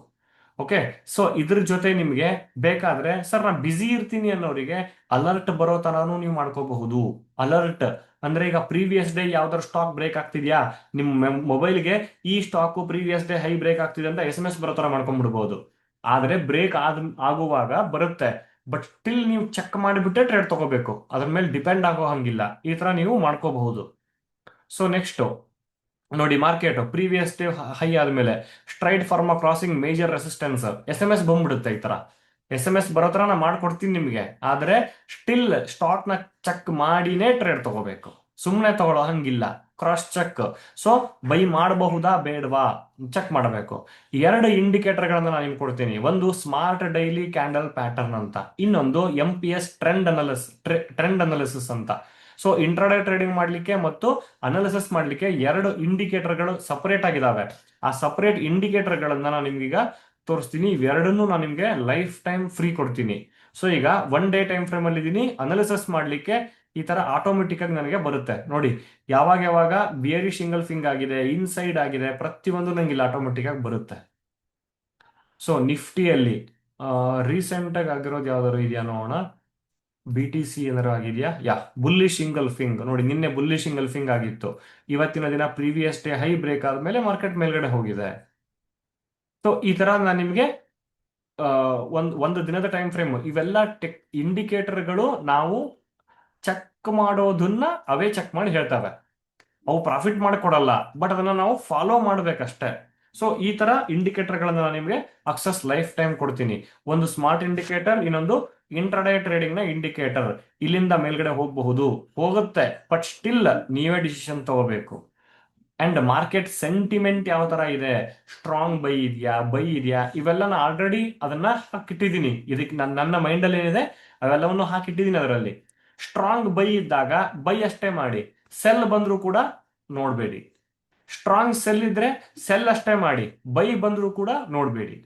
ಓಕೆ, ಸೊ ಇದ್ರ ಜೊತೆ ನಿಮ್ಗೆ ಬೇಕಾದ್ರೆ ಸರ್ ನಾ ಬಿಸಿ ಇರ್ತೀನಿ ಅನ್ನೋರಿಗೆ ಅಲರ್ಟ್ ಬರೋ ತರಾನು ನೀವು ಮಾಡ್ಕೋಬಹುದು. ಅಲರ್ಟ್ ಅಂದ್ರೆ ಈಗ ಪ್ರೀವಿಯಸ್ ಡೇ ಯಾವ್ದಾದ್ರು ಸ್ಟಾಕ್ ಬ್ರೇಕ್ ಆಗ್ತಿದ್ಯಾ, ನಿಮ್ ಮೊಬೈಲ್ಗೆ ಈ stock previous day high break ಆಗ್ತಿದೆ ಅಂತ SMS ಬರೋ ತರ ಮಾಡ್ಕೊಂಡ್ಬಿಡ್ಬೋದು. ಆದ್ರೆ ಬ್ರೇಕ್ ಆಗುವಾಗ ಬರುತ್ತೆ, ಬಟ್ ಸ್ಟಿಲ್ ನೀವು ಚೆಕ್ ಮಾಡಿಬಿಟ್ಟೆ ಟ್ರೇಡ್ ತಗೋಬೇಕು, ಅದ್ರ ಮೇಲೆ ಡಿಪೆಂಡ್ ಆಗೋ ಹಂಗಿಲ್ಲ. ಈ ತರ ನೀವು ಮಾಡ್ಕೋಬಹುದು. ಸೊ ನೆಕ್ಸ್ಟ್ ನೋಡಿ, ಮಾರ್ಕೆಟ್ ಪ್ರೀವಿಯಸ್ ಡೇ ಹೈ ಆದ್ಮೇಲೆ straight pharma crossing major resistance, SMS ಬಂದ್ಬಿಡುತ್ತೆ. ಈ ತರ SMS ಬರೋ ತರ ನಾ ಮಾಡ್ಕೊಡ್ತೀನಿ ನಿಮ್ಗೆ. ಆದ್ರೆ ಸ್ಟಿಲ್ ಸ್ಟಾಕ್ ನ ಚೆಕ್ ಮಾಡಿನೇ ಟ್ರೇಡ್ ತಗೋಬೇಕು, ಸುಮ್ಮನೆ ತಗೊಳ್ಳೋ ಹಂಗಿಲ್ಲ. Cross check. ಸೊ ಬೈ ಮಾಡಬಹುದಾ ಬೇಡವಾ ಚೆಕ್ ಮಾಡಬೇಕು. 2 ಇಂಡಿಕೇಟರ್ಗಳನ್ನ ನಾನು ನಿಮ್ಗೆ ಕೊಡ್ತೀನಿ. ಒಂದು ಸ್ಮಾರ್ಟ್ ಡೈಲಿ ಕ್ಯಾಂಡಲ್ ಪ್ಯಾಟರ್ನ್ ಅಂತ, ಇನ್ನೊಂದು MPS ಟ್ರೆಂಡ್ ಅನಾಲಿಸಿಸ್ ಅಂತ. ಸೊ ಇಂಟ್ರಾಡೇ ಟ್ರೇಡಿಂಗ್ ಮಾಡ್ಲಿಕ್ಕೆ ಮತ್ತು ಅನಾಲಿಸಿಸ್ ಮಾಡ್ಲಿಕ್ಕೆ 2 ಇಂಡಿಕೇಟರ್ಗಳು ಸಪರೇಟ್ ಆಗಿದಾವೆ. ಆ ಸಪರೇಟ್ ಇಂಡಿಕೇಟರ್ಗಳನ್ನ ನಾನು ನಿಮ್ಗೀಗ ತೋರಿಸ್ತೀನಿ. ಇವೆರಡನ್ನೂ ನಾನು ನಿಮ್ಗೆ ಲೈಫ್ ಟೈಮ್ ಫ್ರೀ ಕೊಡ್ತೀನಿ. ಸೊ ಈಗ 1 ಡೇ ಟೈಮ್ ಫ್ರೇಮ್ ಅಲ್ಲಿ ಇದೀನಿ. ಅನಾಲಿಸಿಸ್ ಮಾಡ್ಲಿಕ್ಕೆ ಈ ತರ ಆಟೋಮೆಟಿಕ್ ಆಗಿ ನನಗೆ ಬರುತ್ತೆ ನೋಡಿ. ಯಾವಾಗ ಯಾವಾಗ ಬಿಯರಿ ಸಿಂಗಲ್ ಫಿಂಗ್ ಆಗಿದೆ, ಇನ್ಸೈಡ್ ಆಗಿದೆ, ಪ್ರತಿಯೊಂದು ನಂಗೆ ಇಲ್ಲಿ ಆಟೋಮೆಟಿಕ್ ಆಗಿ ಬರುತ್ತೆ. ಸೊ ನಿಫ್ಟಿಯಲ್ಲಿ ರೀಸೆಂಟ್ ಆಗಿ ಆಗಿರೋದು ಯಾವ್ದಾದ್ರು ಇದೆಯಾ ನೋಡೋಣ. BTC ಏನಾದ್ರು ಆಗಿದೆಯಾ? ಬುಲ್ಲಿ ಸಿಂಗಲ್ ಫಿಂಗ್ ನೋಡಿ, ನಿನ್ನೆ ಬುಲ್ಲಿ ಸಿಂಗಲ್ ಫಿಂಗ್ ಆಗಿತ್ತು. ಇವತ್ತಿನ ದಿನ ಪ್ರೀವಿಯಸ್ ಡೇ ಹೈ ಬ್ರೇಕ್ ಆದ್ಮೇಲೆ ಮಾರ್ಕೆಟ್ ಮೇಲ್ಗಡೆ ಹೋಗಿದೆ. ಸೊ ಈ ತರ ನಾನು ನಿಮ್ಗೆ ಒಂದು ದಿನದ ಟೈಮ್ ಫ್ರೇಮ್, ಇವೆಲ್ಲ ಇಂಡಿಕೇಟರ್ಗಳು ನಾವು ಚೆಕ್ ಮಾಡೋದನ್ನ ಅವೇ ಚೆಕ್ ಮಾಡಿ ಹೇಳ್ತವೆ. ಅವು ಪ್ರಾಫಿಟ್ ಮಾಡಿಕೊಡಲ್ಲ, ಬಟ್ ಅದನ್ನ ನಾವು ಫಾಲೋ ಮಾಡ್ಬೇಕಷ್ಟೇ. ಸೊ ಈ ತರ ಇಂಡಿಕೇಟರ್ಗಳನ್ನ ನಾನು ನಿಮ್ಗೆ ಅಕ್ಸಸ್ ಲೈಫ್ ಟೈಮ್ ಕೊಡ್ತೀನಿ. ಒಂದು ಸ್ಮಾರ್ಟ್ ಇಂಡಿಕೇಟರ್, ಇನ್ನೊಂದು ಇಂಟ್ರಾಡೇ ಟ್ರೇಡಿಂಗ್ ನ ಇಂಡಿಕೇಟರ್. ಇಲ್ಲಿಂದ ಮೇಲ್ಗಡೆ ಹೋಗಬಹುದು, ಹೋಗುತ್ತೆ, ಬಟ್ ಸ್ಟಿಲ್ ನೀವೇ ಡಿಸಿಷನ್ ತಗೋಬೇಕು. ಅಂಡ್ ಮಾರ್ಕೆಟ್ ಸೆಂಟಿಮೆಂಟ್ ಯಾವ ತರ ಇದೆ, ಸ್ಟ್ರಾಂಗ್ ಬೈ ಇದೆಯಾ, ಇವೆಲ್ಲ ನಾನು ಆಲ್ರೆಡಿ ಅದನ್ನ ಹಾಕಿಟ್ಟಿದ್ದೀನಿ. ಇದಕ್ಕೆ ನನ್ನ ಮೈಂಡ್ ಅಲ್ಲಿ ಏನಿದೆ ಅವೆಲ್ಲವನ್ನು ಹಾಕಿಟ್ಟಿದ್ದೀನಿ. ಅದರಲ್ಲಿ ಸ್ಟ್ರಾಂಗ್ ಬೈ ಇದ್ದಾಗ ಬೈ ಅಷ್ಟೇ ಮಾಡಿ, ಸೆಲ್ ಬಂದ್ರು ಕೂಡ ನೋಡ್ಬೇಡಿ. ಸ್ಟ್ರಾಂಗ್ ಸೆಲ್ ಇದ್ರೆ ಸೆಲ್ ಅಷ್ಟೇ ಮಾಡಿ, ಬೈ ಬಂದ್ರು ಕೂಡ ನೋಡ್ಬೇಡಿ.